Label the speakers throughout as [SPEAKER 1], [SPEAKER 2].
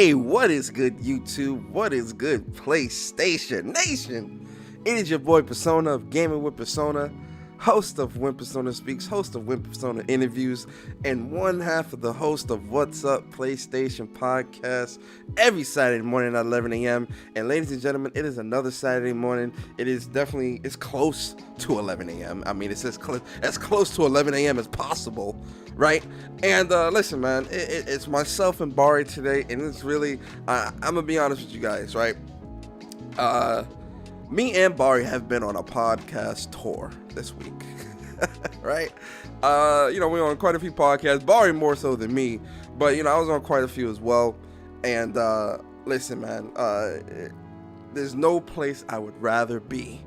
[SPEAKER 1] Hey, what is good, YouTube? What is good, PlayStation Nation? It is your boy Persona of Gaming with Persona. host of When Persona Speaks, host of When Persona Interviews, and one half of the host of What's Up PlayStation podcast every Saturday morning at 11 a.m. And ladies and gentlemen, it is another Saturday morning. It's close to 11 a.m. I mean, it's as close to 11 a.m. as possible, right? And listen, man, it's myself and Bari today, and it's really, I'm going to be honest with you guys, right? Me and Bari have been on a podcast tour this week, right? We're on quite a few podcasts, Bari more so than me, but, I was on quite a few as well. And listen, man, there's no place I would rather be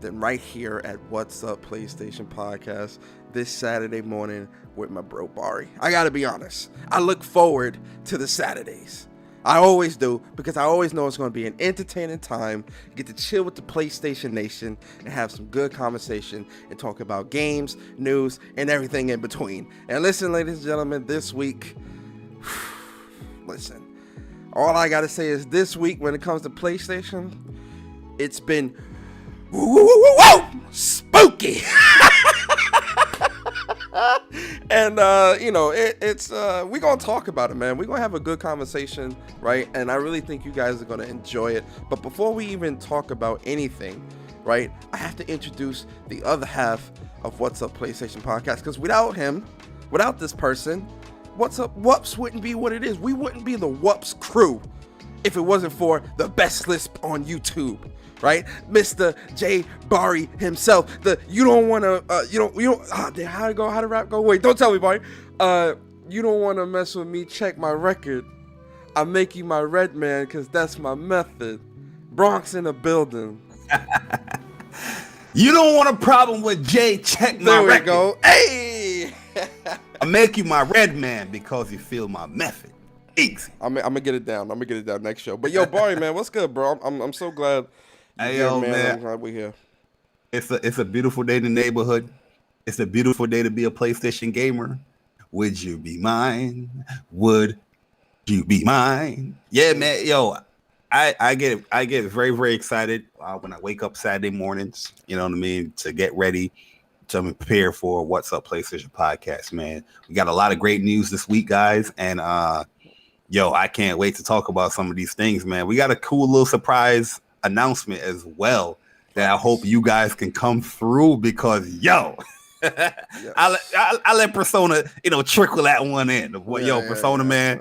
[SPEAKER 1] than right here at What's Up PlayStation Podcast this Saturday morning with my bro Bari. I gotta be honest, I look forward to the Saturdays. I always do, because I always know it's going to be an entertaining time. You get to chill with the PlayStation Nation and have some good conversation and talk about games, news, and everything in between. And listen, ladies and gentlemen, this week, listen, all I got to say is this week when it comes to PlayStation, it's been spooky. And we're gonna talk about it, man. We're gonna have a good conversation, right? And I really think you guys are gonna enjoy it. But before we even talk about anything, right, I have to introduce the other half of What's Up PlayStation Podcast, because without this person, What's Up Whoops wouldn't be what it is. We wouldn't be the Whoops crew if it wasn't for the best list on YouTube, right? Mr. Jay Bari himself. How the rap go? Wait, don't tell me, Bari. You don't want to mess with me, check my record. I make you my red man, because that's my method. Bronx in the building.
[SPEAKER 2] You don't want a problem with Jay, check my record.
[SPEAKER 1] There we go. Hey!
[SPEAKER 2] I make you my red man because you feel my method. Easy.
[SPEAKER 1] I'm gonna get it down. Next show. But yo, Bari, man, what's good, bro? I'm so glad you're here, man. I'm glad we're here.
[SPEAKER 2] It's a beautiful day in the neighborhood. It's a beautiful day to be a PlayStation gamer. Would you be mine? Would you be mine? Yeah, man. Yo, I get very, very excited when I wake up Saturday mornings. You know what I mean? To get ready, to prepare for What's Up PlayStation podcast, man. We got a lot of great news this week, guys, and I can't wait to talk about some of these things, man. We got a cool little surprise announcement as well that I hope you guys can come through, because yes. I let Persona, trickle that one in. Persona, man.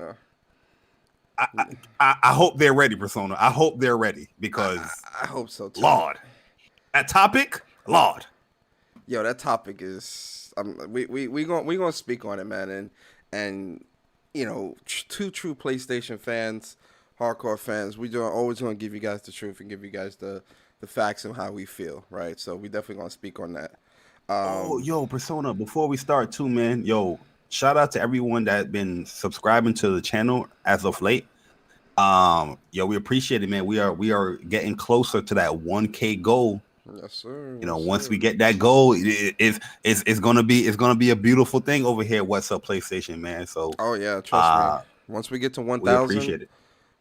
[SPEAKER 2] Yeah. I hope they're ready, Persona. I hope they're ready, because
[SPEAKER 1] I hope so too.
[SPEAKER 2] Lord, that topic, Lord.
[SPEAKER 1] Yo, that topic is we gonna speak on it, man, and two true PlayStation fans, hardcore fans, always gonna give you guys the truth and give you guys the facts and how we feel, right? So we definitely gonna speak on that.
[SPEAKER 2] Persona, before we start too, man, shout out to everyone that been subscribing to the channel as of late. We appreciate it, man. We are getting closer to that 1K goal.
[SPEAKER 1] Yes, sir.
[SPEAKER 2] Once we get that goal, it's gonna be a beautiful thing over here. What's Up PlayStation, man? So
[SPEAKER 1] trust me. Once we get to 1,000,
[SPEAKER 2] we appreciate it.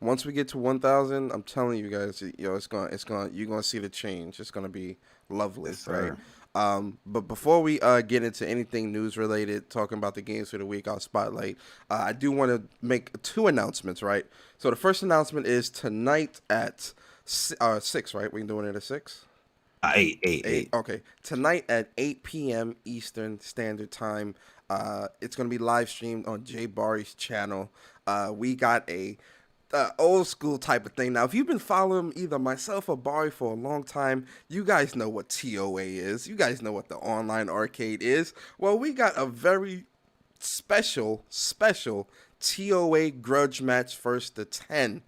[SPEAKER 1] Once we get to 1,000, I'm telling you guys, you're gonna see the change. It's gonna be lovely, yes, right? But before we get into anything news related, talking about the games for the week, I'll spotlight. I do want to make two announcements, right? So the first announcement is tonight at 6, right? We're doing it at 6.
[SPEAKER 2] 8.
[SPEAKER 1] Okay, tonight at 8 p.m. Eastern Standard Time. It's gonna be live streamed on Jay Bari's channel. We got a old school type of thing. Now, if you've been following either myself or Bari for a long time, you guys know what TOA is. You guys know what the online arcade is. Well, we got a very special TOA grudge match 1st to 10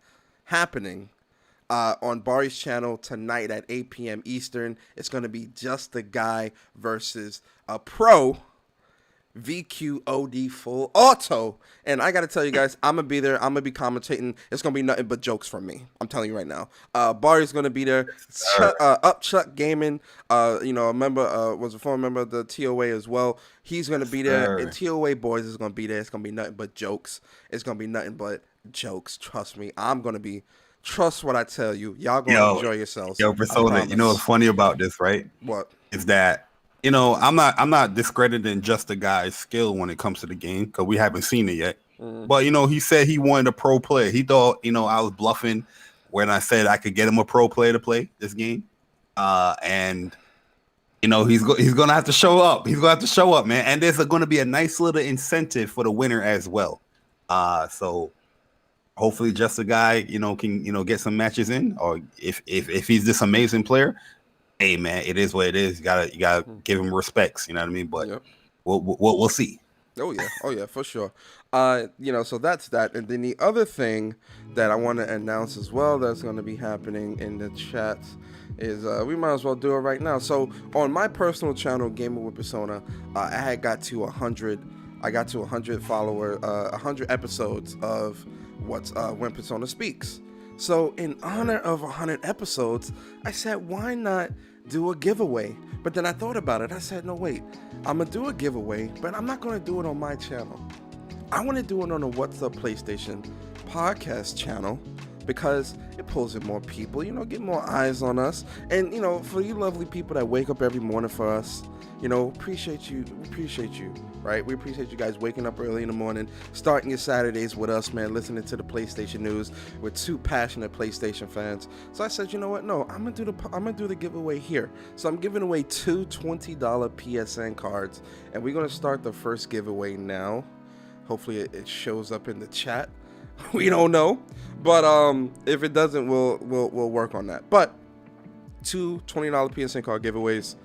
[SPEAKER 1] happening on Bari's channel tonight at 8 p.m. Eastern. It's going to be just the guy versus a pro VQOD full auto. And I got to tell you guys, I'm going to be there. I'm going to be commentating. It's going to be nothing but jokes from me. I'm telling you right now. Bari's going to be there. Chuck Gaming, a member, was a former member of the TOA as well. He's going to be there. And TOA Boys is going to be there. It's going to be nothing but jokes. It's going to be nothing but jokes. Trust me. I'm going to be, trust what I tell you. Y'all going to enjoy yourselves.
[SPEAKER 2] Persona, you know what's funny about this, right?
[SPEAKER 1] What?
[SPEAKER 2] Is that you know, I'm not discrediting just the guy's skill when it comes to the game because we haven't seen it yet. But you know, he said he wanted a pro player. He thought, you know, I was bluffing when I said I could get him a pro player to play this game. And you know, he's gonna have to show up. He's gonna have to show up, man. And there's going to be a nice little incentive for the winner as well. So hopefully, just a guy, you know, can get some matches in. Or if he's this amazing player, hey man, it is what it is. You gotta give him respects. You know what I mean? But we'll see.
[SPEAKER 1] Oh yeah, for sure. You know, so that's that. And then the other thing that I want to announce as well that's going to be happening in the chat is we might as well do it right now. So on my personal channel, Gaming with Persona, I had got to 100. I got to 100 follower, 100 episodes of what's When Persona Speaks. So in honor of 100 episodes, I said, why not do a giveaway? But then I thought about it. I said, no, wait, I'm going to do a giveaway, but I'm not going to do it on my channel. I want to do it on the What's Up PlayStation podcast channel because it pulls in more people, you know, get more eyes on us. And, you know, for you lovely people that wake up every morning for us, you know, appreciate you, right? We appreciate you guys waking up early in the morning, starting your Saturdays with us, man, listening to the PlayStation news. We're two passionate PlayStation fans. So I said, you know what? No, I'm gonna do the giveaway here. So I'm giving away 2 $20 PSN cards, and we're gonna start the first giveaway now. Hopefully it shows up in the chat. We don't know, but if it doesn't, we'll work on that. But 2 $20 PSN card giveaways.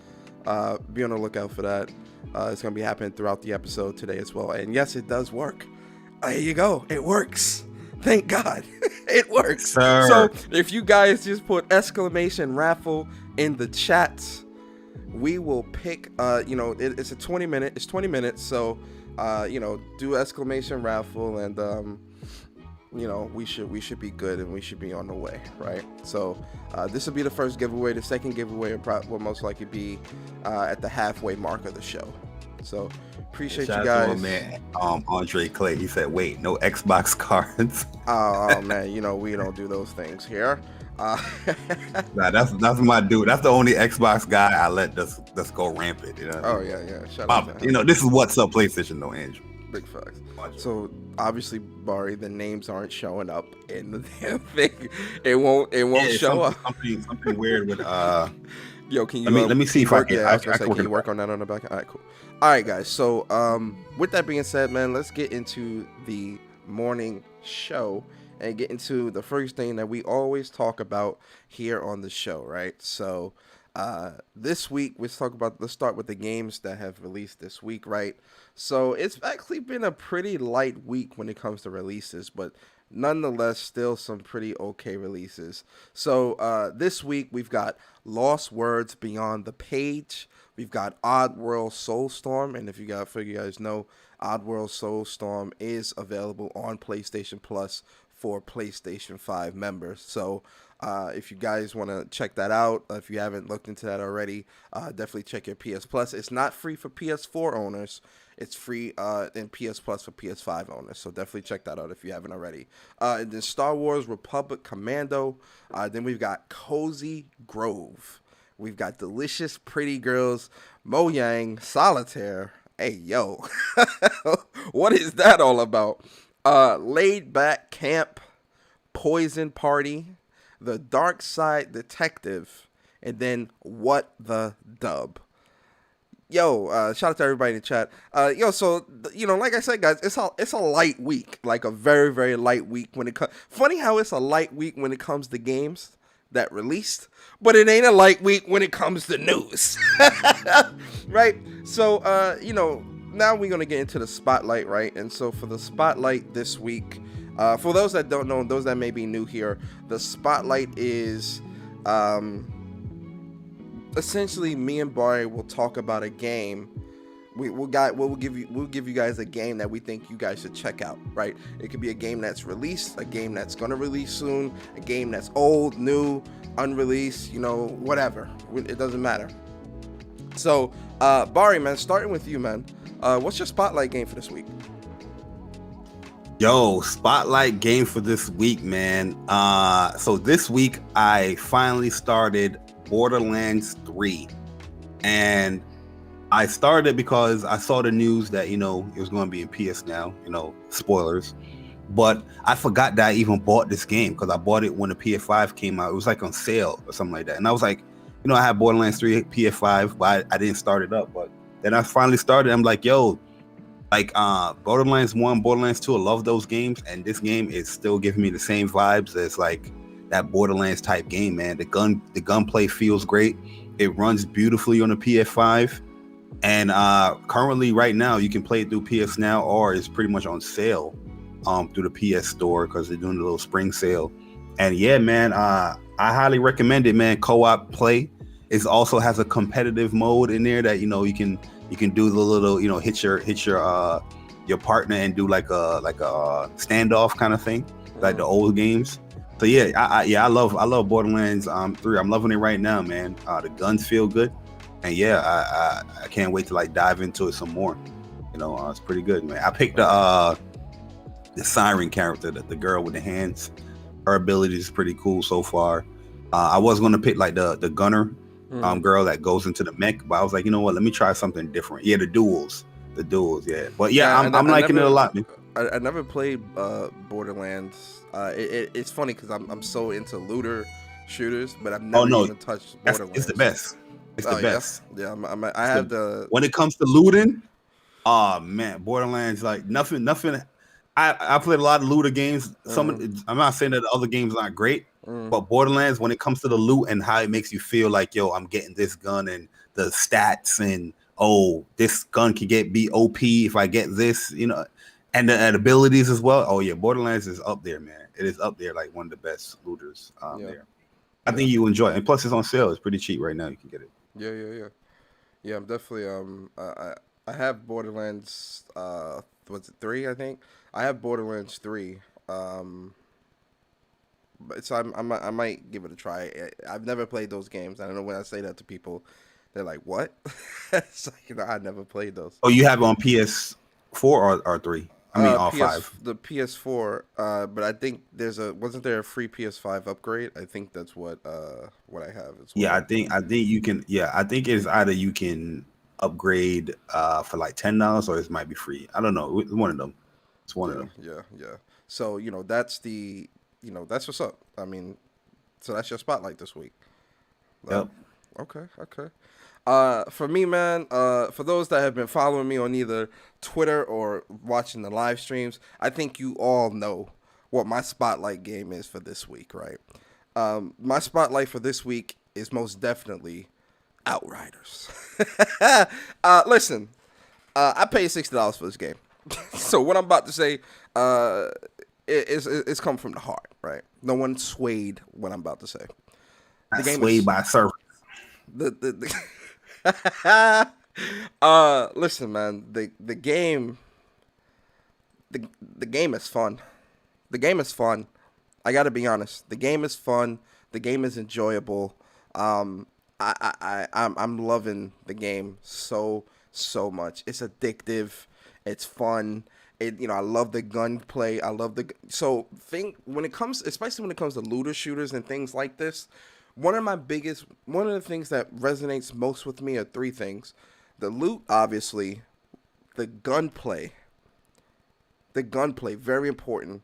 [SPEAKER 1] Be on the lookout for that. It's going to be happening throughout the episode today as well. And yes, it does work. There you go. It works. Thank God. It works.
[SPEAKER 2] Sir.
[SPEAKER 1] So if you guys just put exclamation raffle in the chat, we will pick, you know, it's 20 minutes. So, you know, do exclamation raffle and, you know, we should be good and we should be on the way, right? So this will be the first giveaway. The second giveaway will most likely be at the halfway mark of the show. So appreciate you guys.
[SPEAKER 2] To man, Andre Clay, he said, "Wait, no Xbox cards."
[SPEAKER 1] Oh man, you know we don't do those things here.
[SPEAKER 2] Nah, that's my dude. That's the only Xbox guy I let just go rampant. You know?
[SPEAKER 1] Oh yeah. Shout out to him.
[SPEAKER 2] You know, this is What's Up PlayStation, though, Andrew.
[SPEAKER 1] Big facts. So obviously, Bari, the names aren't showing up in the damn thing. It won't show up.
[SPEAKER 2] Something weird with
[SPEAKER 1] Yo, can you
[SPEAKER 2] let me see if I can.
[SPEAKER 1] Yeah, can you work on that on the back? All right, cool. All right, guys. So with that being said, man, let's get into the morning show and get into the first thing that we always talk about here on the show, right? So this week let's start with the games that have released this week, right? So it's actually been a pretty light week when it comes to releases, but nonetheless still some pretty okay releases. So this week we've got Lost Words Beyond the Page, we've got Oddworld Soulstorm, and if you guys know, Oddworld Soulstorm is available on PlayStation Plus for PlayStation 5 members. So if you guys want to check that out, if you haven't looked into that already, definitely check your PS Plus. It's not free for PS4 owners. It's free in PS Plus for PS5 owners. So definitely check that out if you haven't already. And then Star Wars Republic Commando. Then we've got Cozy Grove. We've got Delicious Pretty Girls, Mojang Solitaire. Hey, yo. What is that all about? Laid Back Camp, Poison Party, The Dark Side Detective, and then What the Dub. Yo, shout out to everybody in the chat. So you know, like I said, guys, it's a light week, like a very, very light week when it comes. Funny how it's a light week when it comes to games that released, but it ain't a light week when it comes to news, right? So you know, now we're gonna get into the spotlight, right? And so for the spotlight this week, for those that don't know, and those that may be new here, the spotlight is essentially me and Bari will talk about a game. We'll give you guys a game that we think you guys should check out, right? It could be a game that's released, a game that's gonna release soon, a game that's old, new, unreleased, you know, whatever. It doesn't matter. So, Bari, man, starting with you, man. What's your spotlight game for this week?
[SPEAKER 2] Yo, spotlight game for this week, man. So this week I finally started Borderlands 3, and I started because I saw the news that, it was going to be in PS now, spoilers. But I forgot that I even bought this game because I bought it when the PS5 came out. It was like on sale or something like that. And I was like, I had Borderlands 3 PS5, but I didn't start it up. But then I finally started. I'm like, yo, like Borderlands 1, Borderlands 2, I love those games. And this game is still giving me the same vibes as like that Borderlands type game, man. The gunplay feels great. It runs beautifully on the PS5. And currently right now you can play it through PS Now, or it's pretty much on sale through the PS Store because they're doing a little spring sale. And yeah, man, I highly recommend it, man. Co-op play. It also has a competitive mode in there that you can do the little hit your partner and do like a standoff kind of thing, like the old games. So yeah, I love Borderlands 3. I'm loving it right now, man. The guns feel good. And yeah, I can't wait to like dive into it some more. It's pretty good, man. I picked the Siren character, the girl with the hands. Her ability is pretty cool so far. I was gonna pick like the gunner girl that goes into the mech, but I was like, you know what? Let me try something different. Yeah, the duels, yeah. But yeah, I'm liking it a lot, man.
[SPEAKER 1] I never played Borderlands. It's funny because I'm so into looter shooters, but I've never even touched Borderlands.
[SPEAKER 2] It's the best. It's the best.
[SPEAKER 1] Yeah, I have the.
[SPEAKER 2] When it comes to looting, oh man, Borderlands like nothing. I played a lot of looter games. I'm not saying that the other games aren't great, but Borderlands, when it comes to the loot and how it makes you feel like, yo, I'm getting this gun and the stats and this gun can be OP if I get this, and the abilities as well. Oh yeah, Borderlands is up there, man. It is up there like one of the best looters there. I think you enjoy it, and plus it's on sale. It's pretty cheap right now. You can get it.
[SPEAKER 1] Yeah. I'm definitely I have Borderlands was it 3, I think. I have Borderlands 3. But so I might give it a try. I've never played those games. I don't know, when I say that to people, they're like, "What?" It's like, I never played those.
[SPEAKER 2] Oh, you have it on PS4 or 3? I mean, all 5.
[SPEAKER 1] The PS4. But I think wasn't there a free PS5 upgrade? I think that's what I have as well.
[SPEAKER 2] Yeah, I think you can. Yeah, I think it's either you can upgrade for like $10 or it might be free. I don't know. It's one of them. It's one of them.
[SPEAKER 1] Yeah. So that's that's what's up. I mean, so that's your spotlight this week.
[SPEAKER 2] Yep.
[SPEAKER 1] Okay. For me, man, for those that have been following me on either Twitter or watching the live streams, I think you all know what my spotlight game is for this week, right? My spotlight for this week is most definitely Outriders. Listen, I paid $60 for this game. So what I'm about to say it's come from the heart, right? No one swayed what I'm about to say.
[SPEAKER 2] The game swayed by service.
[SPEAKER 1] Listen, man, the game is fun. The game is fun. I gotta be honest. The game is fun. The game is enjoyable. I'm loving the game so much. It's addictive. It's fun. I love the gunplay. I love especially when it comes to looter shooters and things like this. One of the things that resonates most with me are 3 things: the loot, obviously, the gunplay, very important,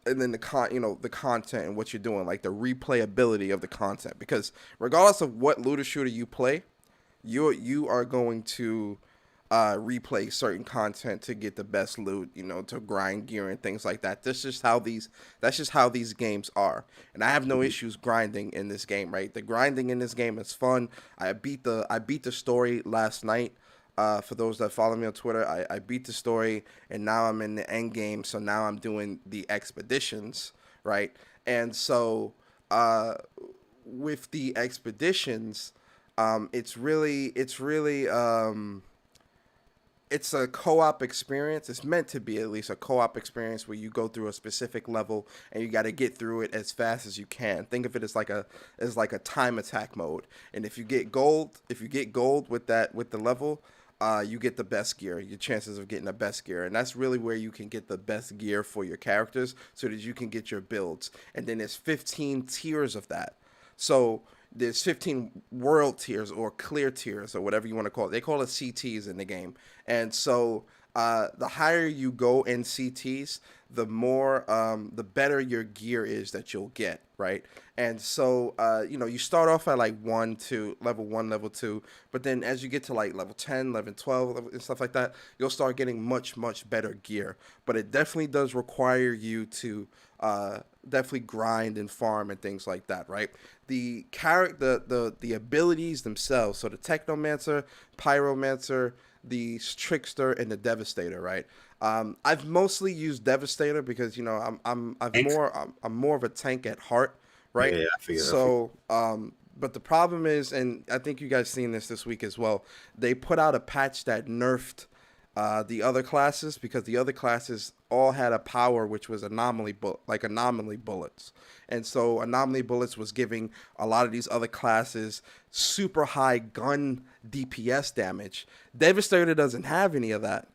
[SPEAKER 1] and then the content and what you're doing, like the replayability of the content. Because regardless of what looter shooter you play, you are going to replay certain content to get the best loot, to grind gear and things like that. That's just how these games are. And I have no issues grinding in this game, right? The grinding in this game is fun. I beat the story last night. For those that follow me on Twitter, I beat the story, and now I'm in the end game. So now I'm doing the expeditions, right? And so with the expeditions, it's really it's a co-op experience. It's meant to be at least a co-op experience where you go through a specific level and you got to get through it as fast as you can. Think of it as like a time attack mode. And if you get gold with the level, you get the best gear. Your chances of getting the best gear, and that's really where you can get the best gear for your characters, so that you can get your builds. And then there's 15 tiers of that. So there's 15 world tiers or clear tiers or whatever you want to call it. They call it CTs in the game. And so the higher you go in CTs, the better your gear is that you'll get, right? And so, you start off at like level 1, level 2, but then as you get to like level 10, level 12, and stuff like that, you'll start getting much, much better gear. But it definitely does require you to definitely grind and farm and things like that, right? The the abilities themselves, so the Technomancer, Pyromancer, the Trickster, and the Devastator, right? I've mostly used Devastator because I'm more of a tank at heart, right?
[SPEAKER 2] Yeah, I figured.
[SPEAKER 1] So, but the problem is, and I think you guys seen this week as well. They put out a patch that nerfed the other classes because the other classes all had a power which was anomaly bullets, and so anomaly bullets was giving a lot of these other classes super high gun DPS damage. Devastator doesn't have any of that.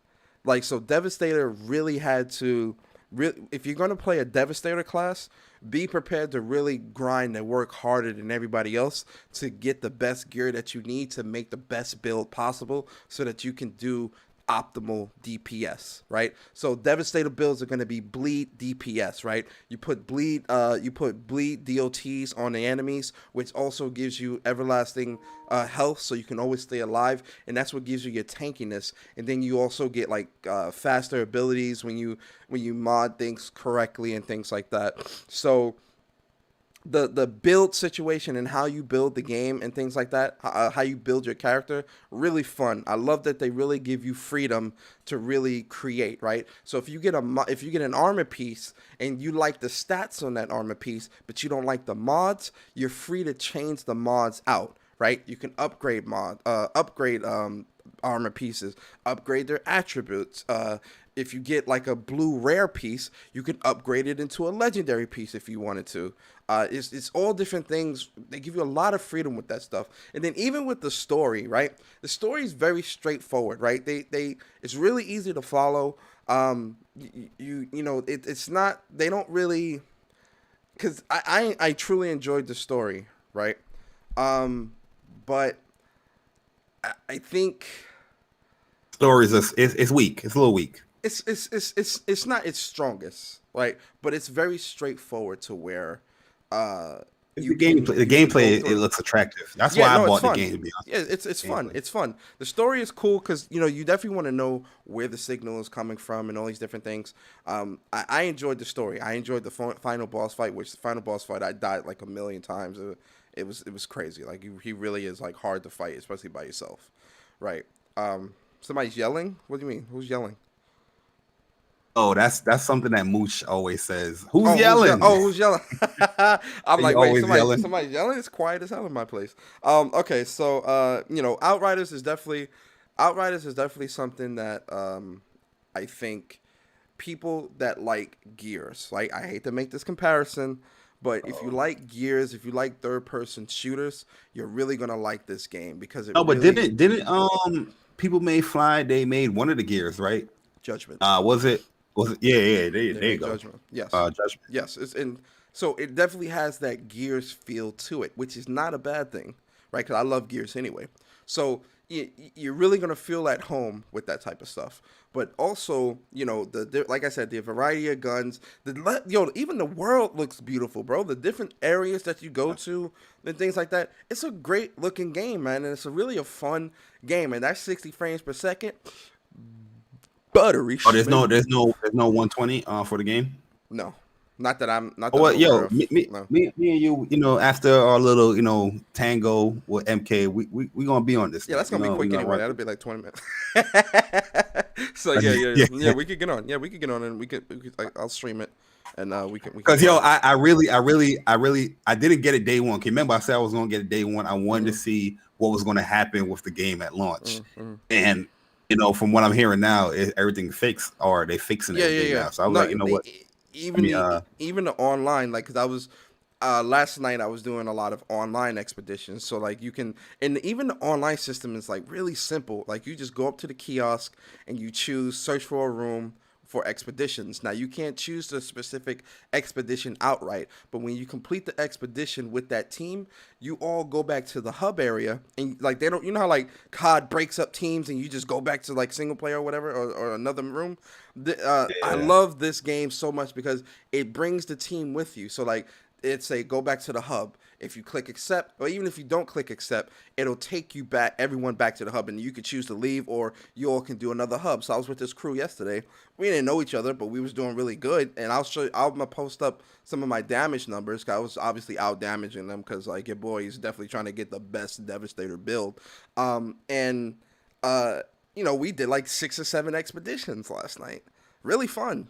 [SPEAKER 1] Like, so Devastator really had to if you're going to play a Devastator class, be prepared to really grind and work harder than everybody else to get the best gear that you need to make the best build possible so that you can do optimal DPS, right? So Devastator builds are going to be bleed DPS, right? You put bleed DOTs on the enemies, which also gives you everlasting health, so you can always stay alive, and that's what gives you your tankiness. And then you also get like faster abilities when you mod things correctly and things like that. So the build situation and how you build the game and things like that, how you build your character, really fun. I love that they really give you freedom to really create, right? So if you get an armor piece and you like the stats on that armor piece, but you don't like the mods, you're free to change the mods out, right? You can upgrade armor pieces, upgrade their attributes. If you get like a blue rare piece, you can upgrade it into a legendary piece if you wanted to. It's all different things. They give you a lot of freedom with that stuff. And then even with the story, right? The story is very straightforward, right? It's really easy to follow. It's not. They don't really, because I truly enjoyed the story, right? But I think
[SPEAKER 2] stories it's weak. It's a little weak.
[SPEAKER 1] It's not its strongest, right? But it's very straightforward to where
[SPEAKER 2] the gameplay it looks attractive. That's why I bought the game, to be honest.
[SPEAKER 1] Yeah, it's fun. It's fun. The story is cool because you definitely want to know where the signal is coming from and all these different things. I enjoyed the story. I enjoyed the final boss fight, which the final boss fight I died like a million times. It was crazy. Like he really is like hard to fight, especially by yourself, right? Somebody's yelling. What do you mean? Who's yelling?
[SPEAKER 2] Oh, that's something that Mooch always says. Who's yelling?
[SPEAKER 1] Who's yelling? I'm like, wait, somebody's yelling? It's quiet as hell in my place. Okay, so Outriders is definitely something that I think people that like Gears, like, I hate to make this comparison, but if you like Gears, if you like third-person shooters, you're really gonna like this game because it.
[SPEAKER 2] No, but didn't people they made one of the Gears, right?
[SPEAKER 1] Judgment.
[SPEAKER 2] Was it? Yeah. There you go.
[SPEAKER 1] Judgment. Yes.
[SPEAKER 2] Judgment.
[SPEAKER 1] Yes. So it definitely has that Gears feel to it, which is not a bad thing, right? Because I love Gears anyway. So you're really gonna feel at home with that type of stuff. But also, like I said, the variety of guns, even the world looks beautiful, bro. The different areas that you go to and things like that. It's a great looking game, man, and it's really a fun game. And that's 60 frames per second. Buttery.
[SPEAKER 2] Oh, there's no 120 for the game.
[SPEAKER 1] No, not that I'm not.
[SPEAKER 2] Well, me and you, after our little, tango with MK, we gonna be on this.
[SPEAKER 1] Yeah, that's gonna be quick anyway. That'll be like 20 minutes. So yeah, we could get on. Yeah, we could get on, and we could I'll stream it, and we can.
[SPEAKER 2] Because I didn't get it day one. Remember, I said I was gonna get it day one. I wanted to see what was gonna happen with the game at launch, and. From what I'm hearing now, everything fixed, or they fixing everything now. So I was what?
[SPEAKER 1] Even the online, like, because I was last night I was doing a lot of online expeditions. So like you can, and even the online system is like really simple. Like you just go up to the kiosk and you search for a room for expeditions. Now you can't choose the specific expedition outright, but when you complete the expedition with that team, you all go back to the hub area, and like they don't, you know how like COD breaks up teams and you just go back to like single player or whatever, or another room. I love this game so much because it brings the team with you. So like it's a go back to the hub. If you click accept, or even if you don't click accept, it'll take you back, everyone back to the hub, and you can choose to leave, or you all can do another hub. So I was with this crew yesterday. We didn't know each other, but we was doing really good. And I'll show you, I'm gonna post up some of my damage numbers. Cause I was obviously out damaging them, because like your boy is definitely trying to get the best Devastator build. You know, we did like 6 or 7 expeditions last night. Really fun.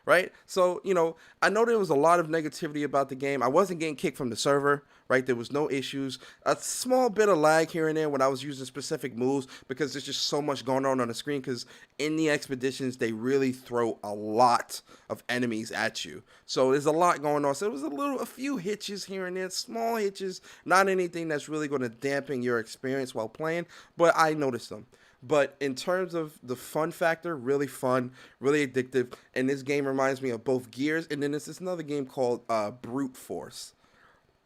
[SPEAKER 1] Right? So, you know, I know there was a lot of negativity about the game. I wasn't getting kicked from the server, right? There was no issues. A small bit of lag here and there when I was using specific moves, because there's just so much going on the screen, because in the expeditions, they really throw a lot of enemies at you. So there's a lot going on. So there was a few hitches here and there, small hitches, not anything that's really going to dampen your experience while playing, but I noticed them. But in terms of the fun factor, really fun, really addictive. And this game reminds me of both Gears, and then there's this another game called Brute Force,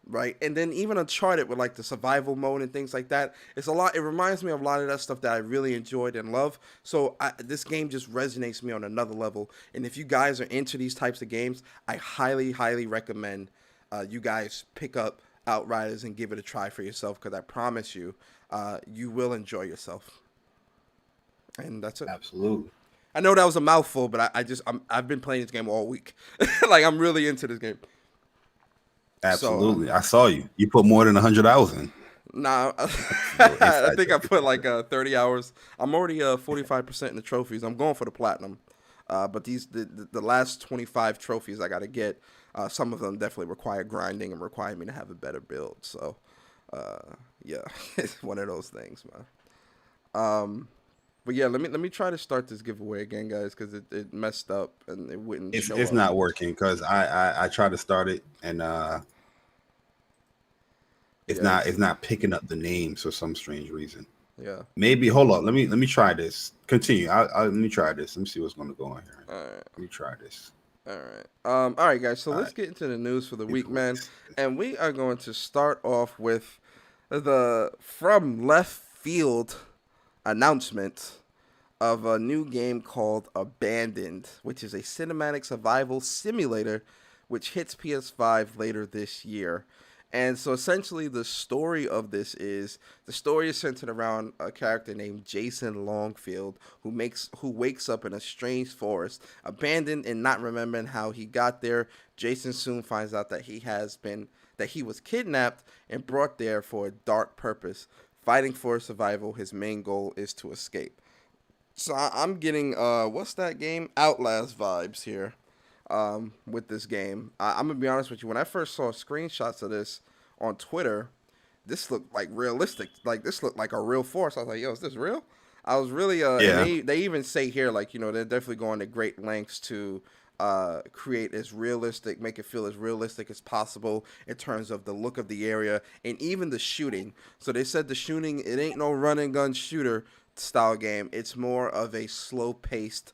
[SPEAKER 1] right? And then even Uncharted with like the survival mode and things like that. It's a lot. It reminds me of a lot of that stuff that I really enjoyed and love. So this game just resonates me on another level. And if you guys are into these types of games, I highly, highly recommend you guys pick up Outriders and give it a try for yourself, because I promise you, you will enjoy yourself. And that's it.
[SPEAKER 2] Absolutely.
[SPEAKER 1] I know that was a mouthful, but I've been playing this game all week. Like, I'm really into this game.
[SPEAKER 2] Absolutely. So, I saw you. You put more than 100 hours in.
[SPEAKER 1] Nah, I think I put like 30 hours. I'm already 45% in the trophies. I'm going for the platinum. But the last 25 trophies I got to get, some of them definitely require grinding and require me to have a better build. So, yeah, it's one of those things, man. But yeah, let me try to start this giveaway again, guys, because it messed up and it wouldn't show up.
[SPEAKER 2] It's not working, because I tried to start it, and it's not picking up the names for some strange reason.
[SPEAKER 1] Yeah.
[SPEAKER 2] Maybe hold on. Let me try this. Continue. Let me try this. Let me see what's going to go on here.
[SPEAKER 1] All right.
[SPEAKER 2] Let me try this.
[SPEAKER 1] All right. All right, guys. So let's get into the news for the week, man. And we are going to start off with the from left field announcement of a new game called Abandoned, which is a cinematic survival simulator which hits PS5 later this year. And so essentially the story is centered around a character named Jason Longfield, who wakes up in a strange forest, abandoned and not remembering how he got there. Jason soon finds out that he was kidnapped and brought there for a dark purpose. Fighting for survival, his main goal is to escape. So I'm getting, what's that game? Outlast vibes here with this game. I'm going to be honest with you. When I first saw screenshots of this on Twitter, this looked like realistic. Like, this looked like a real forest. I was like, yo, is this real? I was really, and they even say here, like, you know, they're definitely going to great lengths to create make it feel as realistic as possible in terms of the look of the area and even the shooting. So they said the shooting, it ain't no run and gun shooter style game. It's more of a slow paced,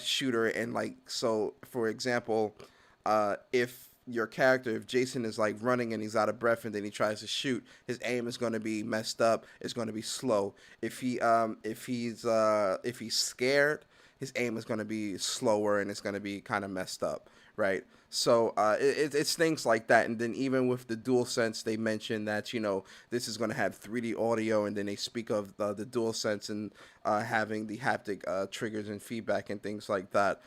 [SPEAKER 1] shooter. And like, so for example, if Jason is like running and he's out of breath and then he tries to shoot, his aim is going to be messed up. It's going to be slow. If he's scared, his aim is going to be slower and it's going to be kind of messed up, right? So it's things like that. And then even with the DualSense, they mentioned that, this is going to have 3D audio, and then they speak of the DualSense and having the haptic triggers and feedback and things like that.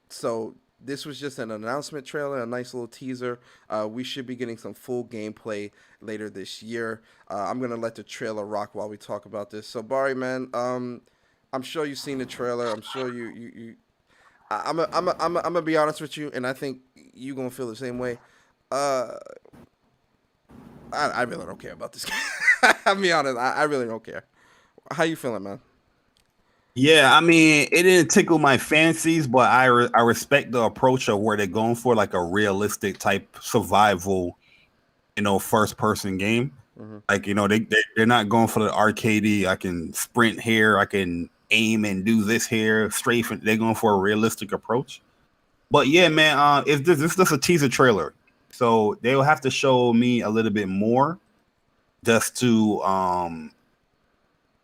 [SPEAKER 1] So this was just an announcement trailer, a nice little teaser. We should be getting some full gameplay later this year. I'm going to let the trailer rock while we talk about this. So, Bari, man, I'm sure you've seen the trailer. I'm sure I'm gonna be honest with you, and I think you're gonna feel the same way. I really don't care about this game. I'll be honest. I really don't care. How you feeling, man?
[SPEAKER 2] Yeah, I mean, it didn't tickle my fancies, but I respect the approach of where they're going for, like a realistic type survival, first person game. Mm-hmm. Like, they're not going for the arcadey. I can sprint here. I can aim and do this here straight. They're going for a realistic approach. But yeah, man, this is just a teaser trailer, so they'll have to show me a little bit more just to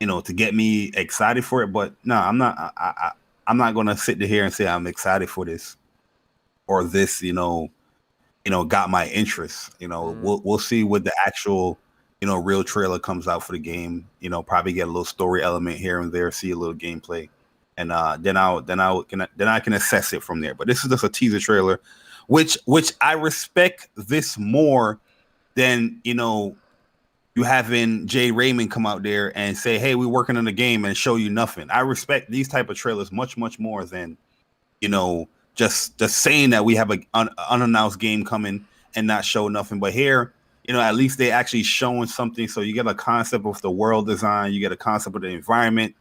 [SPEAKER 2] to get me excited for it. But no, I'm not. I'm not gonna sit here and say I'm excited for this or this. Got my interest. We'll see what the actual real trailer comes out for the game. Probably get a little story element here and there, see a little gameplay, and then I can assess it from there. But this is just a teaser trailer, which I respect this more than you having Jay Raymond come out there and say, "Hey, we're working on the game," and show you nothing. I respect these type of trailers much more than just saying that we have an unannounced game coming and not show nothing. But here, at least they actually showing something. So you get a concept of the world design, you get a concept of the environment,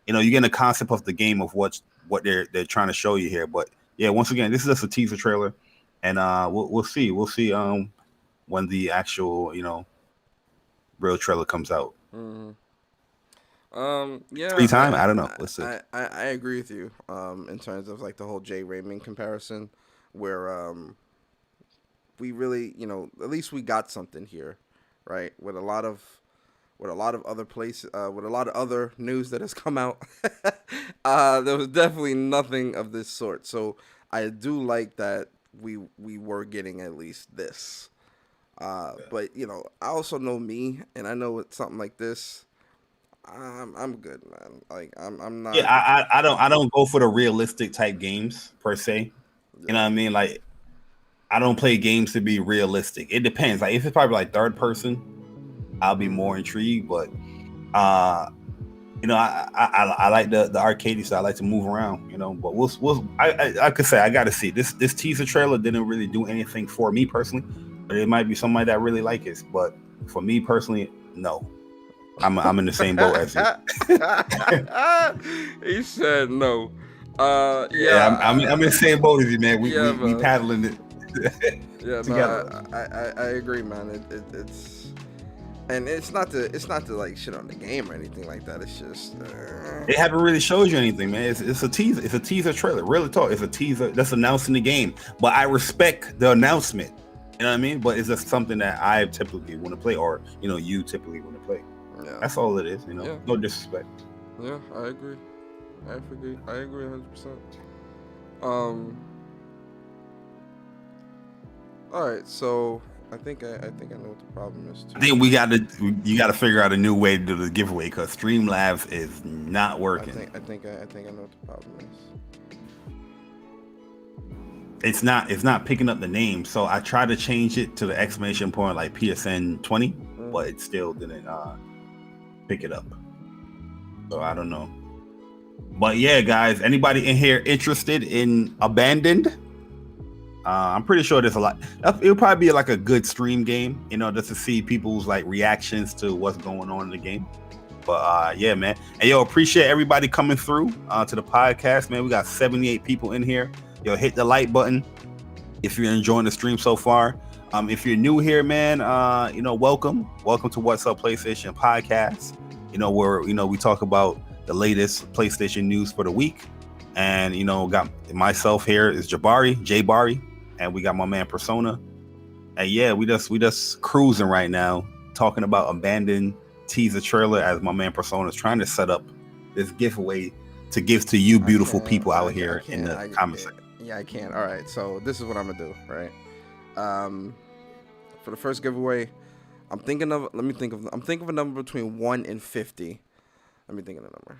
[SPEAKER 2] you get a concept of the game of what they're trying to show you here. But yeah, once again, this is just a teaser trailer, and we'll see when the actual real trailer comes out.
[SPEAKER 1] Mm-hmm. Yeah.
[SPEAKER 2] Free time? I don't know. Let's see.
[SPEAKER 1] I agree with you. In terms of like the whole Jay Raymond comparison, where we really, at least we got something here, right? With a lot of other places, with a lot of other news that has come out, there was definitely nothing of this sort. So I do like that we were getting at least this. But I also know me, and I know with something like this, I'm good, man. Like I'm not.
[SPEAKER 2] Yeah, I don't go for the realistic type games per se. Yeah. You know what I mean? Like I don't play games to be realistic. It depends. Like if it's probably like third person, I'll be more intrigued. But I like the arcadey style. I like to move around. But I could say I got to see this teaser trailer didn't really do anything for me personally. But it might be somebody that really like it. But for me personally, no. I'm in the same boat as you.
[SPEAKER 1] He said no.
[SPEAKER 2] Yeah, I'm in the same boat as you, man. We paddling it.
[SPEAKER 1] Yeah, together. No, I agree, man. It's not to like shit on the game or anything like that. It's just
[SPEAKER 2] they haven't really showed you anything, man. It's a teaser. It's a teaser trailer. Really talk. It's a teaser that's announcing the game. But I respect the announcement. You know what I mean? But it's just something that I typically want to play, or you typically want to play. Yeah. That's all it is. Yeah. No disrespect.
[SPEAKER 1] Yeah, I agree. I agree 100%. All right, so I think I know what the problem is too.
[SPEAKER 2] I think you gotta figure out a new way to do the giveaway because Streamlabs is not working.
[SPEAKER 1] I think I know what the problem is.
[SPEAKER 2] It's not picking up the name, so I tried to change it to the exclamation point like PSN 20, but it still didn't pick it up. So I don't know. But yeah, guys, anybody in here interested in Abandoned? I'm pretty sure there's a lot. It'll probably be like a good stream game, just to see people's like reactions to what's going on in the game. But yeah, man. And appreciate everybody coming through to the podcast, man. We got 78 people in here. Hit the like button if you're enjoying the stream so far. If you're new here, man, welcome to What's Up PlayStation podcast. Where we talk about the latest PlayStation news for the week, and got myself here is Jay Bari, and we got my man Persona, and yeah, we just cruising right now, talking about Abandoned teaser trailer as my man Persona is trying to set up this giveaway to give to you beautiful people out here in the comment section.
[SPEAKER 1] Yeah, I can. All right, so this is what I'm gonna do, right? For the first giveaway, I'm thinking of a number between 1 and 50. Let me think of the number.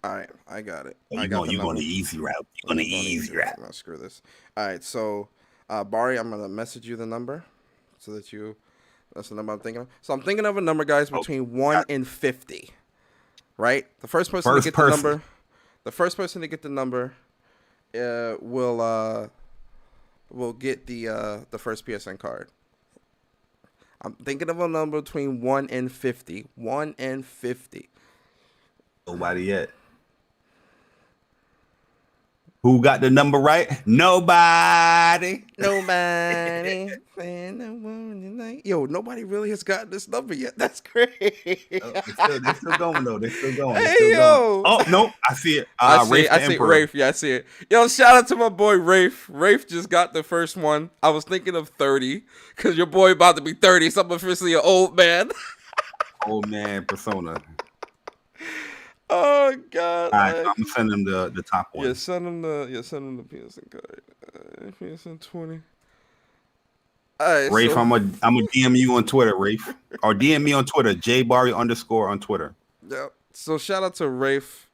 [SPEAKER 1] All right, I got it.
[SPEAKER 2] You're going the easy route. You're going the easy route.
[SPEAKER 1] I'm gonna screw this. All right, so Bari, I'm gonna message you the number so that that's the number I'm thinking of. So I'm thinking of a number, guys, between 1 and 50. Right? The first person to get the number. The first person to get the number will get the first PSN card. I'm thinking of a number between 1 and 50. 1 and 50.
[SPEAKER 2] Nobody yet. Who got the number right? Nobody.
[SPEAKER 1] Nobody. Yo, nobody really has gotten this number yet. That's great.
[SPEAKER 2] They're still going though. They're still going. They're
[SPEAKER 1] Hey
[SPEAKER 2] still going.
[SPEAKER 1] yo.
[SPEAKER 2] Oh no, I see it.
[SPEAKER 1] I see
[SPEAKER 2] Rafe
[SPEAKER 1] it. I
[SPEAKER 2] the
[SPEAKER 1] see it.
[SPEAKER 2] Emperor.
[SPEAKER 1] Rafe. Yeah, I see it. Yo, shout out to my boy Rafe. Rafe just got the first one. I was thinking of 30 because your boy about to be 30, so I'm officially an old man.
[SPEAKER 2] Old man persona.
[SPEAKER 1] Oh God!
[SPEAKER 2] All right, I'm gonna send him the top one.
[SPEAKER 1] Yeah, send him the PSN card. PSN 20. All right,
[SPEAKER 2] Rafe,
[SPEAKER 1] so,
[SPEAKER 2] I'm a DM you on Twitter, Rafe, or DM me on Twitter, Jay Bari _ on Twitter.
[SPEAKER 1] yeah. So shout out to Rafe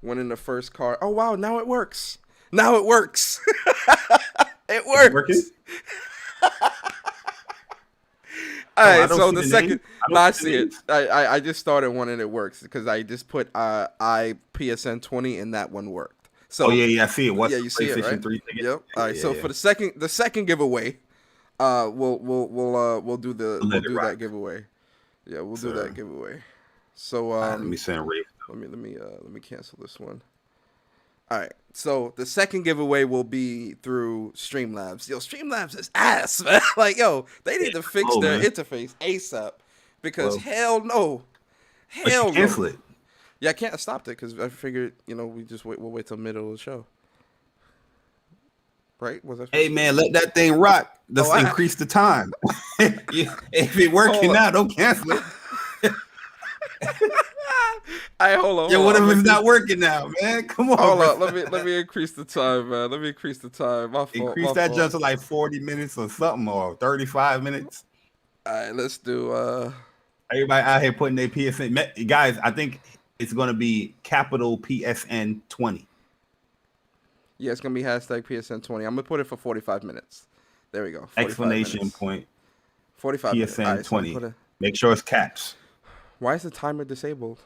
[SPEAKER 1] winning the first card. Oh wow! Now it works. Now it works. It works. All right, so the second, I see it. I just started one and it works because I just put PSN 20 and that one worked. So
[SPEAKER 2] yeah, I see it. What's
[SPEAKER 1] you see it, right?
[SPEAKER 2] 3 ticket?
[SPEAKER 1] Yep. All right, so for the second giveaway, we'll do that giveaway. Yeah, we'll do that giveaway. So
[SPEAKER 2] let me send Rafe.
[SPEAKER 1] Let me cancel this one. All right, so the second giveaway will be through Streamlabs. Yo, Streamlabs is ass, man. Like, yo, they need to fix their interface ASAP because hell no.
[SPEAKER 2] Cancel it.
[SPEAKER 1] Yeah, I stopped it because I figured, we'll wait till middle of the show. Right?
[SPEAKER 2] Hey man, let that thing rock. Let's increase the time. If it working now, don't cancel it.
[SPEAKER 1] All right, hold on.
[SPEAKER 2] Yo, what if it's not working now, man? Come on.
[SPEAKER 1] Hold on. Let me increase the time, man. Let me increase the time. My fault.
[SPEAKER 2] Increase that just to like 40 minutes or something, or 35 minutes.
[SPEAKER 1] All right, let's do.
[SPEAKER 2] Everybody out here putting their PSN. Guys, I think it's gonna be capital PSN 20.
[SPEAKER 1] Yeah, it's gonna be hashtag PSN 20. I'm gonna put it for 45 minutes. There we go.
[SPEAKER 2] Explanation
[SPEAKER 1] minutes.
[SPEAKER 2] Point.
[SPEAKER 1] 45
[SPEAKER 2] PSN
[SPEAKER 1] minutes.
[SPEAKER 2] 20. Make sure it's caps.
[SPEAKER 1] Why is the timer disabled?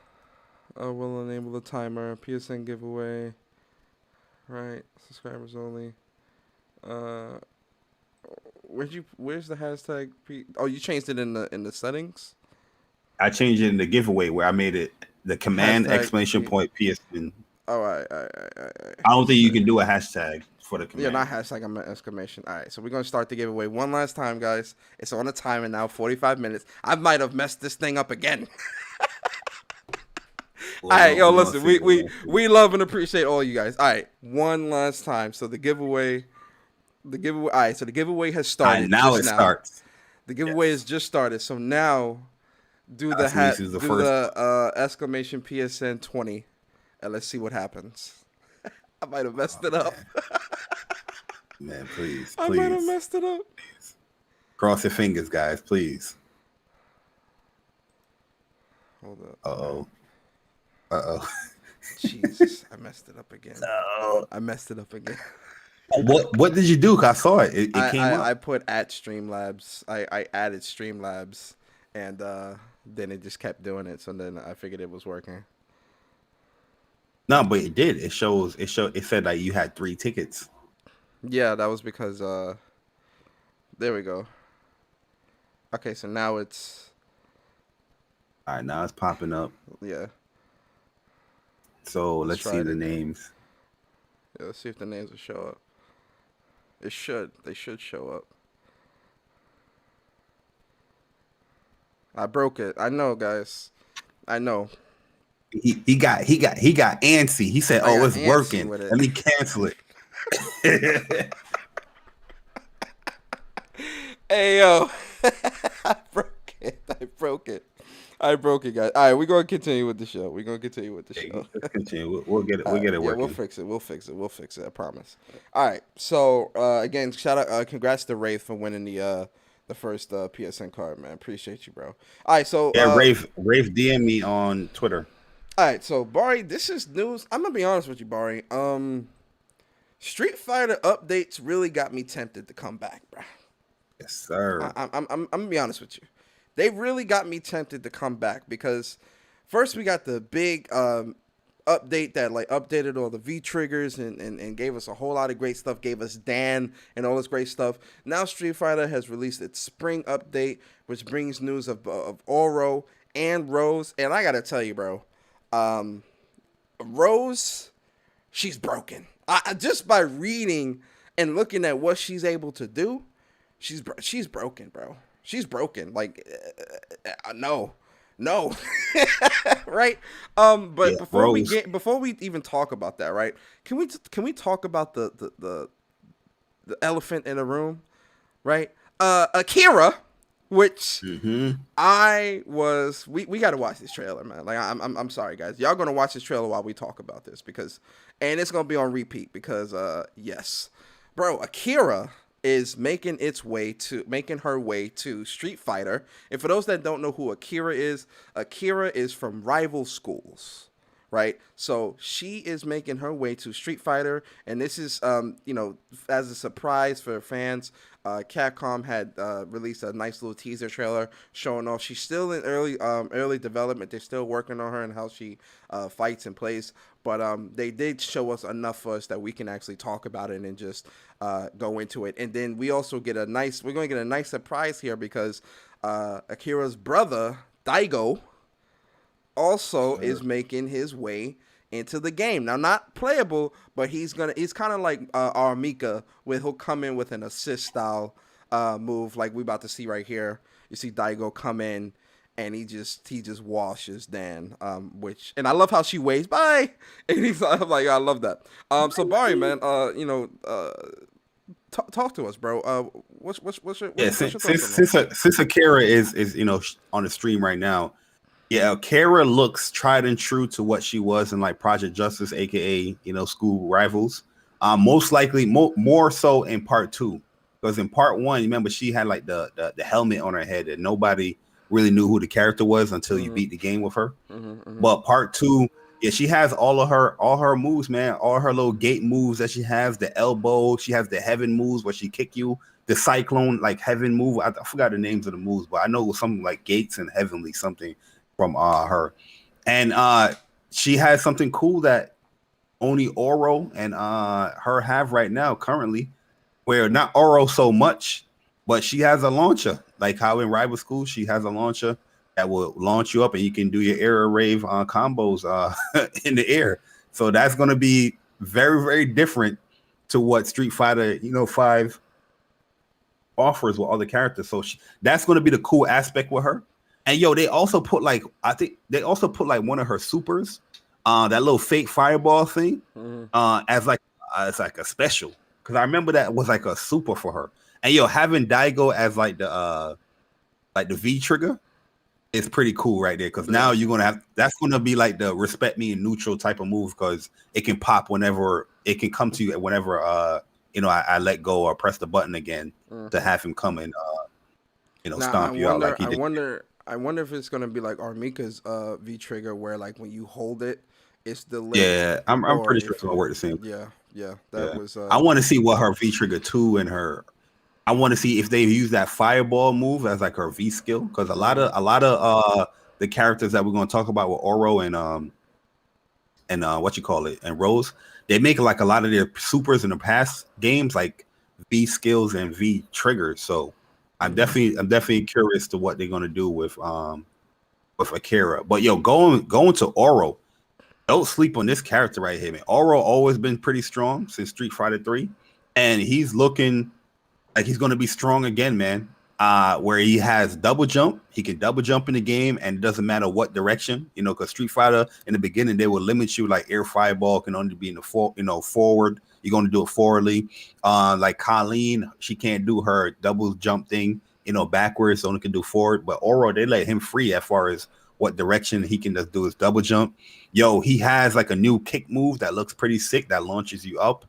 [SPEAKER 1] We'll enable the timer. PSN giveaway. Right. Subscribers only. Where's the hashtag? You changed it in the settings?
[SPEAKER 2] I changed it in the giveaway where I made it the command hashtag exclamation point PSN.
[SPEAKER 1] All right.
[SPEAKER 2] I don't think you can do a hashtag for the command.
[SPEAKER 1] Yeah, not hashtag, I'm an exclamation. All right, so we're going to start the giveaway one last time, guys. It's on a timer now, 45 minutes. I might have messed this thing up again. All right, yo, listen, we love and appreciate all you guys. All right, one last time. So the giveaway. All right, so the giveaway has started.
[SPEAKER 2] Now it starts.
[SPEAKER 1] The giveaway has just started. So now do the exclamation PSN 20, and let's see what happens. I might have messed it up.
[SPEAKER 2] Man, please.
[SPEAKER 1] I might have messed it up.
[SPEAKER 2] Please. Cross your fingers, guys, please.
[SPEAKER 1] Hold
[SPEAKER 2] up. Uh-oh.
[SPEAKER 1] Jesus, I messed it up again.
[SPEAKER 2] No.
[SPEAKER 1] I messed it up again.
[SPEAKER 2] What did you do? 'Cause I saw it. It came up.
[SPEAKER 1] I put at Streamlabs. I added Streamlabs, and then it just kept doing it. So then I figured it was working.
[SPEAKER 2] No, but it did. It said that you had 3 tickets.
[SPEAKER 1] Yeah, that was because there we go. Okay, so now it's
[SPEAKER 2] all right. Now it's popping up.
[SPEAKER 1] Yeah.
[SPEAKER 2] So let's see the names.
[SPEAKER 1] Yeah, let's see if the names will show up. It should. They should show up. I broke it. I know, guys. I know.
[SPEAKER 2] He got antsy. He said, "Oh, it's working. Let me cancel it."
[SPEAKER 1] Hey yo, I broke it, guys. All right, we're gonna continue with the show.
[SPEAKER 2] Let's continue. We'll get it. We'll get it working.
[SPEAKER 1] We'll fix it. I promise. All right. So again, shout out, congrats to Rafe for winning the first PSN card, man. Appreciate you, bro. All right. So
[SPEAKER 2] yeah, Rafe DM me on Twitter.
[SPEAKER 1] All right. So Bari, this is news. I'm gonna be honest with you, Bari. Street Fighter updates really got me tempted to come back, bro.
[SPEAKER 2] Yes, sir.
[SPEAKER 1] I'm gonna be honest with you. They really got me tempted to come back because first we got the big update that like updated all the V triggers and gave us a whole lot of great stuff. Gave us Dan and all this great stuff. Now Street Fighter has released its spring update, which brings news of Oro and Rose. And I gotta tell you, bro, Rose, she's broken. Just by reading and looking at what she's able to do, she's broken, bro. She's broken. Like, no, right? But
[SPEAKER 2] Yeah, Rose.
[SPEAKER 1] before we even talk about that, right? Can we talk about the elephant in the room, right? Akira, which we got to watch this trailer, man. Like, I'm sorry, guys. Y'all gonna watch this trailer while we talk about this and it's gonna be on repeat because yes, bro, Akira is making her way to Street Fighter. And for those that don't know who Akira is from rival schools, right? So she is making her way to Street Fighter, and this is, as a surprise for fans, Capcom had released a nice little teaser trailer showing off. She's still in early development. They're still working on her and how she fights and plays, but they did show us enough for us that we can actually talk about it and just go into it. And then we also we're going to get a nice surprise here because Akira's brother, Daigo, also is making his way into the game. Now, not playable, but he's kind of like Armika, where he'll come in with an assist style move like we about to see right here. You see Daigo come in and he just washes Dan, and I love how she waves, bye, and I'm like, I love that. So Bari, man, talk to us, bro. What's your
[SPEAKER 2] since Akira is on the stream right now. Yeah, Kara looks tried and true to what she was in like Project Justice, aka School Rivals. Most likely more so in part 2, because in part 1, remember she had like the helmet on her head and nobody really knew who the character was until you beat the game with her. But part 2, yeah, she has all her moves, man. All her little gate moves that she has, the elbow. She has the heaven moves where she kick you. The cyclone like heaven move. I forgot the names of the moves, but I know it was something like gates and heavenly something from her. And she has something cool that only Oro and her have right now currently, where not Oro so much, but she has a launcher. Like how in Rival School, she has a launcher that will launch you up and you can do your air rave combos in the air. So that's going to be very, very different to what Street Fighter 5 offers with all the characters. So that's going to be the cool aspect with her. And they also put like one of her supers, that little fake fireball thing, as like a special. Because I remember that was like a super for her. And having Daigo as like the V trigger is pretty cool right there. Because now that's gonna be like the respect me in neutral type of move, because it can pop whenever it can come to you whenever I let go or press the button again to have him come and stomp you out like he did.
[SPEAKER 1] I wonder if it's gonna be like Armika's V trigger, where like when you hold it, it's the lift.
[SPEAKER 2] Yeah, I'm pretty sure it's gonna work the same.
[SPEAKER 1] Yeah. That was.
[SPEAKER 2] I want to see what her V trigger 2 and her. I want to see if they use that fireball move as like her V skill, because a lot of the characters that we're gonna talk about with Oro and and Rose, they make like a lot of their supers in the past games like V skills and V triggers. So I'm definitely curious to what they're gonna do with Akira. But going to Oro, don't sleep on this character right here, man. Oro always been pretty strong since Street Fighter 3, and he's looking like he's gonna be strong again, man. Where he has double jump, he can double jump in the game, and it doesn't matter what direction, because Street Fighter in the beginning they will limit you, like air fireball can only be in the forward. You're going to do it forwardly. Like Colleen, she can't do her double jump thing, backwards. Only can do forward. But Oro, they let him free as far as what direction he can just do his double jump. He has like a new kick move that looks pretty sick that launches you up.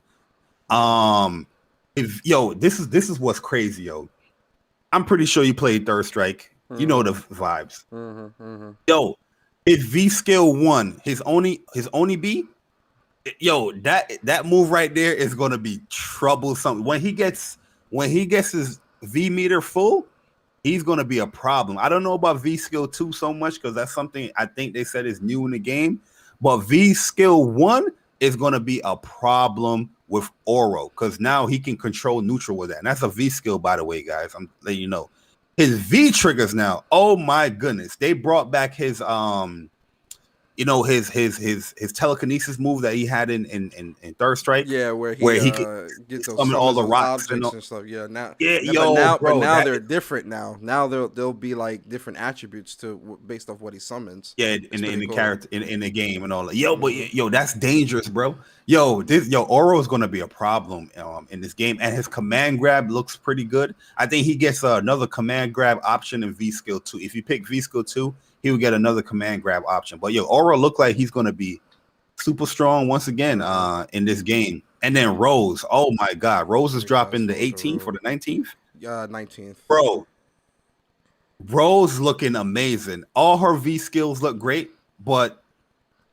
[SPEAKER 2] This is what's crazy, I'm pretty sure you played Third Strike. You know the vibes. His V skill 1, his only B. That move right there is gonna be troublesome. When he gets his V meter full, he's gonna be a problem. I don't know about V skill 2 so much, because that's something I think they said is new in the game. But V skill 1 is gonna be a problem with Oro, because now he can control neutral with that. And that's a V skill, by the way, guys. I'm letting you know. His V triggers now. Oh my goodness. They brought back his you know, his telekinesis move that he had in Third Strike.
[SPEAKER 1] Yeah, where
[SPEAKER 2] he could
[SPEAKER 1] get those
[SPEAKER 2] summon all
[SPEAKER 1] summons
[SPEAKER 2] the
[SPEAKER 1] on
[SPEAKER 2] rocks
[SPEAKER 1] objects and stuff. Yeah, now,
[SPEAKER 2] yeah,
[SPEAKER 1] but
[SPEAKER 2] bro,
[SPEAKER 1] now they're different. Now they'll be like different attributes based off what he summons.
[SPEAKER 2] yeah,
[SPEAKER 1] It's
[SPEAKER 2] in
[SPEAKER 1] pretty
[SPEAKER 2] the
[SPEAKER 1] cool.
[SPEAKER 2] character in the game and all that. Yo, but yo, that's dangerous, bro. Oro is gonna be a problem in this game, and his command grab looks pretty good. I think he gets another command grab option in V skill 2. If you pick V skill 2, he will get another command grab option. But Oro look like he's gonna be super strong once again in this game. And then Rose, oh my god, Rose is dropping the 18th or the 19th.
[SPEAKER 1] 19th,
[SPEAKER 2] bro. Rose looking amazing. All her V skills look great, but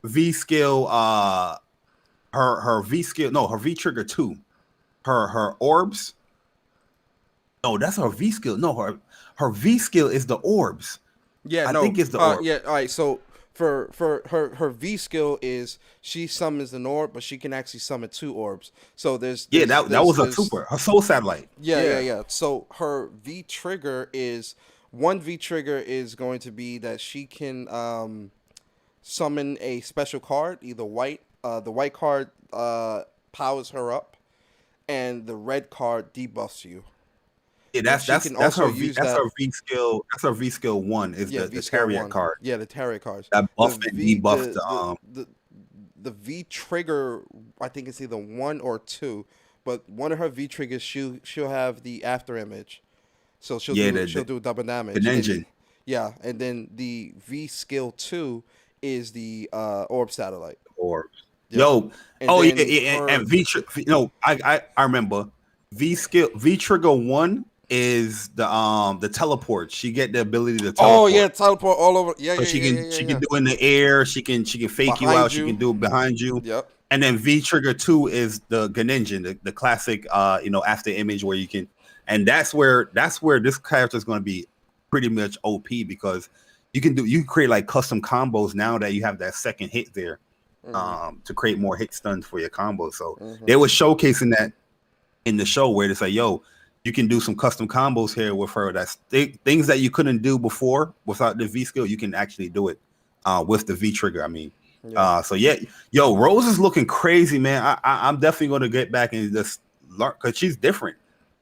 [SPEAKER 2] V skill, her V skill, no, her V trigger 2, her orbs. No, that's her V skill. No, her V skill is the orbs.
[SPEAKER 1] Yeah,
[SPEAKER 2] I think it's the orb.
[SPEAKER 1] Yeah, all right. So for her V skill is she summons an orb, but she can actually summon 2 orbs. So that
[SPEAKER 2] was a super. Her soul satellite.
[SPEAKER 1] Yeah. So her V trigger is one V trigger is going to be that she can summon a special card, either white. The white card powers her up, and the red card debuffs you.
[SPEAKER 2] Yeah, that's her V skill. That's her V skill 1 is the Tarrier card.
[SPEAKER 1] Yeah, the Tarrier cards.
[SPEAKER 2] That buff and debuff
[SPEAKER 1] the V trigger. I think it's either 1 or 2, but one of her V triggers she'll have the after image, so she'll do double damage.
[SPEAKER 2] An engine.
[SPEAKER 1] And then the V skill 2 is the orb satellite.
[SPEAKER 2] Orbs.
[SPEAKER 1] Yep.
[SPEAKER 2] Yo. And V. No, I remember V trigger 1 is the teleport. She get the ability to teleport.
[SPEAKER 1] Oh yeah, teleport all over. Yeah,
[SPEAKER 2] she can do in the air. She can fake behind you out. She can do it behind you.
[SPEAKER 1] Yep.
[SPEAKER 2] And then V trigger 2 is the Greninja, the classic after image where you can, and that's where this character is going to be pretty much OP because you can create like custom combos now that you have that second hit there, to create more hit stuns for your combo. So they were showcasing that in the show where they say, yo, you can do some custom combos here with her. That's things that you couldn't do before without the V skill. You can actually do it with the V trigger. I mean, Rose is looking crazy, man. I'm definitely going to get back in this because she's different.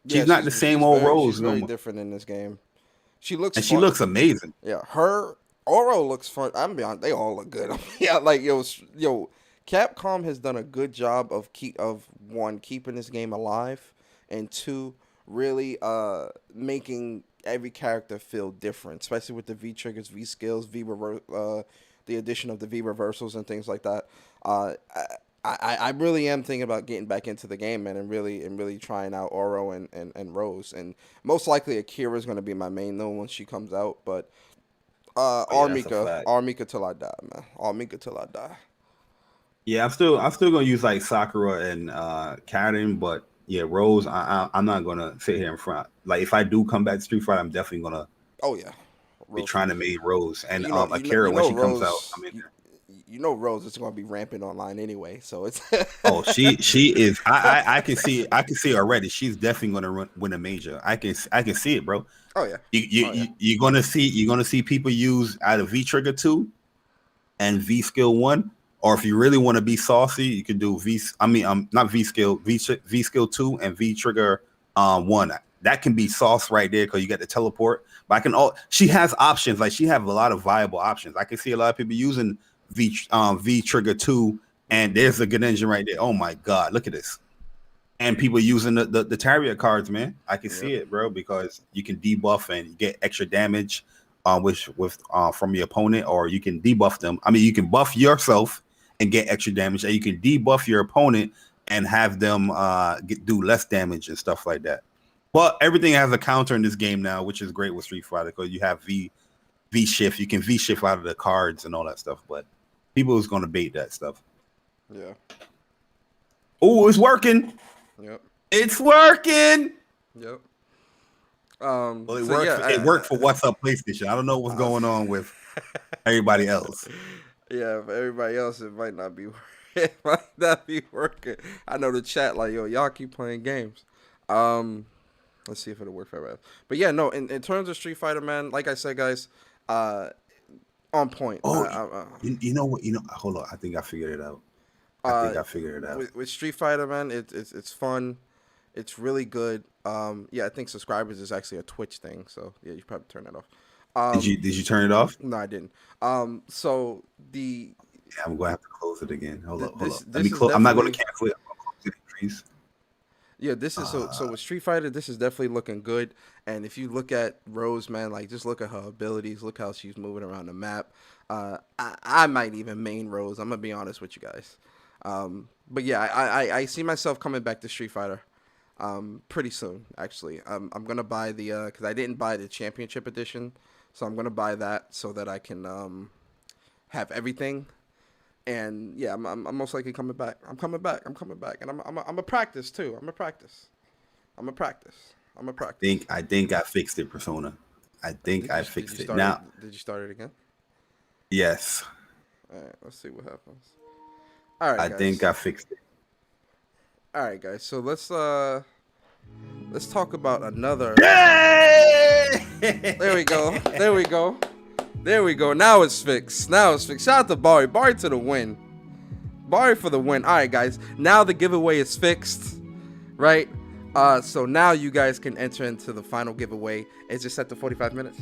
[SPEAKER 2] She's not the same old Rose.
[SPEAKER 1] She's very different in this game. She looks
[SPEAKER 2] amazing.
[SPEAKER 1] Yeah, her Oro looks fun. I'm be honest, they all look good. Yeah, like Capcom has done a good job of keeping this game alive, and 2, really making every character feel different, especially with the V triggers, V skills, the addition of the V reversals and things like that. I really am thinking about getting back into the game, man, and really trying out Oro and Rose, and most likely Akira is going to be my main though once she comes out, but Armika till I die, man. Armika till I die.
[SPEAKER 2] Yeah, I'm still gonna use like Sakura and Karin, but yeah, Rose, I'm not gonna sit here in front. Like if I do come back to Street Fighter, I'm definitely gonna be trying to make Rose and Akira when she comes out. I mean,
[SPEAKER 1] Rose is gonna be rampant online anyway, so it's
[SPEAKER 2] she is. I can see already. She's definitely gonna win a major. I can see it, bro.
[SPEAKER 1] Oh yeah.
[SPEAKER 2] You're gonna see people use either V trigger 2 and V skill 1. Or if you really want to be saucy, you can do not V skill 2 and V trigger 1. That can be sauce right there because you got the teleport. But she has options. Like she have a lot of viable options. I can see a lot of people using V trigger 2, and there's the Greninja right there. Oh my god, look at this. And people using the Tarrier cards, man. I can see it, bro, because you can debuff and get extra damage from your opponent, or you can debuff them. I mean, you can buff yourself and get extra damage, and you can debuff your opponent and have them do less damage and stuff like that. But everything has a counter in this game now, which is great with Street Fighter because you have V shift. You can V shift out of the cards and all that stuff. But people is going to bait that stuff.
[SPEAKER 1] Yeah.
[SPEAKER 2] Oh, it's working.
[SPEAKER 1] Yep.
[SPEAKER 2] It's working.
[SPEAKER 1] Yep.
[SPEAKER 2] Well, it worked for What's Up PlayStation. I don't know what's going on with everybody else.
[SPEAKER 1] Yeah, for everybody else, it might not be. It might not be working. I know the chat like, yo, y'all keep playing games. Let's see if it'll work for everybody else. But yeah, no. In terms of Street Fighter, man, like I said, guys, On point.
[SPEAKER 2] Oh, you know what? Hold on. I think I figured it out.
[SPEAKER 1] Uh,
[SPEAKER 2] Out.
[SPEAKER 1] with Street Fighter, man, it's fun. It's really good. Yeah, I think subscribers is actually a Twitch thing, so yeah, you should probably turn that off.
[SPEAKER 2] Did you turn it off?
[SPEAKER 1] No, I didn't. So the
[SPEAKER 2] Yeah, I'm gonna have to close it again. Hold up. Let
[SPEAKER 1] this
[SPEAKER 2] me
[SPEAKER 1] is
[SPEAKER 2] close. I'm not gonna
[SPEAKER 1] definitely
[SPEAKER 2] cancel it. I'm gonna close it, please.
[SPEAKER 1] yeah, this is so with Street Fighter, this is definitely looking good. And if you look at Rose, man, like just look at her abilities, look how she's moving around the map. I might even main Rose. I'm gonna be honest with you guys. But yeah, I see myself coming back to Street Fighter pretty soon. Actually, I'm gonna buy the because I didn't buy the Championship Edition, so I'm gonna buy that so that I can have everything. And yeah, I'm most likely coming back. I'm coming back, and I'm a practice too. I'm a practice.
[SPEAKER 2] I think I fixed it, Persona. I think I fixed it now.
[SPEAKER 1] Did you start it again?
[SPEAKER 2] Yes.
[SPEAKER 1] All right, let's see what happens. All right,
[SPEAKER 2] I
[SPEAKER 1] guys.
[SPEAKER 2] think I fixed it.
[SPEAKER 1] All right, guys. So let's talk about another.
[SPEAKER 2] Yay!
[SPEAKER 1] There we go. Now it's fixed. Shout out to Bari. Bari to the win. Bari for the win. All right, guys. Now the giveaway is fixed, right? So now you guys can enter into the final giveaway. Is it set to 45 minutes?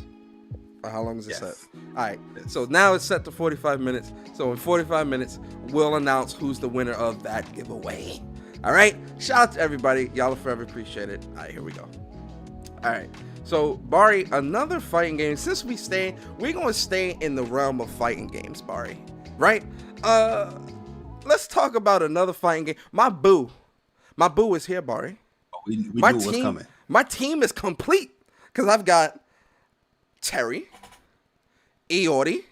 [SPEAKER 1] Or how long is it set? All right. So now it's set to 45 minutes. So in 45 minutes, we'll announce who's the winner of that giveaway. All right. Shout out to everybody. Y'all will forever appreciate it. All right, here we go. All right. So, Bari, another fighting game. Since we're going to stay in the realm of fighting games, Bari. Right? Let's talk about another fighting game. My boo is here, Bari.
[SPEAKER 2] We knew what's coming.
[SPEAKER 1] My team is complete because I've got Terry, Eordi,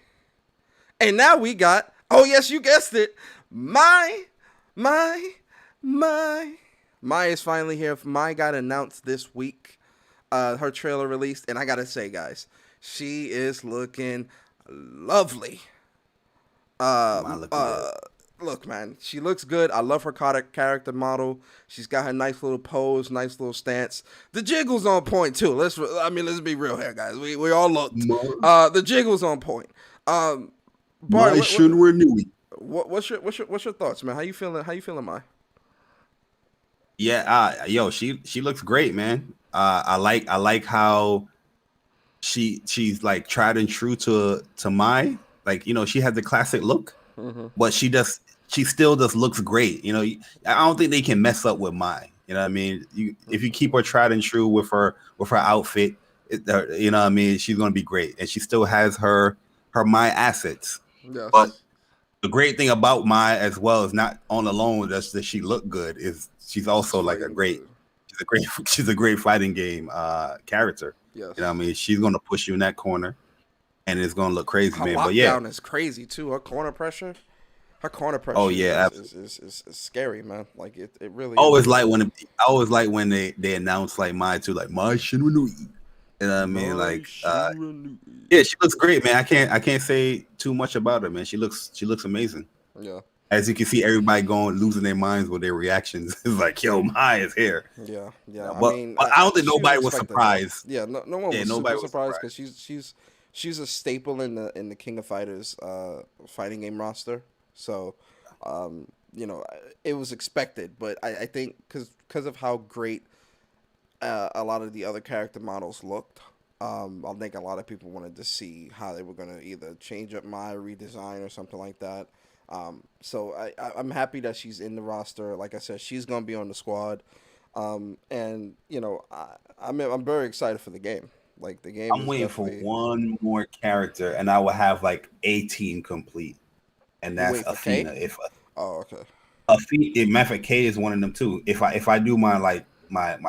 [SPEAKER 1] and now we got, oh yes, you guessed it, Mai is finally here. Mai got announced this week. Her trailer released, and I gotta say, guys, she is looking lovely. Look, man, she looks good. I love her character model. She's got her nice little pose, nice little stance. The jiggle's on point too. Let's be real here, guys. We all looked. The jiggle's on point. Bari, what's your thoughts, man? How you feeling, Mai?
[SPEAKER 2] Yeah, she looks great, man. I like how she's like tried and true to Mai. Like, she has the classic look, but she still just looks great. I don't think they can mess up with Mai. You know what I mean? If you keep her tried and true with her outfit, you know what I mean, she's gonna be great, and she still has her Mai assets.
[SPEAKER 1] Yes.
[SPEAKER 2] But the great thing about Mai as well is not on alone just that she look good, is she's also like she's a great fighting game character.
[SPEAKER 1] Yes.
[SPEAKER 2] You know what I mean? She's gonna push you in that corner, and it's gonna look crazy, man.
[SPEAKER 1] Her
[SPEAKER 2] but yeah,
[SPEAKER 1] lockdown is crazy too. Her corner pressure.
[SPEAKER 2] Oh yeah,
[SPEAKER 1] is scary, man. Like it really.
[SPEAKER 2] I always like when they announce like Mai too, like Mai Shinranui. You know what I mean? Like, yeah, she looks great, man. I can't say too much about her, man. She looks amazing.
[SPEAKER 1] Yeah.
[SPEAKER 2] As you can see, everybody losing their minds with their reactions. It's like, yo, Mai is here.
[SPEAKER 1] Yeah.
[SPEAKER 2] But I don't think nobody was surprised.
[SPEAKER 1] Yeah, no one was super surprised because she's a staple in the King of Fighters fighting game roster. So, it was expected, but I think because of how great a lot of the other character models looked, I think a lot of people wanted to see how they were going to either change up Mai, redesign, or something like that. So I'm happy that she's in the roster. Like I said, she's going to be on the squad. And I'm very excited for the game. Like the game.
[SPEAKER 2] I'm waiting for one more character, and I will have like a team complete. And that's Athena.
[SPEAKER 1] Okay.
[SPEAKER 2] Matter of K is one of them too. If I do my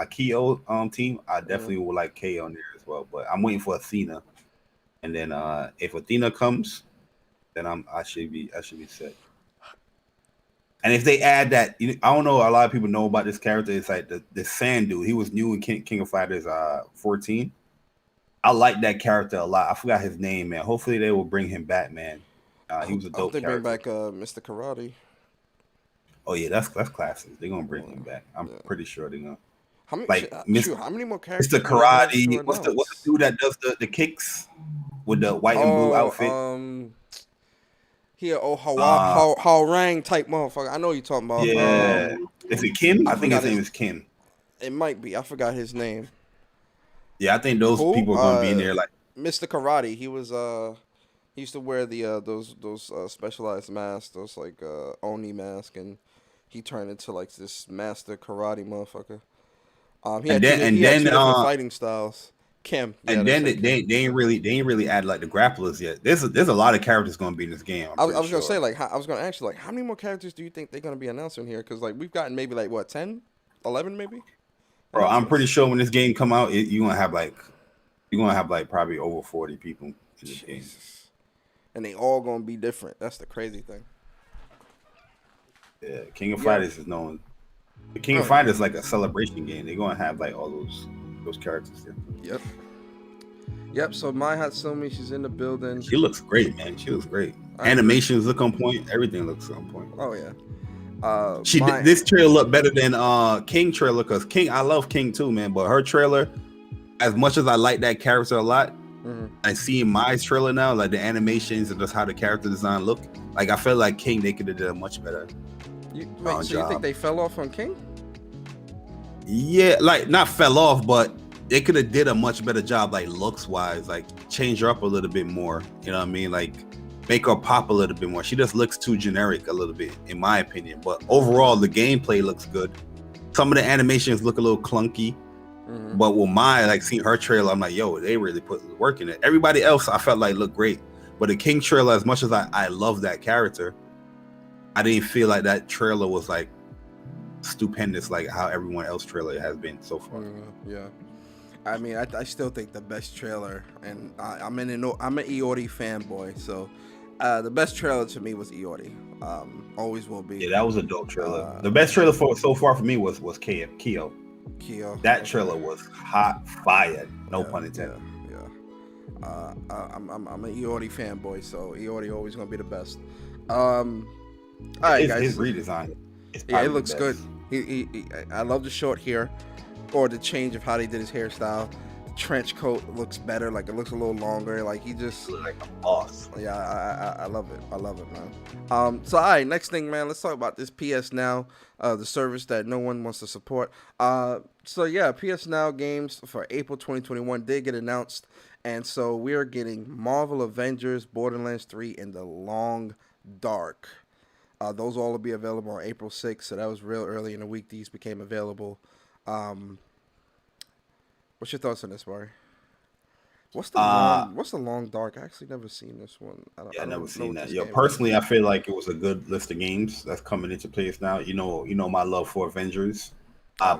[SPEAKER 2] Kyo team, I definitely would like K on there as well. But I'm waiting for Athena, and then if Athena comes, then I should be set. And if they add that, I don't know, a lot of people know about this character. It's like the Sand dude. He was new in King of Fighters 14. I like that character a lot. I forgot his name, man. Hopefully they will bring him back, man. He was a dope character. They
[SPEAKER 1] bring back Mr. Karate.
[SPEAKER 2] Oh yeah, that's classic. They're gonna bring him back. I'm pretty sure they're gonna.
[SPEAKER 1] How many more characters?
[SPEAKER 2] Mr. Karate. What's the dude that does the kicks? with the white and blue outfit.
[SPEAKER 1] He a
[SPEAKER 2] Uh,
[SPEAKER 1] Hwarang type motherfucker. I know what you're talking about.
[SPEAKER 2] yeah. Is it Kim? I think
[SPEAKER 1] forgot
[SPEAKER 2] his name is Kim.
[SPEAKER 1] It might be. I forgot his name.
[SPEAKER 2] Yeah, I think those
[SPEAKER 1] Who?
[SPEAKER 2] people are gonna be in there like
[SPEAKER 1] Mr. Karate. He was he used to wear the those specialized masks, those like Oni mask, and he turned into like this master karate motherfucker. He had two different fighting styles. Kim. Yeah,
[SPEAKER 2] and then they ain't really add like the grapplers yet. There's a lot of characters gonna be in this game.
[SPEAKER 1] I was gonna say like I was gonna ask you like how many more characters do you think they're gonna be announcing here? Because like we've gotten maybe like what 10, 11 maybe.
[SPEAKER 2] Bro, I'm pretty sure when this game come out, you're gonna have like probably over 40 people in this game.
[SPEAKER 1] And they all gonna be different. That's the crazy thing.
[SPEAKER 2] Yeah, King of Fighters is known. The King of Fighters is like a celebration game. They're gonna have like all those characters there.
[SPEAKER 1] Yep. So Mai Hatsumi, she's in the building.
[SPEAKER 2] She looks great, man. She looks great. Animations look on point. Everything looks on point.
[SPEAKER 1] Oh yeah.
[SPEAKER 2] This trailer looked better than King trailer because King. I love King too, man. But her trailer, as much as I like that character a lot, I see Mai's trailer now, like the animations and just how the character design look. Like I feel like King, they could have done a much better.
[SPEAKER 1] So you think they fell off on King?
[SPEAKER 2] Yeah, like not fell off, but they could have did a much better job, like looks wise, like change her up a little bit more. You know what I mean? Like make her pop a little bit more. She just looks too generic a little bit, in my opinion. But overall, the gameplay looks good. Some of the animations look a little clunky. But with Mai, like seeing her trailer, I'm like, yo, they really put the work in it. Everybody else, I felt like looked great. But the King trailer, as much as I love that character, I didn't feel like that trailer was like stupendous like how everyone else trailer has been so far.
[SPEAKER 1] Yeah. I mean, I still think the best trailer, and I'm an Iori fanboy, so the best trailer to me was Iori. Always will be.
[SPEAKER 2] Yeah, that was a dope trailer. The best trailer so far for me was Kyo. That trailer was hot fire. No pun intended.
[SPEAKER 1] Yeah. I'm an Iori fanboy, so Iori always gonna be the best. All right, guys.
[SPEAKER 2] His redesign.
[SPEAKER 1] It looks good. I love the short hair, or the change of how they did his hairstyle. The trench coat looks better. Like it looks a little longer. Like he just
[SPEAKER 2] looks like a boss.
[SPEAKER 1] Yeah, I love it. I love it, man. So all right, next thing, man. Let's talk about this PS Now, the service that no one wants to support. So yeah, PS Now games for April 2021 did get announced, and so we are getting Marvel Avengers, Borderlands 3, and The Long Dark. Those all will be available on April 6th, so that was real early in the week these became available. What's your thoughts on this, Bari? What's the Long Dark? I actually never seen this one.
[SPEAKER 2] I never seen that. Yo, personally, I feel like it was a good list of games that's coming into place now. You know my love for Avengers.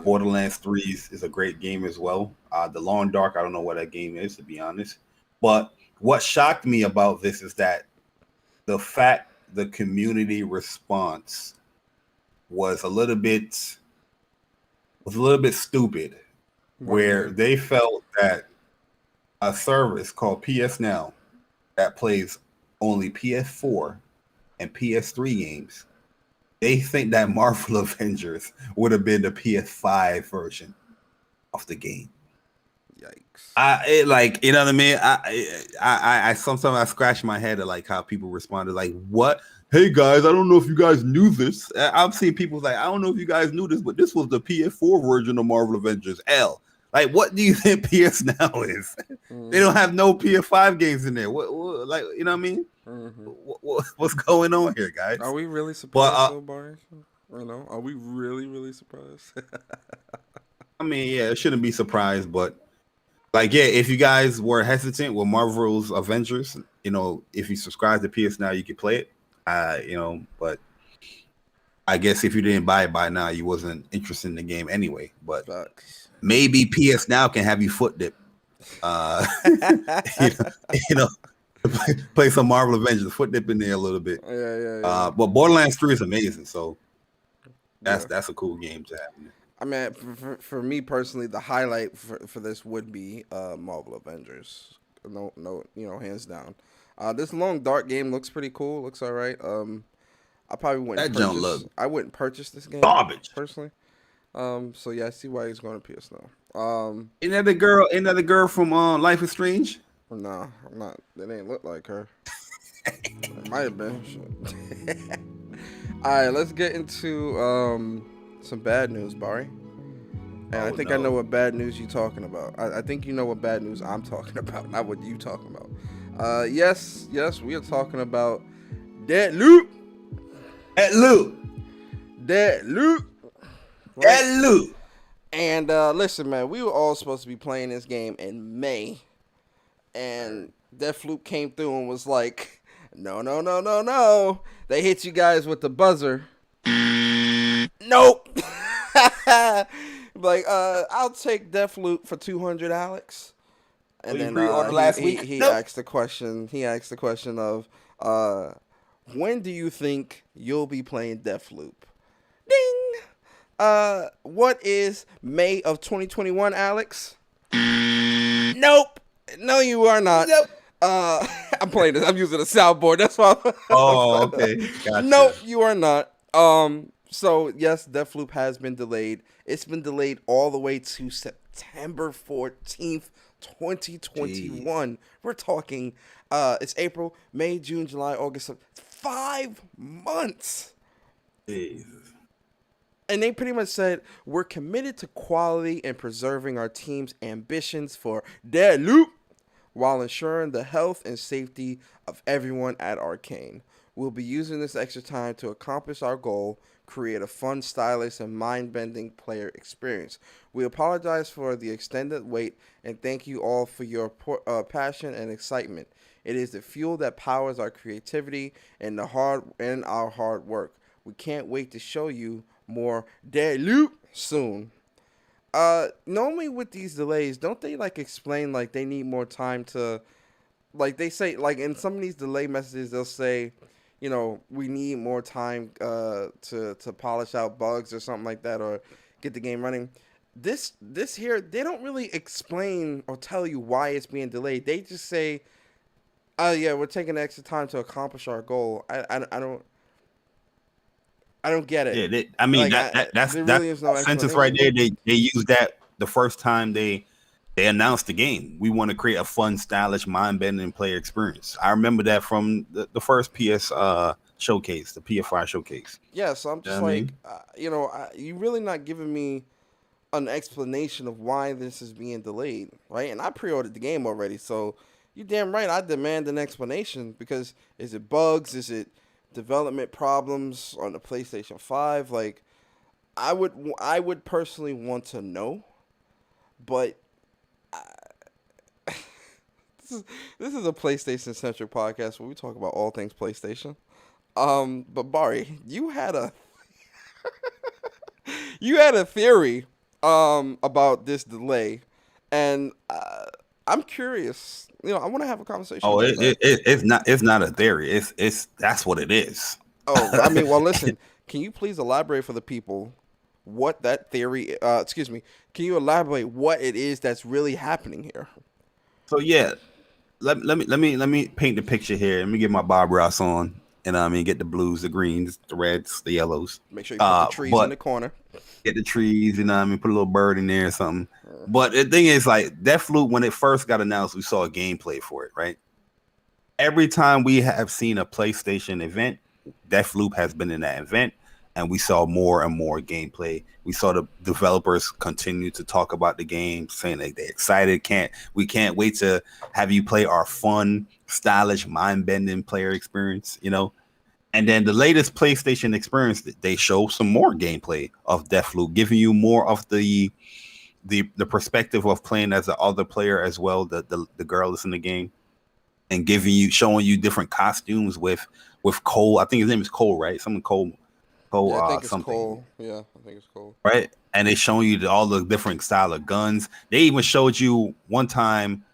[SPEAKER 2] Borderlands 3 is a great game as well. The Long Dark, I don't know what that game is, to be honest. But what shocked me about this is that the community response was a little bit stupid, where they felt that a service called PS Now that plays only PS4 and PS3 games, they think that Marvel Avengers would have been the PS5 version of the game.
[SPEAKER 1] Yikes!
[SPEAKER 2] You know what I mean? I sometimes I scratch my head at like how people responded. Like, what? Hey guys, I don't know if you guys knew this. I've seen people like, I don't know if you guys knew this, but this was the PS4 version of Marvel Avengers. Like, what do you think PS Now is? They don't have no PS5 games in there. What like, you know what I mean? What's going on here, guys?
[SPEAKER 1] Are we really surprised, Bari? Are we really surprised?
[SPEAKER 2] I mean, yeah, it shouldn't be surprised, but like, yeah, if you guys were hesitant with Marvel's Avengers, if you subscribe to PS Now, you can play it. But I guess if you didn't buy it by now, you wasn't interested in the game anyway. But maybe PS Now can have you foot dip. Play some Marvel Avengers, foot dip in there a little bit.
[SPEAKER 1] Yeah.
[SPEAKER 2] But Borderlands 3 is amazing, so that's a cool game to have.
[SPEAKER 1] I mean, for me personally, the highlight for this would be Marvel Avengers. No, hands down. This Long Dark game looks pretty cool. Looks all right. I probably wouldn't. I wouldn't purchase this game.
[SPEAKER 2] Garbage,
[SPEAKER 1] personally. So yeah, I see why he's going to PS Now.
[SPEAKER 2] Isn't that the girl from Life is Strange?
[SPEAKER 1] No, I'm not. It ain't look like her. It might have been. Shit. All right, let's get into some bad news, Bari. And I
[SPEAKER 2] Oh
[SPEAKER 1] think I know
[SPEAKER 2] no.
[SPEAKER 1] what bad news you're talking about. I think you know what bad news I'm talking about, not what you talking about. Yes, we are talking about Deathloop.
[SPEAKER 2] Deathloop.
[SPEAKER 1] Deathloop. Right?
[SPEAKER 2] Deathloop.
[SPEAKER 1] And listen, man, we were all supposed to be playing this game in May, and Deathloop came through and was like, "No, no, no, no, no." They hit you guys with the buzzer. Nope. Like, I'll take Deathloop for 200, Alex. And
[SPEAKER 2] You
[SPEAKER 1] then
[SPEAKER 2] pre-ordered last week?
[SPEAKER 1] he
[SPEAKER 2] Nope.
[SPEAKER 1] asked the question. He asked the question of, when do you think you'll be playing Deathloop? Ding. What is May of 2021, Alex? Nope. No, you are not.
[SPEAKER 2] Nope.
[SPEAKER 1] I'm playing this. I'm using a soundboard. That's why.
[SPEAKER 2] Oh, okay. Gotcha.
[SPEAKER 1] Nope, you are not. So yes, Deathloop has been delayed. It's been delayed all the way to September 14th, 2021. Jeez. We're talking. It's April, May, June, July, August. 5 months.
[SPEAKER 2] Jeez.
[SPEAKER 1] And they pretty much said, we're committed to quality and preserving our team's ambitions for Deathloop while ensuring the health and safety of everyone at Arcane. We'll be using this extra time to accomplish our goal, create a fun, stylish, and mind-bending player experience. We apologize for the extended wait and thank you all for your passion and excitement. It is the fuel that powers our creativity and our hard work. We can't wait to show you more Deathloop soon. Normally with these delays, don't they like explain like they need more time to, like they say, like in some of these delay messages they'll say, you know, we need more time to polish out bugs or something like that, or get the game running. This here, they don't really explain or tell you why it's being delayed. They just say, oh yeah, we're taking extra time to accomplish our goal. I don't get it.
[SPEAKER 2] Yeah, I mean
[SPEAKER 1] like,
[SPEAKER 2] that's
[SPEAKER 1] there really is no
[SPEAKER 2] sentence right there.
[SPEAKER 1] explanation.
[SPEAKER 2] They used that the first time they announced the game. We want to create a fun, stylish, mind-bending player experience. I remember that from the first PS showcase, the PFI showcase.
[SPEAKER 1] Yeah, so I'm just you really not giving me an explanation of why this is being delayed, right? And I pre-ordered the game already, so you damn right I demand an explanation, because is it bugs? Is it development problems on the PlayStation 5? Like, I would personally want to know, but this is a PlayStation centric podcast where we talk about all things PlayStation. But Bari, you had a theory about this delay, and I'm curious. You know, I want to have a conversation.
[SPEAKER 2] Oh, it's not a theory. It's that's what it is.
[SPEAKER 1] Oh, I mean, well, listen. Can you please elaborate for the people what that theory? Excuse me. Can you elaborate what it is that's really happening here?
[SPEAKER 2] So yeah, let me paint the picture here. Let me get my Bob Ross on, and I mean get the blues, the greens, the reds, the yellows.
[SPEAKER 1] Make sure you put the trees in the corner.
[SPEAKER 2] Get the trees, you know what I mean, put a little bird in there or something. But the thing is, like, Deathloop, when it first got announced, we saw a gameplay for it, right? Every time we have seen a PlayStation event, Deathloop has been in that event, and we saw more and more gameplay. We saw the developers continue to talk about the game, saying that they're excited. We can't wait to have you play our fun, stylish, mind-bending player experience, you know? And then the latest PlayStation experience, they show some more gameplay of Deathloop, giving you more of the perspective of playing as the other player as well, the girl that's in the game, and showing you different costumes with Cole. I think his name is Cole, right? Someone Cole.
[SPEAKER 1] Yeah, I think it's
[SPEAKER 2] something.
[SPEAKER 1] Cole. Yeah, I think it's Cole.
[SPEAKER 2] Right, and they showing you all the different style of guns. They even showed you one time.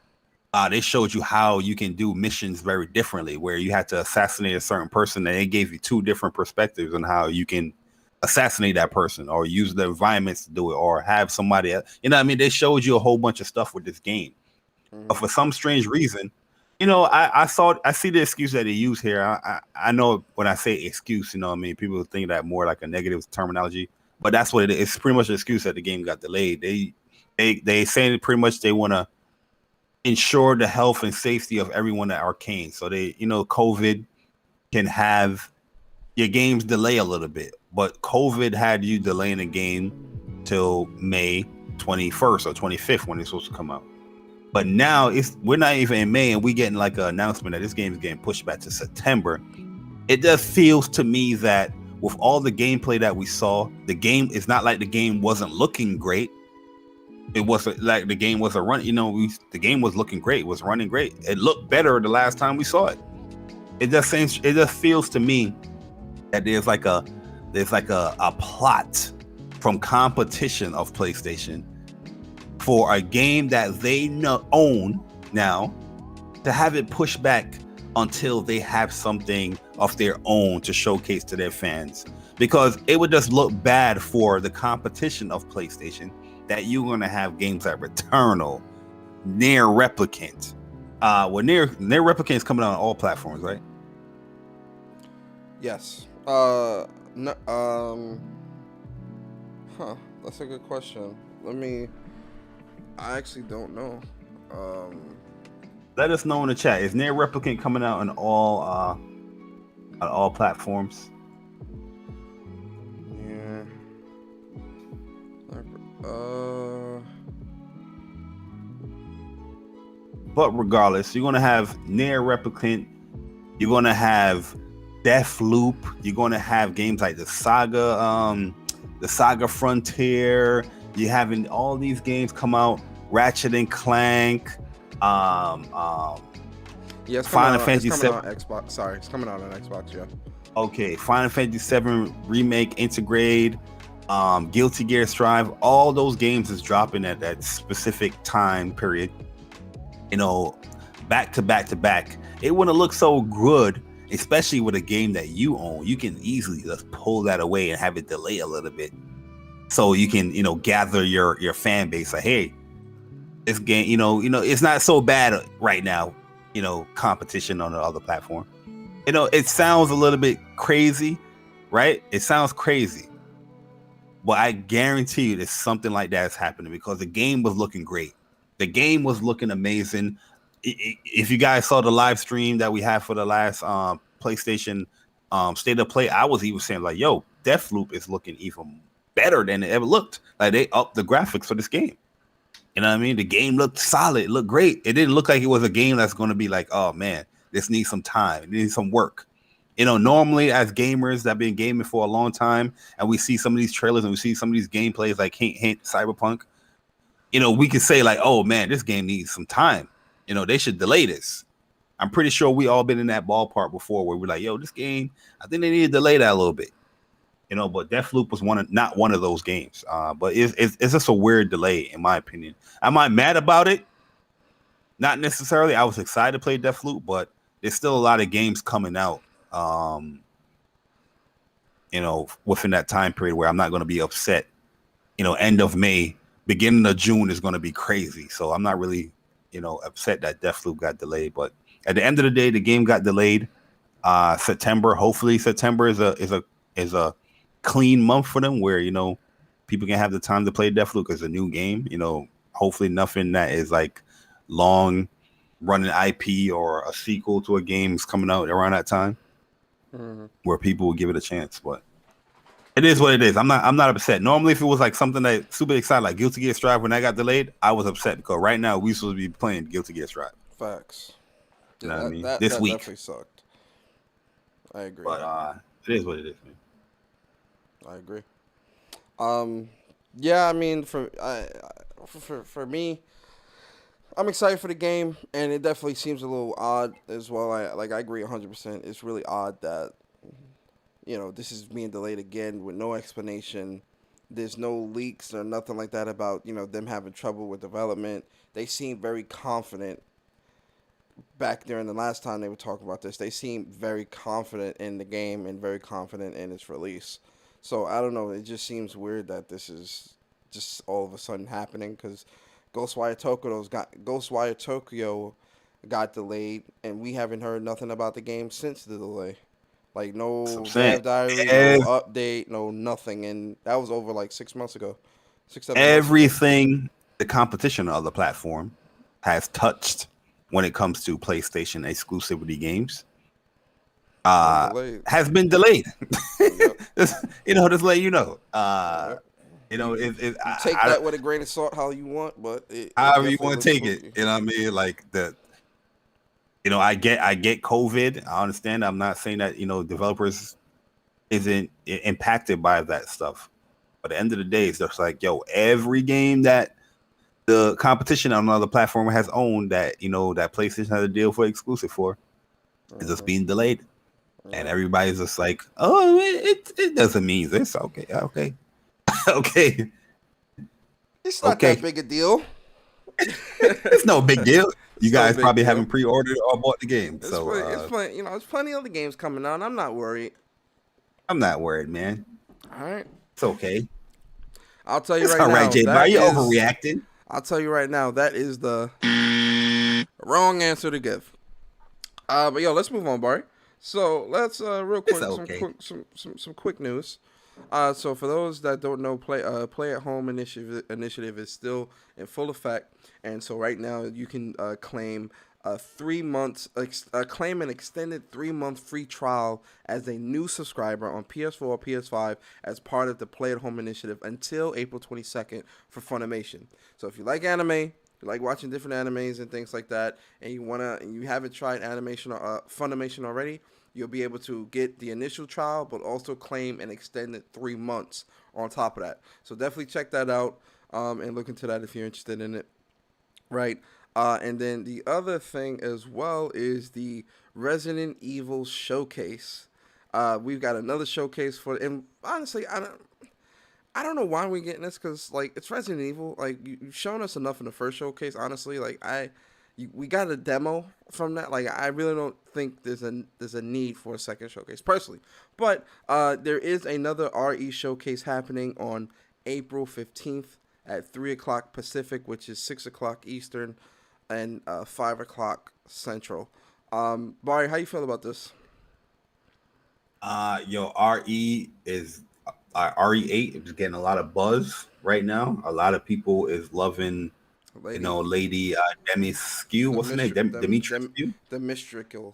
[SPEAKER 2] They showed you how you can do missions very differently, where you had to assassinate a certain person, and they gave you two different perspectives on how you can assassinate that person, or use the environments to do it, or have somebody else. You know what I mean? They showed you a whole bunch of stuff with this game. Mm-hmm. But for some strange reason, you know, I see the excuse that they use here. I know when I say excuse, you know what I mean, people think that more like a negative terminology, but that's what it is. It's pretty much an excuse that the game got delayed. They saying pretty much they want to ensure the health and safety of everyone at Arcane. So they, COVID can have your games delay a little bit, but COVID had you delaying the game till May 21st or 25th when it's supposed to come out. But now we're not even in May and we getting like an announcement that this game is getting pushed back to September. It just feels to me that with all the gameplay that we saw, the game is not like the game wasn't looking great. It wasn't like the game wasn't running. The game was looking great. It was running great. It looked better the last time we saw it. It just feels to me that there's like a plot from competition of PlayStation for a game that they own now to have it pushed back until they have something of their own to showcase to their fans, because it would just look bad for the competition of PlayStation that you're going to have games like Returnal, NieR Replicant. NieR Replicant is coming out on all platforms, right?
[SPEAKER 1] Yes. No, that's a good question. I actually don't know.
[SPEAKER 2] Let us know in the chat. Is NieR Replicant coming out on all platforms?
[SPEAKER 1] Yeah.
[SPEAKER 2] But regardless, you're gonna have NieR Replicant. You're gonna have Deathloop. You're gonna have games like the Saga Frontier. You're having all these games come out. Ratchet and Clank.
[SPEAKER 1] Yeah, it's
[SPEAKER 2] Final
[SPEAKER 1] Fantasy
[SPEAKER 2] Fantasy
[SPEAKER 1] VII. On Xbox. Sorry, it's coming out on Xbox. Yeah.
[SPEAKER 2] Okay, Final Fantasy VII Remake, Integrate, Guilty Gear Strive. All those games is dropping at that specific time period. Back to back to back. It wouldn't look so good, especially with a game that you own. You can easily just pull that away and have it delay a little bit, so you can gather your fan base. Like, hey, this game, it's not so bad right now. Competition on the other platform. It sounds a little bit crazy, right? It sounds crazy, but I guarantee you, there's something like that is happening because the game was looking great. The game was looking amazing. If you guys saw the live stream that we had for the last PlayStation State of Play, I was even saying like, yo, Deathloop is looking even better than it ever looked. Like, they upped the graphics for this game. You know what I mean? The game looked solid. It looked great. It didn't look like it was a game that's going to be like, oh man, this needs some time. It needs some work. Normally as gamers that have been gaming for a long time, and we see some of these trailers and we see some of these gameplays like hint Cyberpunk, we could say like, oh man, this game needs some time. They should delay this. I'm pretty sure we all been in that ballpark before where we're like, yo, this game, I think they need to delay that a little bit. But Deathloop was not one of those games. But it's just a weird delay, in my opinion. Am I mad about it? Not necessarily. I was excited to play Deathloop, but there's still a lot of games coming out, within that time period where I'm not going to be upset. End of May, beginning of June is going to be crazy. So I'm not really, upset that Deathloop got delayed. But at the end of the day, the game got delayed. September. Hopefully, September is a clean month for them where people can have the time to play Deathloop because it's a new game. Hopefully nothing that is like long running IP or a sequel to a game is coming out around that time where people will give it a chance. But it is what it is. I'm not upset. Normally, if it was like something that super excited, like Guilty Gear Strive, when that got delayed, I was upset because right now we supposed to be playing Guilty Gear Strive.
[SPEAKER 1] Facts.
[SPEAKER 2] You know what I mean?
[SPEAKER 1] That
[SPEAKER 2] week
[SPEAKER 1] definitely sucked. I agree.
[SPEAKER 2] But it is what it is, man.
[SPEAKER 1] I agree. Yeah, I mean, for me, I'm excited for the game, and it definitely seems a little odd as well. I agree 100%. It's really odd that this is being delayed again with no explanation. There's no leaks or nothing like that about them having trouble with development. They seem very confident. Back during the last time they were talking about this, they seemed very confident in the game and very confident in its release. So I don't know. It just seems weird that this is just all of a sudden happening because Ghostwire Tokyo got delayed, and we haven't heard nothing about the game since the delay. Like no dev diary, no update, no nothing, and that was over like 6 months ago. 6, 7 months ago.
[SPEAKER 2] Everything, the competition on the platform has touched when it comes to PlayStation exclusivity games has been delayed.
[SPEAKER 1] Yep.
[SPEAKER 2] Just let you know.
[SPEAKER 1] Yep. You take that with a grain of salt how you want, but
[SPEAKER 2] however you want to take it. You know what I mean? Like I get COVID. I understand. I'm not saying that developers isn't impacted by that stuff. But at the end of the day, it's just like, every game that the competition on another platform has owned that that PlayStation has a deal for exclusive for is just being delayed. And everybody's just like, oh, it doesn't mean this. Okay. Okay.
[SPEAKER 1] It's not that big a deal.
[SPEAKER 2] It's no big deal. You guys probably haven't pre-ordered or bought the game.
[SPEAKER 1] It's plenty, there's plenty of the games coming out. I'm not worried.
[SPEAKER 2] I'm not worried, man.
[SPEAKER 1] All right.
[SPEAKER 2] It's okay.
[SPEAKER 1] I'll tell you right now.
[SPEAKER 2] All right, Jay Bari, you're overreacting.
[SPEAKER 1] I'll tell you right now, that is the wrong answer to give. But let's move on, Bari. So let's real quick some quick news. So for those that don't know, play at home initiative is still in full effect, and so right now you can claim claim an extended 3-month free trial as a new subscriber on PS4 or PS5 as part of the Play at Home initiative until April 22nd for Funimation. So if you like anime, you like watching different animes and things like that, and you haven't tried animation or Funimation already, you'll be able to get the initial trial, but also claim an extended 3 months on top of that. So definitely check that out and look into that if you're interested in it. Right. And then the other thing as well is the Resident Evil showcase. We've got another showcase and honestly, I don't know why we're getting this, because it's Resident Evil. You've shown us enough in the first showcase. Honestly, we got a demo from that. I really don't think there's a need for a second showcase personally. But there is another RE showcase happening on April 15th at 3:00 Pacific, which is 6:00 Eastern, and 5:00 Central. Bari, how you feel about this?
[SPEAKER 2] RE is RE8 is getting a lot of buzz right now. A lot of people is loving, Lady Demiscu. What's her name? Demitrescu?
[SPEAKER 1] Demistrical.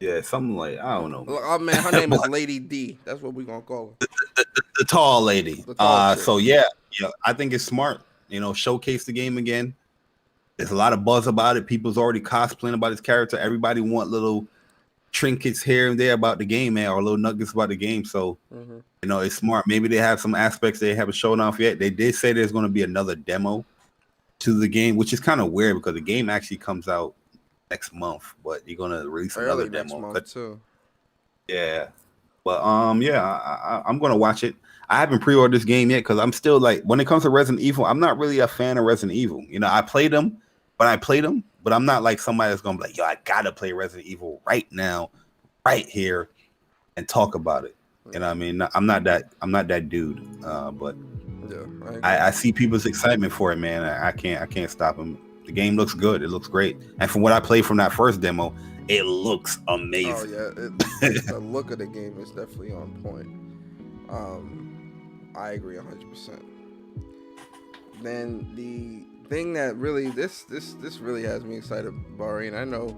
[SPEAKER 2] Yeah, something like, I don't know.
[SPEAKER 1] Oh man, her name is Lady D. That's what we're gonna call her.
[SPEAKER 2] The tall lady. So yeah, I think it's smart. Showcase the game again. There's a lot of buzz about it. People's already cosplaying about his character. Everybody want little trinkets here and there about the game, man, or little nuggets about the game. So, it's smart. Maybe they have some aspects they haven't shown off yet. They did say there's going to be another demo to the game, which is kind of weird because the game actually comes out next month, but you're going to release another demo.
[SPEAKER 1] Next month too.
[SPEAKER 2] Yeah. But I'm going to watch it. I haven't pre-ordered this game yet because I'm still when it comes to Resident Evil, I'm not really a fan of Resident Evil. I played them, but I'm not like somebody that's going to be like, I got to play Resident Evil right now, right here, and talk about it. You know what I mean? I'm not that dude. But I see people's excitement for it, man. I can't stop them. The game looks good. It looks great. And from what I played from that first demo, it looks amazing.
[SPEAKER 1] Oh yeah, the look of the game is definitely on point. I agree 100%. Then the thing that really this really has me excited, Bari, and I know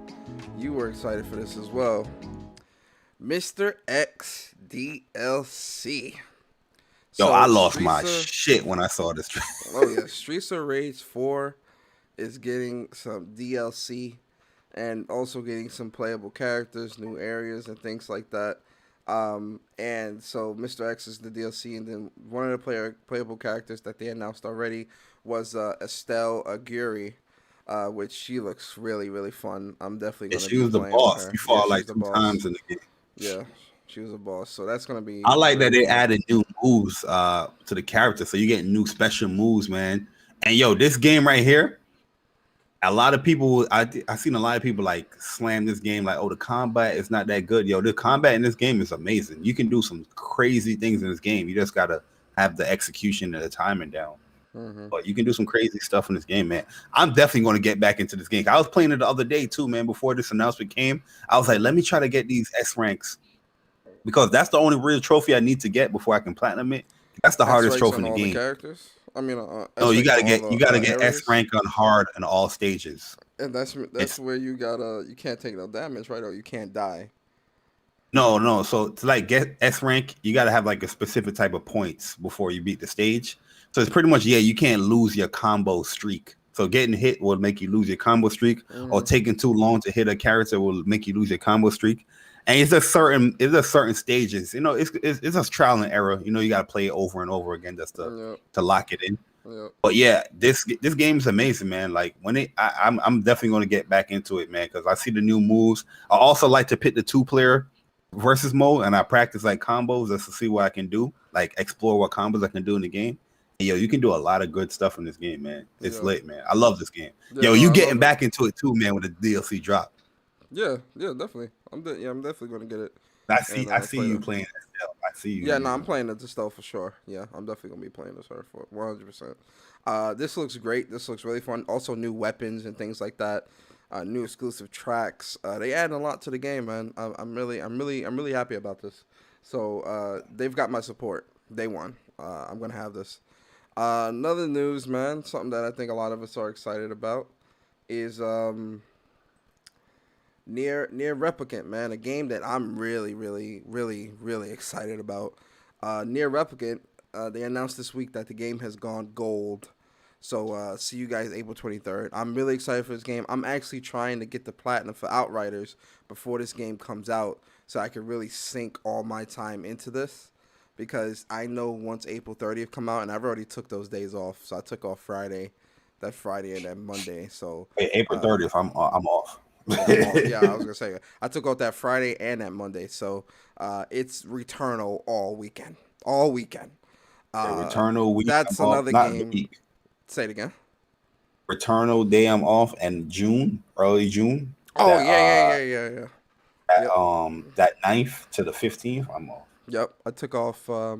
[SPEAKER 1] you were excited for this as well. Mr. X DLC.
[SPEAKER 2] I lost my shit when I saw this.
[SPEAKER 1] Oh yeah, Streets of Rage 4 is getting some DLC and also getting some playable characters, new areas, and things like that. And so Mr. X is the DLC, and then one of the playable characters that they announced already was Estelle Aguirre, which she looks really, really fun. I'm definitely going to be playing her. She was the boss.
[SPEAKER 2] You fought 2 times in the game.
[SPEAKER 1] Yeah, she was a boss. So that's going to be...
[SPEAKER 2] I like that they added new moves to the character, so you get new special moves, man. And this game right here, a lot of people, I've seen a lot of people slam this game the combat is not that good. The combat in this game is amazing. You can do some crazy things in this game. You just got to have the execution and the timing down. But you can do some crazy stuff in this game, man. I'm definitely going to get back into this game. I was playing it the other day too, man. Before this announcement came, I was like, let me try to get these S ranks because that's the only real trophy I need to get before I can platinum it. That's the hardest trophy in the game.
[SPEAKER 1] Characters? I mean,
[SPEAKER 2] No, you gotta get
[SPEAKER 1] areas.
[SPEAKER 2] S rank on hard on all stages.
[SPEAKER 1] And that's
[SPEAKER 2] It's
[SPEAKER 1] where you can't take no damage, right? Or you can't die.
[SPEAKER 2] no. So to like get S rank, you gotta have like a specific type of points before you beat the stage. So it's pretty much you can't lose your combo streak. So getting hit will make you lose your combo streak, or taking too long to hit a character will make you lose your combo streak. And it's a certain stages. You know, it's a trial and error. You know, you gotta play it over and over again just to lock it in.
[SPEAKER 1] Yep.
[SPEAKER 2] But yeah, this game is amazing, man. Like I'm definitely gonna get back into it, man, because I see the new moves. I also like to pick the 2-player versus mode, and I practice like combos just to see what I can do, like explore what combos I can do in the game. And, yo, you can do a lot of good stuff in this game, man. It's lit, man. I love this game.
[SPEAKER 1] Yeah,
[SPEAKER 2] yo, you getting back into it too, man, with the DLC drop.
[SPEAKER 1] Yeah, definitely. I'm definitely gonna get it.
[SPEAKER 2] I see you playing it still. I see you.
[SPEAKER 1] Yeah, no, I'm playing it still for sure. Yeah, I'm definitely gonna be playing this for 100%. This looks great. This looks really fun. Also, new weapons and things like that. New exclusive tracks. They add a lot to the game, man. I'm really happy about this. So they've got my support. Day one. I'm gonna have this. Another news, man. Something that I think a lot of us are excited about is NieR Replicant, man, a game that I'm really excited about. NieR Replicant, they announced this week that the game has gone gold. So see you guys April 23rd. I'm really excited for this game. I'm actually trying to get the platinum for Outriders before this game comes out, so I can really sink all my time into this. Because I know once April 30th come out, and I've already took those days off. So I took off Friday and that Monday. So
[SPEAKER 2] April 30th, I'm off.
[SPEAKER 1] Yeah, I was gonna say I took off that Friday and that Monday, so it's Returnal all weekend.
[SPEAKER 2] Returnal week.
[SPEAKER 1] That's another game. Week. Say it again.
[SPEAKER 2] Returnal day I'm off, and early June.
[SPEAKER 1] Oh yeah.
[SPEAKER 2] That 9th to the 15th, I'm off.
[SPEAKER 1] Yep, I took off for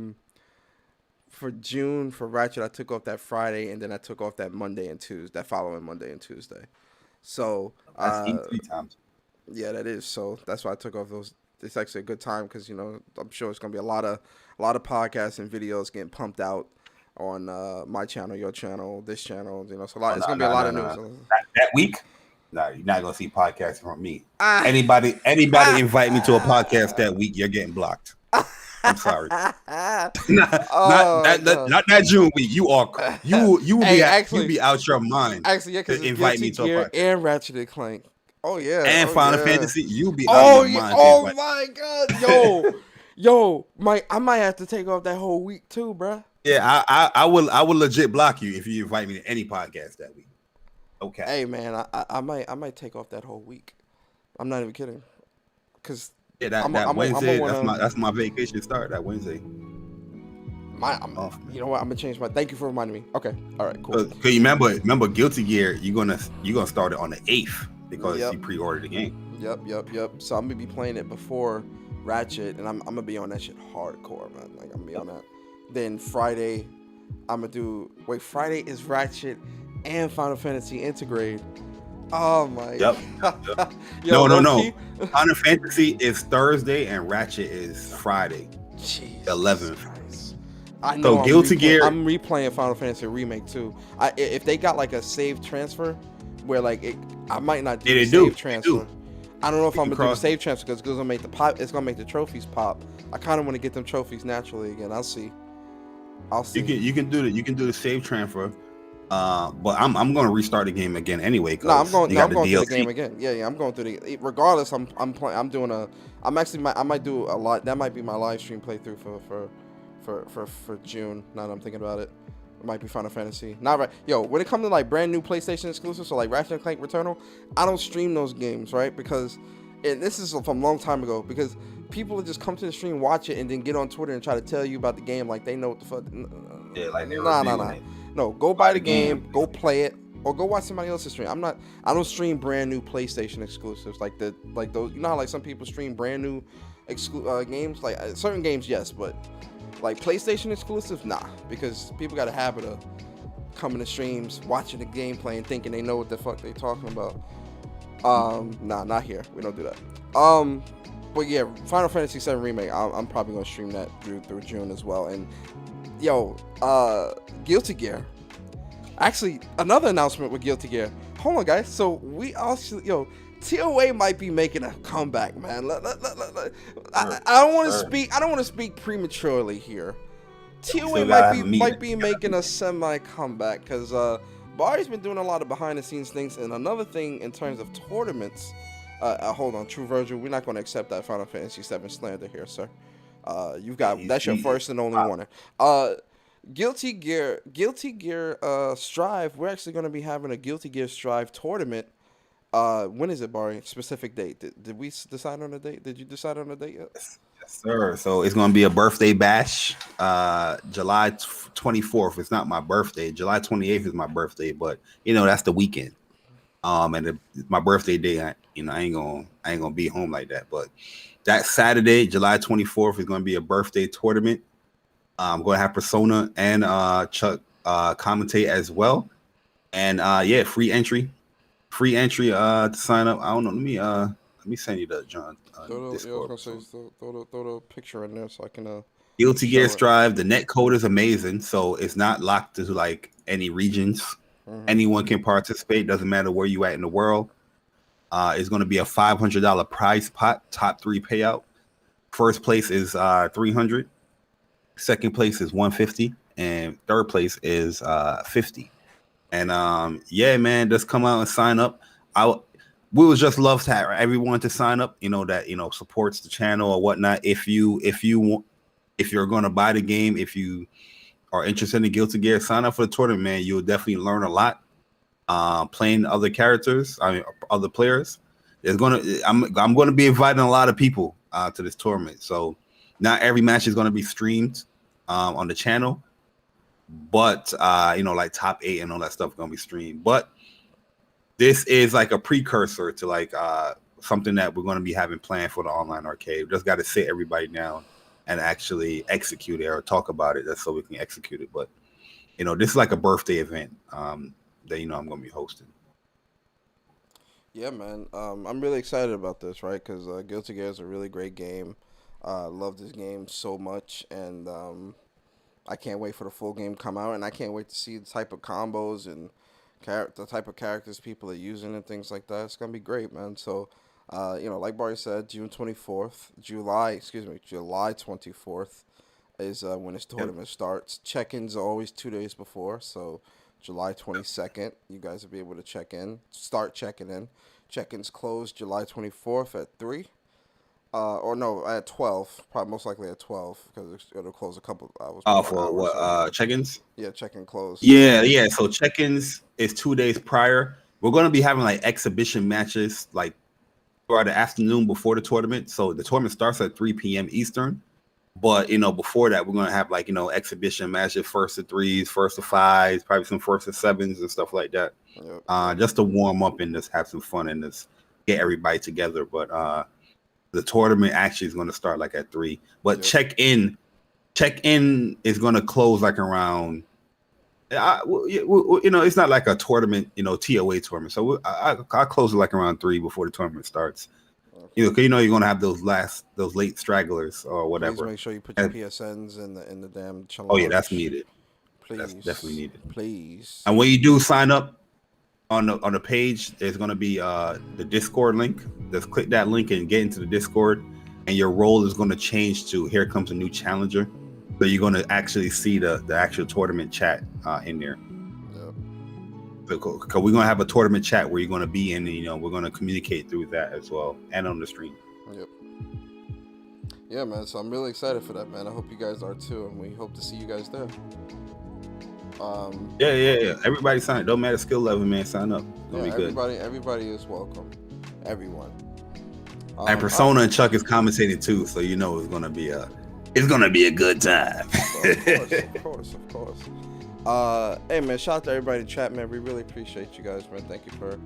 [SPEAKER 1] June for Ratchet. I took off that Friday, and then I took off that Monday and Tuesday, that following Monday and Tuesday. So
[SPEAKER 2] that's 3 times.
[SPEAKER 1] Yeah, that is. So that's why I took off those. It's actually a good time because I'm sure it's gonna be a lot of podcasts and videos getting pumped out on my channel, your channel, this channel. So it's gonna be a lot of news.
[SPEAKER 2] That week. No, you're not gonna see podcasting from me. Anybody invite me to a podcast that week, you're getting blocked. I'm sorry. not that June week. You will be out your mind.
[SPEAKER 1] Actually, yeah, because invite me to a podcast and Ratchet and Clank. Oh yeah,
[SPEAKER 2] and Final Fantasy. You be out your mind.
[SPEAKER 1] Oh my god, yo, I might have to take off that whole week too, bro.
[SPEAKER 2] Yeah, I will legit block you if you invite me to any podcast that week. Okay.
[SPEAKER 1] Hey man, I might take off that whole week. I'm not even kidding. Cause
[SPEAKER 2] that Wednesday, that's my vacation start. That Wednesday.
[SPEAKER 1] Off, you know what? I'm gonna change my. Thank you for reminding me. Okay, all right, cool.
[SPEAKER 2] Cause you remember Guilty Gear? You're gonna start it on the 8th because you pre-ordered the game.
[SPEAKER 1] Yep. So I'm gonna be playing it before Ratchet, and I'm gonna be on that shit hardcore, man. Like I'm gonna be on that. Then Friday, I'm gonna do. Wait, Friday is Ratchet and Final Fantasy integrate. Oh my god.
[SPEAKER 2] Yo, no. Final Fantasy is Thursday and Ratchet is Friday.
[SPEAKER 1] Jeez.
[SPEAKER 2] 11th.
[SPEAKER 1] I know.
[SPEAKER 2] So Guilty Gear.
[SPEAKER 1] I'm replaying Final Fantasy Remake too. If they got like a save transfer where I might not do the save transfer. I don't know if I'm gonna do the save transfer because it's gonna make the trophies pop. I kind of want to get them trophies naturally again. I'll see.
[SPEAKER 2] You can do the save transfer. But I'm going to restart the game again anyway.
[SPEAKER 1] No, I'm going through the game again. Yeah, I'm going through the. Regardless, I'm playing. I'm doing a. I might do a lot. That might be my live stream playthrough for June. Now that I'm thinking about it, it might be Final Fantasy. Not right. Yo, when it comes to like brand new PlayStation exclusives, so like Ratchet and Clank Returnal, I don't stream those games, right? Because, and this is from a long time ago, because people would just come to the stream, watch it, and then get on Twitter and try to tell you about the game like they know what the fuck.
[SPEAKER 2] Yeah, like
[SPEAKER 1] nah. No, go buy the game, go play it, or go watch somebody else's stream. I don't stream brand new PlayStation exclusives like those. You know how like some people stream brand new games, like certain games, yes, but like PlayStation exclusives, nah, because people got a habit of coming to streams, watching the gameplay, and thinking they know what the fuck they talking about. Nah, not here. We don't do that. But yeah, Final Fantasy VII Remake, I'm probably gonna stream that through June as well. And yo, Guilty Gear. Actually, another announcement with Guilty Gear. Hold on, guys. So we also, TOA might be making a comeback, man. I don't want to speak. I don't want to speak prematurely here. TOA might be making a semi comeback because Bari's been doing a lot of behind the scenes things. And another thing in terms of tournaments. Hold on, True Virgil. We're not going to accept that Final Fantasy VII slander here, sir. That's your first and only warning. Guilty Gear Strive. We're actually going to be having a Guilty Gear Strive tournament. When is it, Bari? Specific date. Did we decide on a date? Did you decide on a date yet?
[SPEAKER 2] Yes, sir. So it's going to be a birthday bash. July 24th. It's not my birthday. July 28th is my birthday, but that's the weekend. And my birthday day, I ain't gonna be home like that. But that Saturday, July 24th, is gonna be a birthday tournament. I'm gonna have Persona and Chuck commentate as well. And free entry to sign up. I don't know. Let me send you the John Discord.
[SPEAKER 1] Throw the picture in there so I can.
[SPEAKER 2] Guilty Gear Strive. The net code is amazing, so it's not locked to like any regions. Mm-hmm. Anyone can participate. Doesn't matter where you at in the world. It's going to be a $500 prize pot. Top 3 payout. First place is $300. Second place is $150, and third place is $50. And man, just come out and sign up. We would just love to have everyone to sign up. That supports the channel or whatnot. If you're going to buy the game, if you are interested in Guilty Gear, sign up for the tournament, man. You'll definitely learn a lot. Playing other characters, other players. I'm gonna be inviting a lot of people to this tournament. So not every match is gonna be streamed on the channel, but like top 8 and all that stuff is gonna be streamed. But this is like a precursor to like something that we're gonna be having planned for the online arcade. We just got to sit everybody down and actually execute it or talk about it, just so we can execute it. But this is like a birthday event that I'm going to be hosting.
[SPEAKER 1] Yeah, man. I'm really excited about this, right? Because Guilty Gear is a really great game. Love this game so much, and I can't wait for the full game to come out, and I can't wait to see the type of combos and the type of characters people are using and things like that. It's going to be great, man. So, like Bari said, July 24th is when this tournament starts. Check-ins are always 2 days before, so July 22nd, you guys will be able to start checking in. Check-ins close July 24th at 3. At 12. Probably most likely at 12 because it'll close a couple hours.
[SPEAKER 2] For what? Check-ins?
[SPEAKER 1] Yeah, check-in close.
[SPEAKER 2] Yeah. So check-ins is 2 days prior. We're going to be having like exhibition matches like throughout the afternoon before the tournament. So the tournament starts at 3 p.m. Eastern. But, before that, we're going to have like, exhibition matches, first to 3s, first to 5s, probably some first to 7s and stuff like that. Yep. Just to warm up and just have some fun and just get everybody together. But the tournament actually is going to start like at 3. But check-in is going to close like around, it's not like a tournament, TOA tournament. So I'll close it like around 3 before the tournament starts. Cause you're going to have those late stragglers or whatever.
[SPEAKER 1] Please make sure you put your PSNs in the damn challenge.
[SPEAKER 2] Oh yeah, that's needed.
[SPEAKER 1] Please,
[SPEAKER 2] that's definitely needed.
[SPEAKER 1] Please.
[SPEAKER 2] And when you do sign up on the page, there's going to be the Discord link. Just click that link and get into the Discord, and your role is going to change to "Here comes a new challenger." So you're going to actually see the actual tournament chat in there. Because we're gonna have a tournament chat where you're gonna be in, and we're gonna communicate through that as well, and on the stream.
[SPEAKER 1] Yep. Yeah, man. So I'm really excited for that, man. I hope you guys are too, and we hope to see you guys there.
[SPEAKER 2] Yeah. Everybody sign up. Don't matter skill level, man. Sign up. It'll be good.
[SPEAKER 1] Everybody is welcome. Everyone.
[SPEAKER 2] And Persona and Chuck is commentating too, so it's gonna be a good time.
[SPEAKER 1] Of course. Hey man, shout out to everybody in chat, man. We really appreciate you guys, man. Thank you for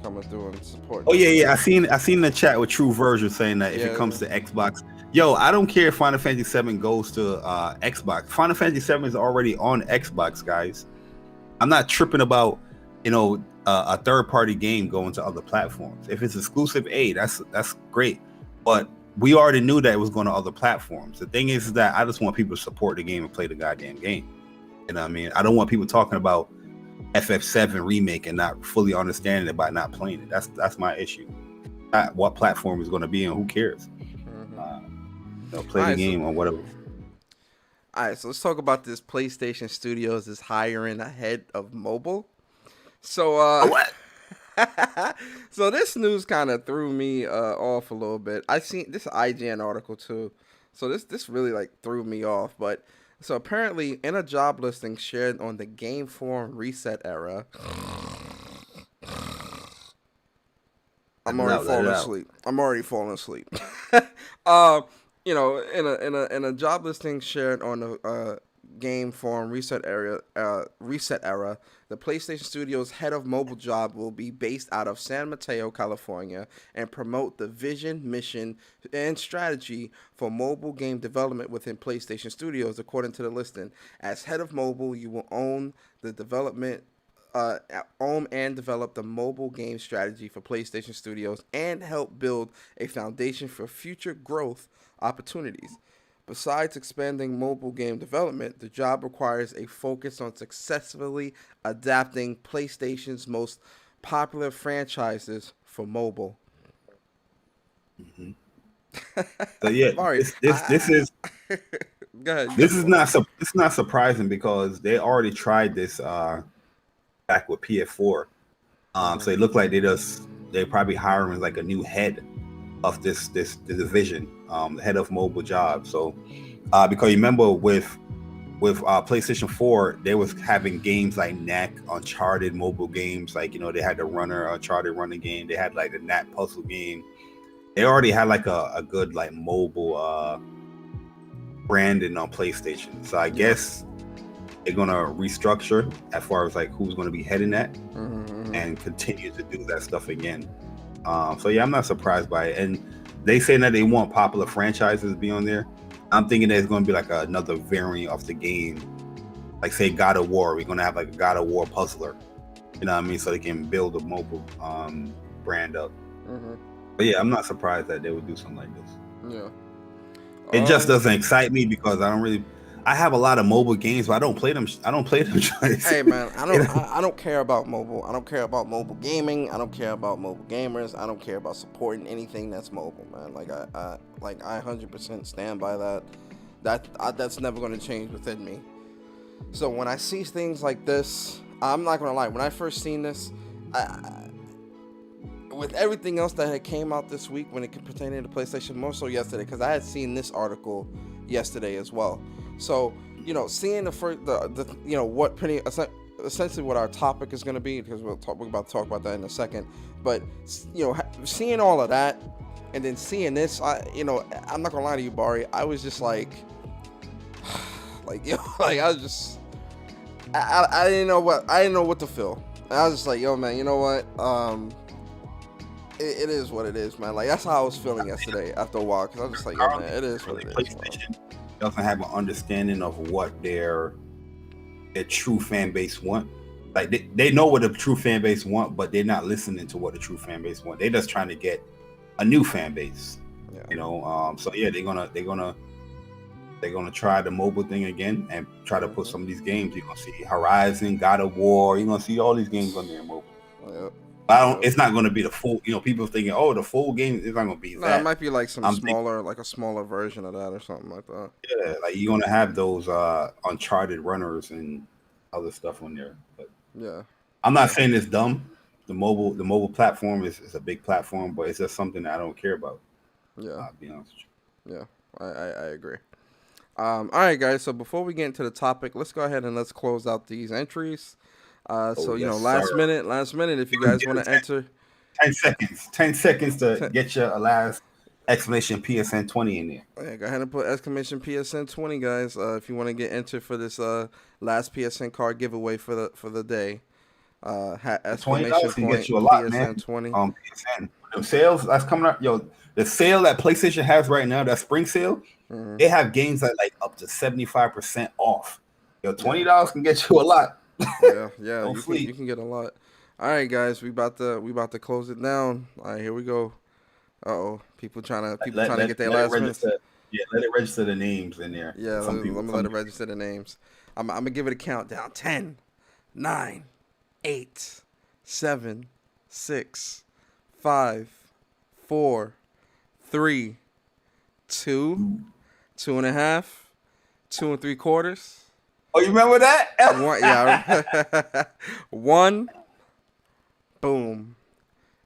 [SPEAKER 1] coming through and supporting.
[SPEAKER 2] Oh yeah. I seen the chat with True Virgil saying that if it comes to Xbox, I don't care if Final Fantasy VII goes to Xbox. Final Fantasy VII is already on Xbox, guys. I'm not tripping about a third party game going to other platforms. If it's exclusive, that's great. But we already knew that it was going to other platforms. The thing is that I just want people to support the game and play the goddamn game. You know what I mean? I don't want people talking about FF7 remake and not fully understanding it by not playing it. That's my issue. Not what platform is going to be and who cares? Play the game or whatever.
[SPEAKER 1] All right, so let's talk about this. PlayStation Studios is hiring a head of mobile. So
[SPEAKER 2] what?
[SPEAKER 1] So this news kind of threw me off a little bit. I seen this IGN article too. So this really like threw me off. But so apparently in a job listing shared on the Game Forum Reset Era, I'm already falling asleep. You know, in a job listing shared on the Game Forum Reset Era, the PlayStation Studios head of mobile job will be based out of San Mateo, California, and promote the vision, mission, and strategy for mobile game development within PlayStation Studios, according to the listing. As head of mobile, you will own the development. Own and develop the mobile game strategy for PlayStation Studios and help build a foundation for future growth opportunities. Besides expanding mobile game development, the job requires a focus on successfully adapting PlayStation's most popular franchises for mobile.
[SPEAKER 2] Mm-hmm. So yeah, this is
[SPEAKER 1] go ahead.
[SPEAKER 2] This is not surprising because they already tried this back with PS4. So it looked like they're probably hiring like a new head of this division, the head of mobile job. So because you remember with PlayStation 4, they was having games like Knack, Uncharted mobile games, like, you know, they had the Uncharted running game, they had like the Knack puzzle game. They already had like a good like mobile branding on PlayStation. So I guess they're gonna restructure as far as like who's gonna be heading that and continue to do that stuff again. So yeah, I'm not surprised by it. And they say that they want popular franchises to be on there. I'm thinking there's going to be like another variant of the game, like say God of War. We're going to have like a God of War puzzler, you know what I mean? So they can build a mobile brand up. But yeah, I'm not surprised that they would do something like this.
[SPEAKER 1] Yeah.
[SPEAKER 2] It just doesn't excite me because I have a lot of mobile games, but I don't play them.
[SPEAKER 1] Hey man, I don't care about mobile. I don't care about mobile gaming. I don't care about mobile gamers. I don't care about supporting anything that's mobile, man. Like I 100% stand by that. That's never going to change within me. So when I see things like this, I'm not going to lie. When I first seen this, with everything else that had came out this week when it pertaining to PlayStation, more so yesterday, because I had seen this article yesterday as well. So, you know, seeing essentially what our topic is going to be, because we're about to talk about that in a second. But, you know, seeing all of that and then seeing this, I'm not going to lie to you, Bari. I was just like I didn't know what to feel. And I was just like, yo, man, you know what? It is what it is, man. Like, that's how I was feeling yesterday after a while, because I was just like, yo, man, it is what it is.
[SPEAKER 2] Doesn't have an understanding of what their true fan base want. Like they know what the true fan base want, but they're not listening to what the true fan base want. They're just trying to get a new fan base. Yeah. You know, so yeah, they're gonna try the mobile thing again and try to put some of these games. You're gonna see Horizon, God of War. You're gonna see all these games on there mobile.
[SPEAKER 1] Yep.
[SPEAKER 2] It's not going to be the full, you know, people thinking, oh, the full game is not going to be that.
[SPEAKER 1] No, it might be like a smaller version of that or something like that.
[SPEAKER 2] Yeah, like you're going to have those Uncharted runners and other stuff on there. But
[SPEAKER 1] yeah,
[SPEAKER 2] I'm not saying it's dumb. The mobile platform is a big platform, but it's just something that I don't care about.
[SPEAKER 1] Yeah.
[SPEAKER 2] I'll be honest with
[SPEAKER 1] you. Yeah, I agree. All right, guys. So before we get into the topic, let's go ahead and let's close out these entries. Last minute, if you guys want to enter.
[SPEAKER 2] 10 seconds to get your last exclamation PSN 20 in there.
[SPEAKER 1] Yeah, go ahead and put exclamation PSN 20, guys. If you want to get entered for this last PSN card giveaway for the day. Exclamation
[SPEAKER 2] point get you a lot,
[SPEAKER 1] PSN
[SPEAKER 2] man.
[SPEAKER 1] 20.
[SPEAKER 2] PSN. The sales that's coming up, yo. The sale that PlayStation has right now, that spring sale, they have games that like up to 75% off. Yo, $20 can get you a lot.
[SPEAKER 1] Yeah, you can get a lot. All right, guys, we about to close it down. All right, here we go. Uh-oh, people trying
[SPEAKER 2] Let,
[SPEAKER 1] to
[SPEAKER 2] let,
[SPEAKER 1] get their
[SPEAKER 2] let it
[SPEAKER 1] last minutes.
[SPEAKER 2] register. Yeah, let it register the names in there.
[SPEAKER 1] Yeah,
[SPEAKER 2] Some
[SPEAKER 1] let
[SPEAKER 2] people.
[SPEAKER 1] me let it register the names. I'm gonna give it a countdown. 10, 9, 8, 7, 6, 5, 4, 3, 2, 2.5, 2 3/4.
[SPEAKER 2] Oh, you remember that?
[SPEAKER 1] One, yeah. One. Boom.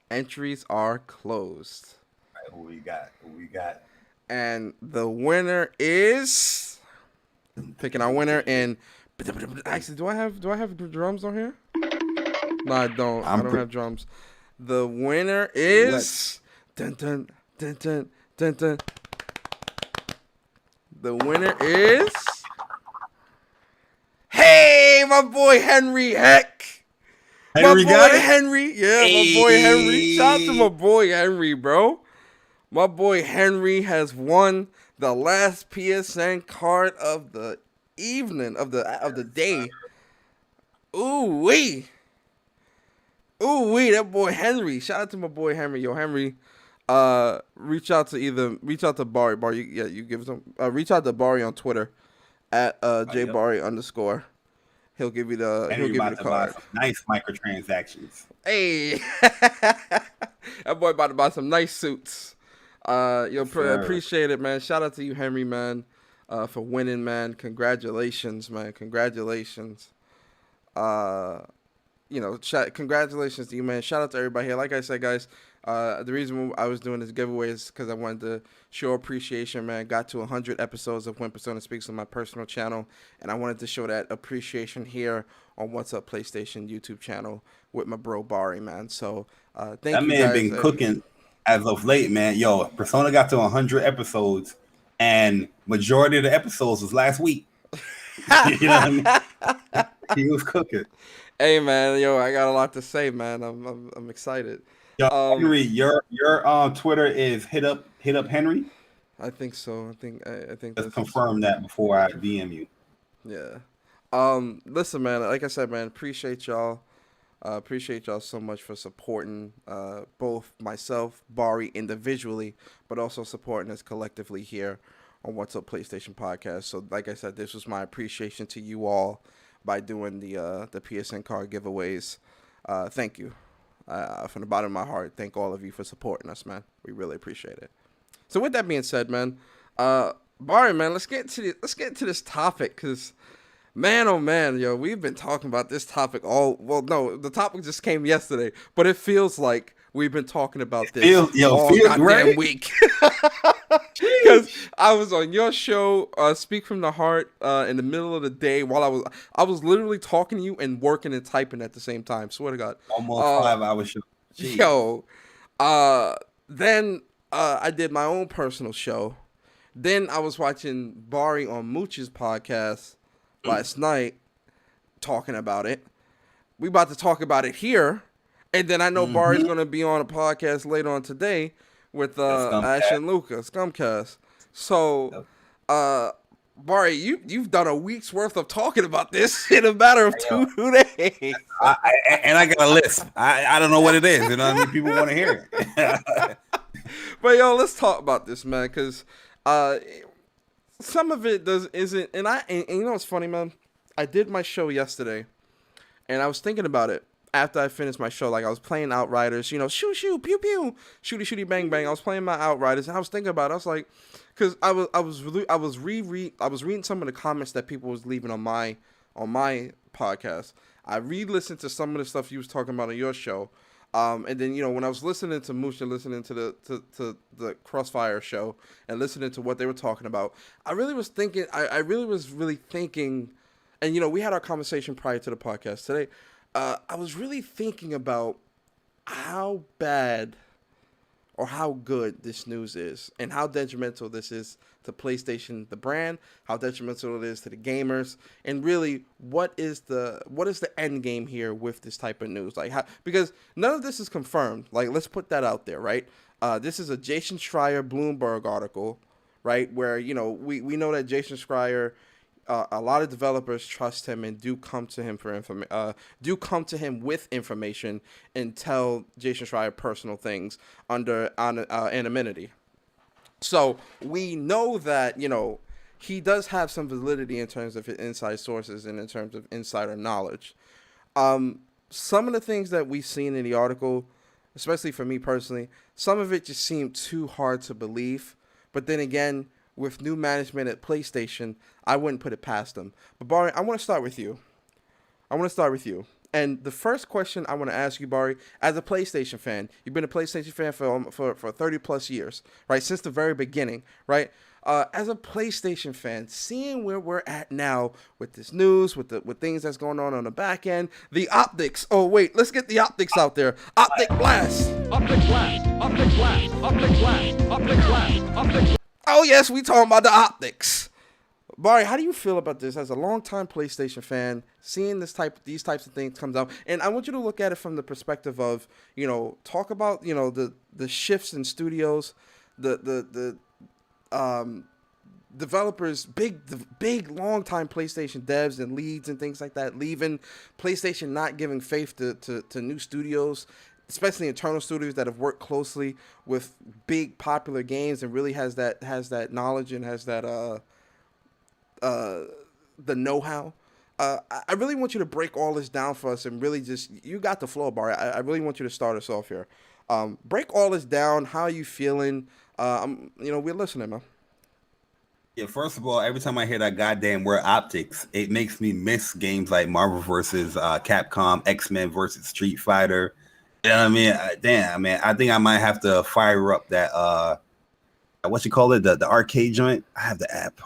[SPEAKER 1] Entries are closed.
[SPEAKER 2] All right, who we got? Who we got?
[SPEAKER 1] And the winner is picking our winner in. Actually, do I have drums on here? No, I don't. I don't have drums. The winner is dun dun dun dun dun dun. The winner is hey, my boy Henry Heck.
[SPEAKER 2] Henry got it?
[SPEAKER 1] Henry. Yeah, my boy Henry. Shout out to my boy Henry, bro. My boy Henry has won the last PSN card of the evening of the day. Ooh wee. That boy Henry. Shout out to my boy Henry. Yo, Henry, reach out to Bari. Bari, you give some. Reach out to Bari on Twitter at Jay Bari _. He'll give you the card.
[SPEAKER 2] Nice microtransactions.
[SPEAKER 1] Hey, that boy about to buy some nice suits. Appreciate it, man. Shout out to you, Henry, man, for winning, man. Congratulations, man. Congratulations. Congratulations to you, man. Shout out to everybody here. Like I said, guys, the reason I was doing this giveaway is because I wanted to show appreciation, man. Got to 100 episodes of When Persona Speaks on my personal channel, and I wanted to show that appreciation here on What's Up PlayStation YouTube channel with my bro Bari, man. So thank you guys. That man
[SPEAKER 2] been cooking as of late, man. Yo, Persona got to 100 episodes, and majority of the episodes was last week. You know what I mean? He was cooking.
[SPEAKER 1] Hey, man, yo, I got a lot to say, man. I'm excited.
[SPEAKER 2] Yo, Henry, your Twitter is hit up Henry.
[SPEAKER 1] I think so. I think
[SPEAKER 2] Let's confirm that before I DM you.
[SPEAKER 1] Yeah. Listen, man. Like I said, man, appreciate y'all. Appreciate y'all so much for supporting both myself, Bari individually, but also supporting us collectively here on What's Up PlayStation Podcast. So, like I said, this was my appreciation to you all by doing the PSN card giveaways. Thank you. From the bottom of my heart, thank all of you for supporting us, man. We really appreciate it. So with that being said, man, Bari, man, let's get to this topic, because man, oh man, yo, we've been talking about this topic the topic just came yesterday, but it feels like we've been talking about this all goddamn week. Because I was on your show, Speak from the Heart, in the middle of the day while I was literally talking to you and working and typing at the same time. Swear to God.
[SPEAKER 2] Almost 5 hours show. Jeez.
[SPEAKER 1] Yo, then I did my own personal show. Then I was watching Bari on Mooch's podcast last night, talking about it. We about to talk about it here, and then I know Bari's gonna be on a podcast later on today with Ash and Luca, Scumcast. So, Bari, you've done a week's worth of talking about this in a matter of 2 days.
[SPEAKER 2] I got a list. I don't know what it is. You know what I mean? People want to hear it.
[SPEAKER 1] But yo, let's talk about this, man, because some of it isn't. And you know what's funny, man? I did my show yesterday, and I was thinking about it. After I finished my show, like I was playing Outriders, you know, shoo shoo, pew pew, shooty shooty bang bang. I was playing my Outriders, and I was thinking about it. I was like, because I was reading some of the comments that people was leaving on my podcast. I re-listened to some of the stuff you was talking about on your show, and then when I was listening to Mooch and listening to the Crossfire show and listening to what they were talking about, I really was thinking. I really was thinking, and we had our conversation prior to the podcast today. I was really thinking about how bad or how good this news is, and how detrimental this is to PlayStation, the brand, how detrimental it is to the gamers, and really what is the end game here with this type of news? Like, because none of this is confirmed. Like, let's put that out there, right? This is a Jason Schreier Bloomberg article, right? Where we know that Jason Schreier a lot of developers trust him and do come to him for do come to him with information and tell Jason Schreier personal things under anonymity. So we know that, he does have some validity in terms of his inside sources and in terms of insider knowledge. Some of the things that we've seen in the article, especially for me personally, some of it just seemed too hard to believe. But then again, with new management at PlayStation, I wouldn't put it past them. But Bari, I want to start with you. And the first question I want to ask you, Bari, as a PlayStation fan, you've been a PlayStation fan for 30 plus years, right? Since the very beginning, right? As a PlayStation fan, seeing where we're at now with this news, with things that's going on the back end, the optics. Oh wait, let's get the optics out there. Optic blast. Optic blast. Optic blast. Optic blast. Optic blast. Optic blast. Oh yes, we talking about the optics. Bari, how do you feel about this as a longtime PlayStation fan, seeing these types of things comes out? And I want you to look at it from the perspective of, talk about, the shifts in studios, the developers, big long-time PlayStation devs and leads and things like that, leaving PlayStation, not giving faith to new studios, especially internal studios that have worked closely with big popular games and really has that knowledge and has that the know-how. I really want you to break all this down for us and really you got the floor, Bari. I really want you to start us off here. Break all this down. How are you feeling? We're listening, man.
[SPEAKER 2] Yeah, first of all, every time I hear that goddamn word optics, it makes me miss games like Marvel versus Capcom, X-Men versus Street Fighter. You know what I mean? Damn, man. I think I might have to fire up that what you call it, the arcade joint. I have the app,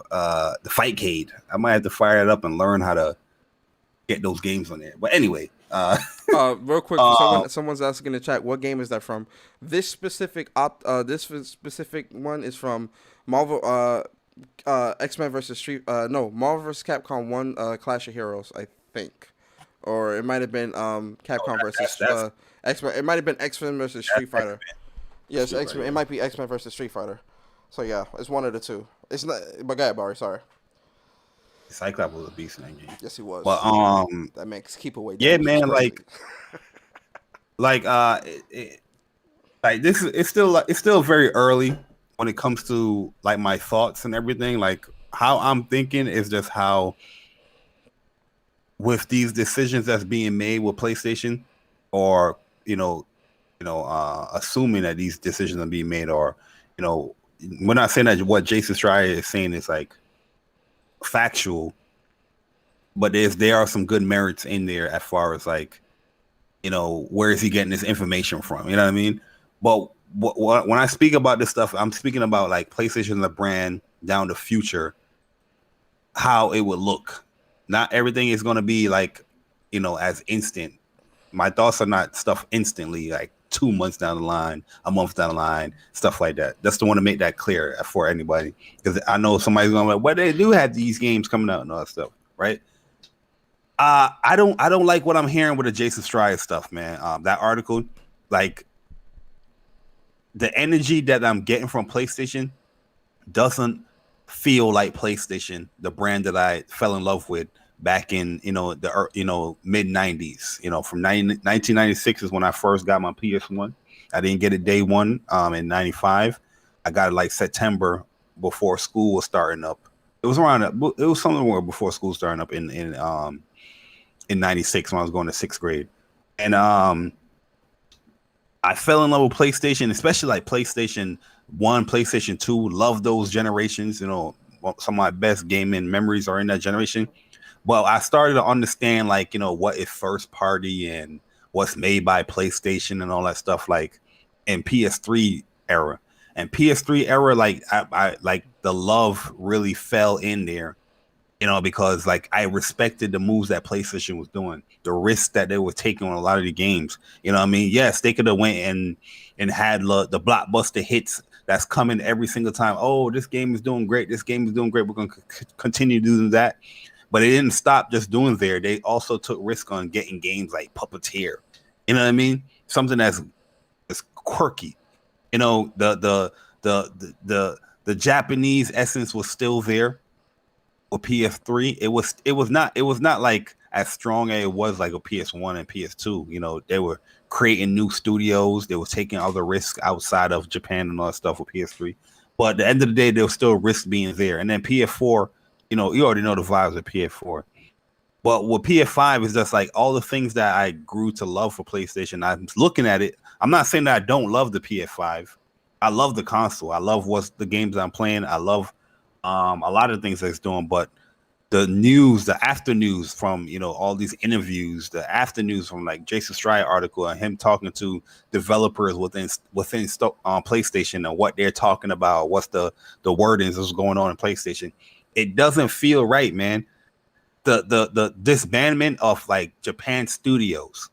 [SPEAKER 2] the Fightcade. I might have to fire it up and learn how to get those games on there. But anyway,
[SPEAKER 1] real quick, someone's asking in the chat, what game is that from? This specific one is from Marvel X-Men versus Marvel versus Capcom 1 Clash of Heroes, I think. Or it might have been Capcom versus X-Men. It might have been X-Men versus Street Fighter. Yes, X-Men. It might be X-Men versus Street Fighter. So yeah, it's one of the two. It's not. But go ahead, Bari. Sorry.
[SPEAKER 2] Cyclops was a beast in that game.
[SPEAKER 1] Yes, he was.
[SPEAKER 2] But
[SPEAKER 1] that makes keep away.
[SPEAKER 2] Yeah, man. Like this is it's still very early when it comes to like my thoughts and everything. Like how I'm thinking is just how with these decisions that's being made with PlayStation, or assuming that these decisions are being made, or we're not saying that what Jason Schreier is saying is like factual, but there are some good merits in there as far as like, where is he getting this information from? You know what I mean? But when I speak about this stuff, I'm speaking about like PlayStation, the brand, down the future, how it would look. Not everything is going to be like, as instant. My thoughts are not stuff instantly, like 2 months down the line, a month down the line, stuff like that. Just want to make that clear for anybody, because I know somebody's going to be like, well, they do have these games coming out and all that stuff, right? I don't like what I'm hearing with the Jason Schreier stuff, man. That article, like the energy that I'm getting from PlayStation doesn't feel like PlayStation, the brand that I fell in love with back in the mid 90s. From 1996 is when I first got my PS1. I didn't get it day one in 95. I got it like September before school was starting up. It was somewhere before school starting up in 96 when I was going to 6th grade. And I fell in love with PlayStation, especially like PlayStation 1, PlayStation 2. Love those generations. Some of my best gaming memories are in that generation. Well, I started to understand like, what is first party and what's made by PlayStation and all that stuff, like in PS3 era. And PS3 era, like I like the love really fell in there, because like I respected the moves that PlayStation was doing, the risks that they were taking on a lot of the games. You know what I mean? Yes, they could have went and had the blockbuster hits that's coming every single time. Oh, this game is doing great. This game is doing great. We're going to continue doing that. But it didn't stop just doing there. They also took risk on getting games like Puppeteer. You know what I mean? Something that's quirky. The Japanese essence was still there. with PS3, it was not like as strong as it was like a PS1 and PS2. You know, they were creating new studios, they were taking other risks outside of Japan and all that stuff with PS3. But at the end of the day, there was still risk being there. And then PS4, you know, you already know the vibes of PS4. But with PS5 is just like all the things that I grew to love for PlayStation. I'm looking at it. I'm not saying that I don't love the PS5. I love the console. I love what's the games I'm playing. I love a lot of things that it's doing. But the news, the after news from, you know, all these interviews, the after news from like Jason Schreier article and him talking to developers within PlayStation and what they're talking about, what's the wordings that's going on in PlayStation. It doesn't feel right, man. The disbandment of like Japan studios,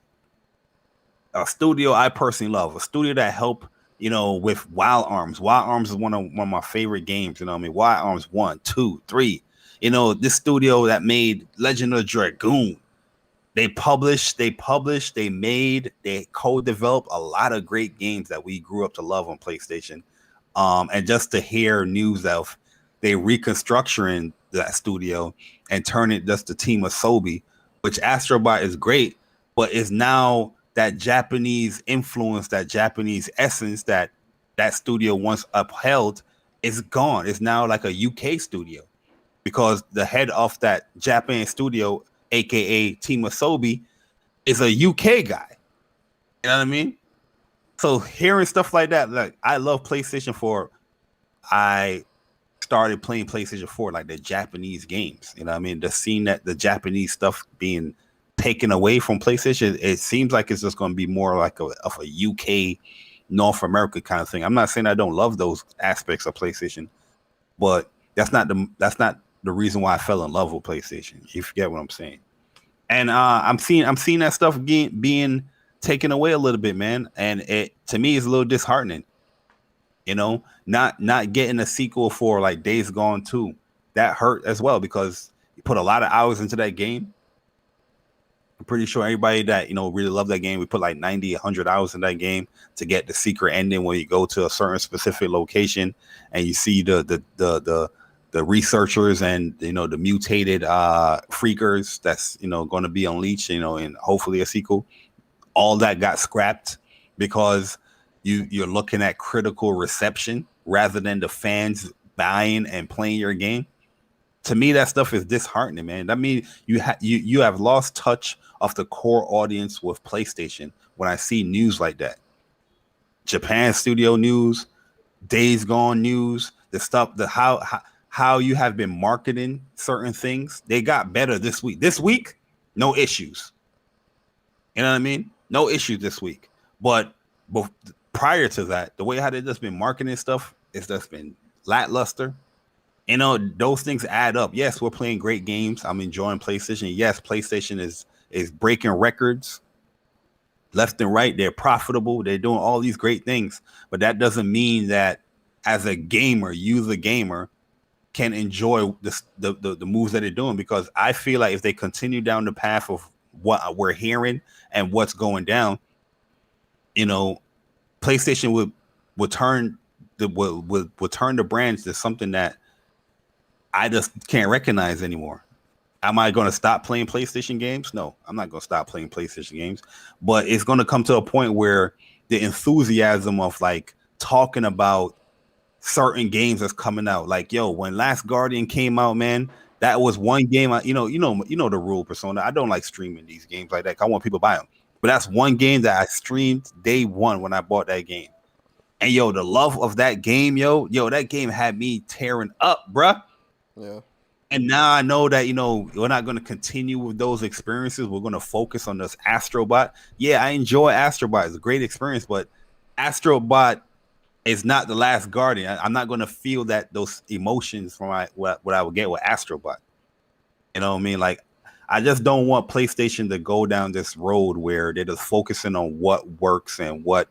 [SPEAKER 2] a studio I personally love, a studio that helped, you know, with Wild Arms. Wild Arms is one of my favorite games. You know what I mean? Wild Arms 1, 2, 3. You know, this studio that made Legend of Dragoon. They published, they made, they co-developed a lot of great games that we grew up to love on PlayStation. And just to hear news of they reconstructing that studio and turn it just to Team Asobi, which Astrobot is great, but is now that Japanese influence, that Japanese essence that studio once upheld is gone. It's now like a UK studio because the head of that Japan studio, aka Team Asobi, is a UK guy. You know what I mean? So hearing stuff like that, like I love PlayStation 4. I started playing PlayStation 4, like the Japanese games. You know what I mean? The seeing that the Japanese stuff being taken away from PlayStation, it seems like it's just going to be more like of a UK, North America kind of thing. I'm not saying I don't love those aspects of PlayStation, but that's not the reason why I fell in love with PlayStation. You forget what I'm saying. And I'm seeing that stuff being taken away a little bit, man. And it to me is a little disheartening. You know, not getting a sequel for like Days Gone 2. That hurt as well because you put a lot of hours into that game. I'm pretty sure everybody that, you know, really love that game, we put like 90, 100 hours in that game to get the secret ending where you go to a certain specific location and you see the researchers and, you know, the mutated freakers that's, you know, going to be unleashed, you know, and hopefully a sequel. All that got scrapped because you're looking at critical reception rather than the fans buying and playing your game. To me, that stuff is disheartening, man. I mean, you have lost touch of the core audience with PlayStation when I see news like that. Japan studio news, Days Gone news, the stuff, the how you have been marketing certain things. They got better this week. This week, no issues. You know what I mean? No issues this week. But prior to that, the way how they just been marketing stuff is just been lackluster. You know, those things add up. Yes, we're playing great games. I'm enjoying PlayStation. Yes, PlayStation is breaking records left and right. They're profitable. They're doing all these great things. But that doesn't mean that as a gamer, you the gamer, can enjoy the moves that they're doing. Because I feel like if they continue down the path of what we're hearing and what's going down, you know, PlayStation would turn the brands to something that I just can't recognize anymore. Am I going to stop playing PlayStation games? No, I'm not going to stop playing PlayStation games. But it's going to come to a point where the enthusiasm of like talking about certain games that's coming out, like, yo, when Last Guardian came out, man, that was one game. You know the rule, Persona. I don't like streaming these games like that. I want people to buy them. But that's one game that I streamed day one when I bought that game. And yo, the love of that game, yo, that game had me tearing up, bruh.
[SPEAKER 1] Yeah.
[SPEAKER 2] And now I know that, you know, we're not going to continue with those experiences. We're going to focus on this Astrobot. Yeah, I enjoy Astrobot. It's a great experience, but Astrobot is not the Last Guardian. I'm not going to feel those emotions from what I would get with Astrobot. You know what I mean? Like, I just don't want PlayStation to go down this road where they're just focusing on what works and what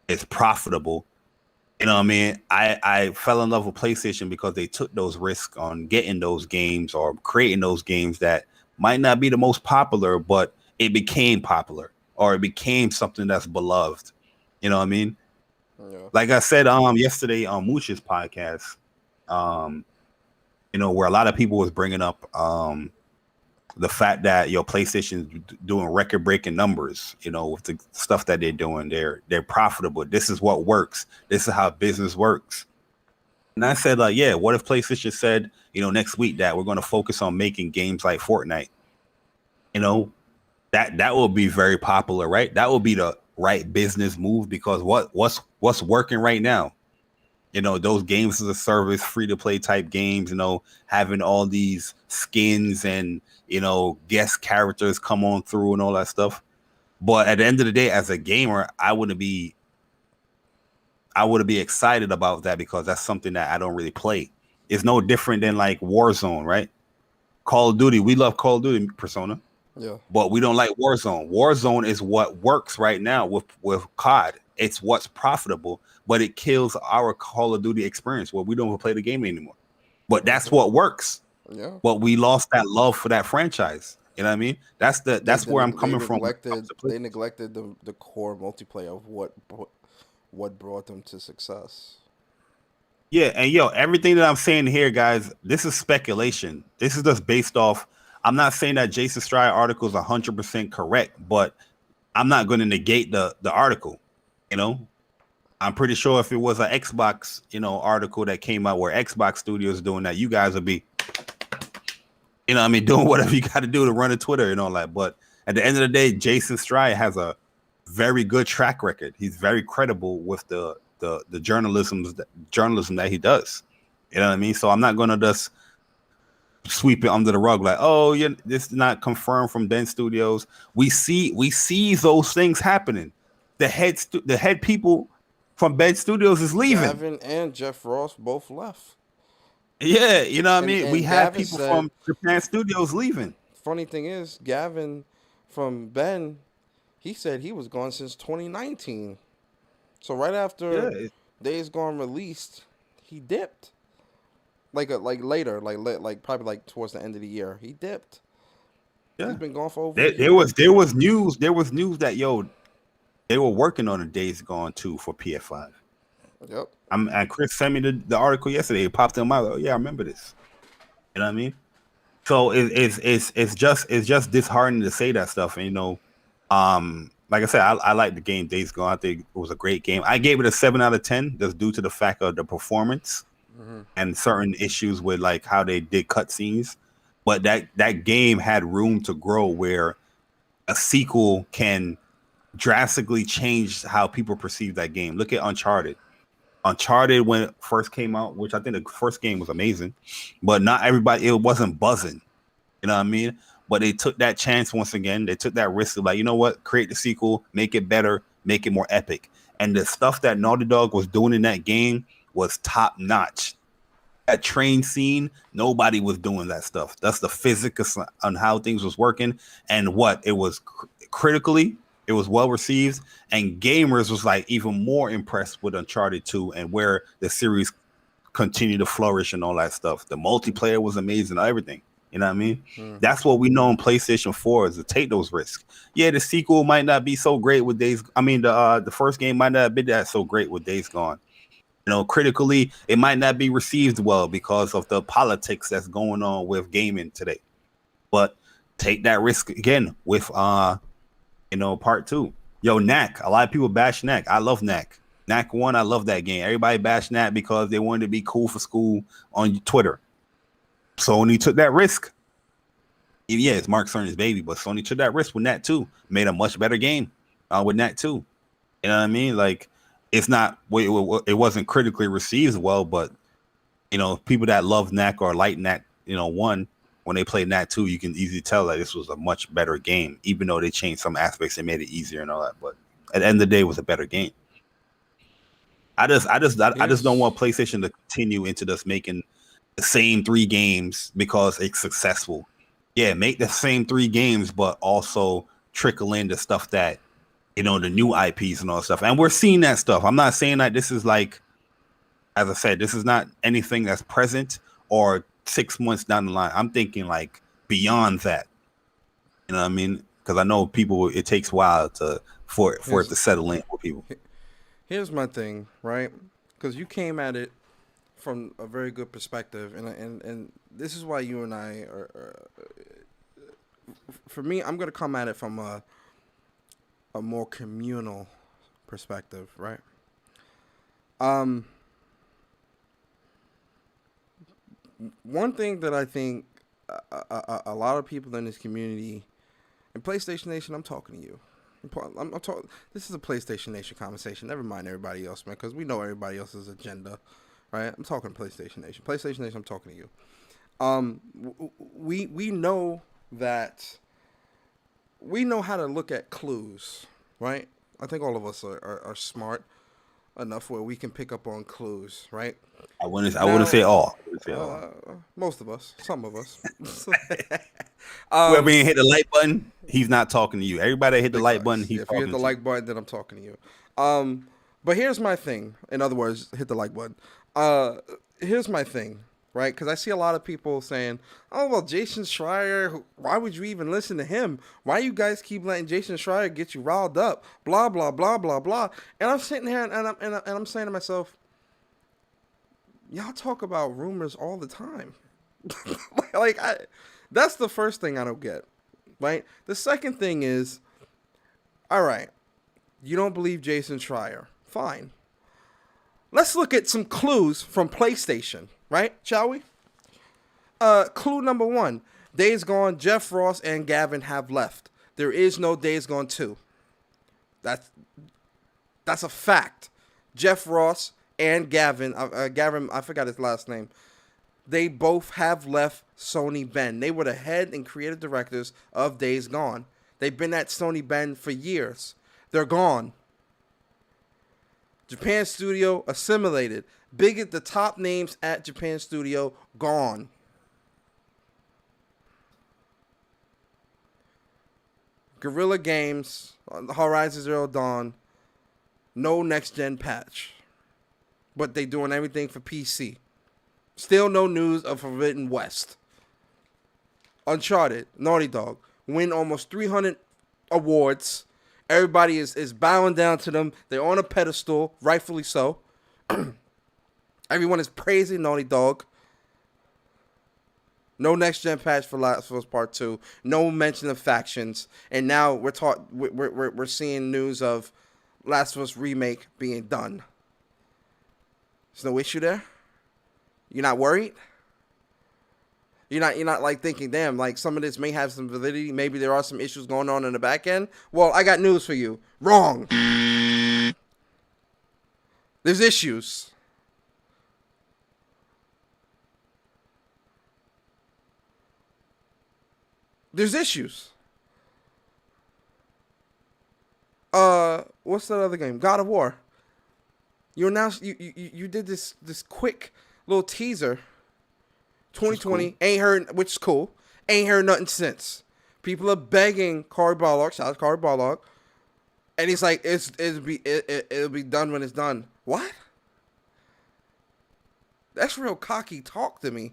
[SPEAKER 2] is profitable. You know what I mean? I fell in love with PlayStation because they took those risks on getting those games or creating those games that might not be the most popular, but it became popular or it became something that's beloved. You know what I mean? Yeah. Like I said yesterday on Mooch's podcast, where a lot of people was bringing up the fact that PlayStation's doing record breaking numbers, with the stuff that they're doing. They're profitable. This is what works. This is how business works. And I said, like, yeah, what if PlayStation said, next week that we're going to focus on making games like Fortnite? That will be very popular, right? That will be the right business move, because what's working right now? Those games as a service, free to play type games, having all these skins and, guest characters come on through and all that stuff. But at the end of the day, as a gamer, I wouldn't be excited about that, because that's something that I don't really play. It's no different than like Warzone, right? Call of Duty. We love Call of Duty, Persona.
[SPEAKER 1] Yeah.
[SPEAKER 2] But we don't like Warzone. Warzone is what works right now with COD. It's what's profitable, but it kills our Call of Duty experience where we don't play the game anymore. But that's what works.
[SPEAKER 1] Yeah.
[SPEAKER 2] But we lost that love for that franchise. You know what I mean? That's where I'm coming from.
[SPEAKER 1] They neglected the core multiplayer of what brought them to success.
[SPEAKER 2] Yeah, and everything that I'm saying here, guys, this is speculation. This is just based off. I'm not saying that Jason Schreier article is 100% correct, but I'm not going to negate the article. I'm pretty sure if it was an Xbox, article that came out where Xbox Studios is doing that, you guys would be, doing whatever you got to do to run a Twitter and all that. But at the end of the day, Jason Schreier has a very good track record. He's very credible with the journalism that he does. You know what I mean? So I'm not going to just sweep it under the rug like, oh, yeah, this is not confirmed from Ben Studios. We see those things happening. The head people from Ben Studios is leaving.
[SPEAKER 1] Gavin and Jeff Ross both left.
[SPEAKER 2] Yeah, you know what I mean?
[SPEAKER 1] And
[SPEAKER 2] we have
[SPEAKER 1] Gavin
[SPEAKER 2] people
[SPEAKER 1] said,
[SPEAKER 2] from Japan Studios leaving.
[SPEAKER 1] Funny thing is, Gavin from Ben, he said he was gone since 2019. So right after Days Gone released, he dipped. Like later, probably towards the end of the year, he dipped. Yeah, he's been gone for over.
[SPEAKER 2] There was news that they were working on a Days Gone 2 for PS5.
[SPEAKER 1] Yep.
[SPEAKER 2] And Chris sent me the article yesterday. It popped in my mind. Oh yeah, I remember this. You know what I mean? So it's just disheartening to say that stuff. And like I said, I like the game Days Gone. I think it was a great game. I gave it a 7 out of 10 just due to the fact of the performance and certain issues with like how they did cutscenes. But that game had room to grow where a sequel can drastically change how people perceive that game. Look at Uncharted. Uncharted, when it first came out, which I think the first game was amazing, but not everybody, it wasn't buzzing. You know what I mean? But they took that chance once again. They took that risk of like, you know what? Create the sequel, make it better, make it more epic. And the stuff that Naughty Dog was doing in that game was top notch. That train scene, nobody was doing that stuff. That's the physics on how things was working, and what it was critically. It was well received, and gamers was like even more impressed with Uncharted 2 and where the series continued to flourish and all that stuff. The multiplayer was amazing, everything. You know what I mean? That's what we know in PlayStation 4 is to take those risks. Yeah, the sequel might not be so great with Days. I mean, the first game might not have been that so great with Days Gone. Critically, it might not be received well because of the politics that's going on with gaming today. But take that risk again with part 2. Knack. A lot of people bash Knack. I love Knack. Knack 1, I love that game. Everybody bashed Knack because they wanted to be cool for school on Twitter. Sony took that risk. Yeah, it's Mark Cerny's baby, but Sony took that risk with Knack 2. Made a much better game with Knack 2. You know what I mean? Like, it's not, it wasn't critically received well, but, people that love Knack or like Knack, 1, when they play Knack 2, you can easily tell that this was a much better game, even though they changed some aspects and made it easier and all that. But at the end of the day, it was a better game. I just don't want PlayStation to continue into just making the same 3 games because it's successful. Yeah, make the same 3 games, but also trickle in the stuff that, the new IPs and all that stuff. And we're seeing that stuff. I'm not saying that this is like, as I said, this is not anything that's present or 6 months down the line. I'm thinking like beyond that. You know what I mean? Because I know people, it takes a while for it to settle in with people.
[SPEAKER 1] Here's my thing, right? Because you came at it from a very good perspective, and this is why you and I are for me, I'm gonna come at it from a more communal perspective, right? One thing that I think a lot of people in this community, in PlayStation Nation, I'm talking to you. I'm talking. This is a PlayStation Nation conversation. Never mind everybody else, man, because we know everybody else's agenda, right? I'm talking PlayStation Nation. PlayStation Nation, I'm talking to you. We know that we know how to look at clues, right? I think all of us are smart enough where we can pick up on clues, right?
[SPEAKER 2] I wouldn't say all.
[SPEAKER 1] Most of us, some of us.
[SPEAKER 2] Whoever ain't hit the like button, he's not talking to you. Everybody that hit the like button, he's
[SPEAKER 1] if
[SPEAKER 2] talking
[SPEAKER 1] you hit the
[SPEAKER 2] to
[SPEAKER 1] like
[SPEAKER 2] you.
[SPEAKER 1] button, then I'm talking to you. But here's my thing. In other words, hit the like button. Here's my thing, right? Because I see a lot of people saying, "Oh well, Jason Schreier. Why would you even listen to him? Why you guys keep letting Jason Schreier get you riled up? Blah blah blah blah blah." And I'm sitting here and I'm saying to myself, y'all talk about rumors all the time. That's the first thing I don't get, right? The second thing is, all right, you don't believe Jason Schreier. Fine. Let's look at some clues from PlayStation, right? Shall we? Clue number 1. Days Gone, Jeff Ross and Gavin have left. There is no Days Gone 2. That's a fact. Jeff Ross and Gavin, I forgot his last name. They both have left Sony Bend. They were the head and creative directors of Days Gone. They've been at Sony Bend for years. They're gone. Japan Studio assimilated. The top names at Japan Studio gone. Guerrilla Games, Horizon Zero Dawn, no next gen patch. But they doing everything for PC. Still no news of Forbidden West. Uncharted, Naughty Dog, win almost 300 awards. Everybody is bowing down to them. They're on a pedestal, rightfully so. Everyone is praising Naughty Dog. No next gen patch for Last of Us Part 2. No mention of factions. And now we're seeing news of Last of Us remake being done. There's no issue there. You're not worried? You're not like thinking, damn, like some of this may have some validity. Maybe there are some issues going on in the back end. Well, I got news for you. Wrong. There's issues. There's issues. What's that other game? God of War. You announced you did this quick little teaser. 2020 cool. Ain't heard, which is cool. Ain't heard nothing since. People are begging Cory Barlog, shout out to Cory Barlog, and he's like, it'll be done when it's done. What? That's real cocky talk to me.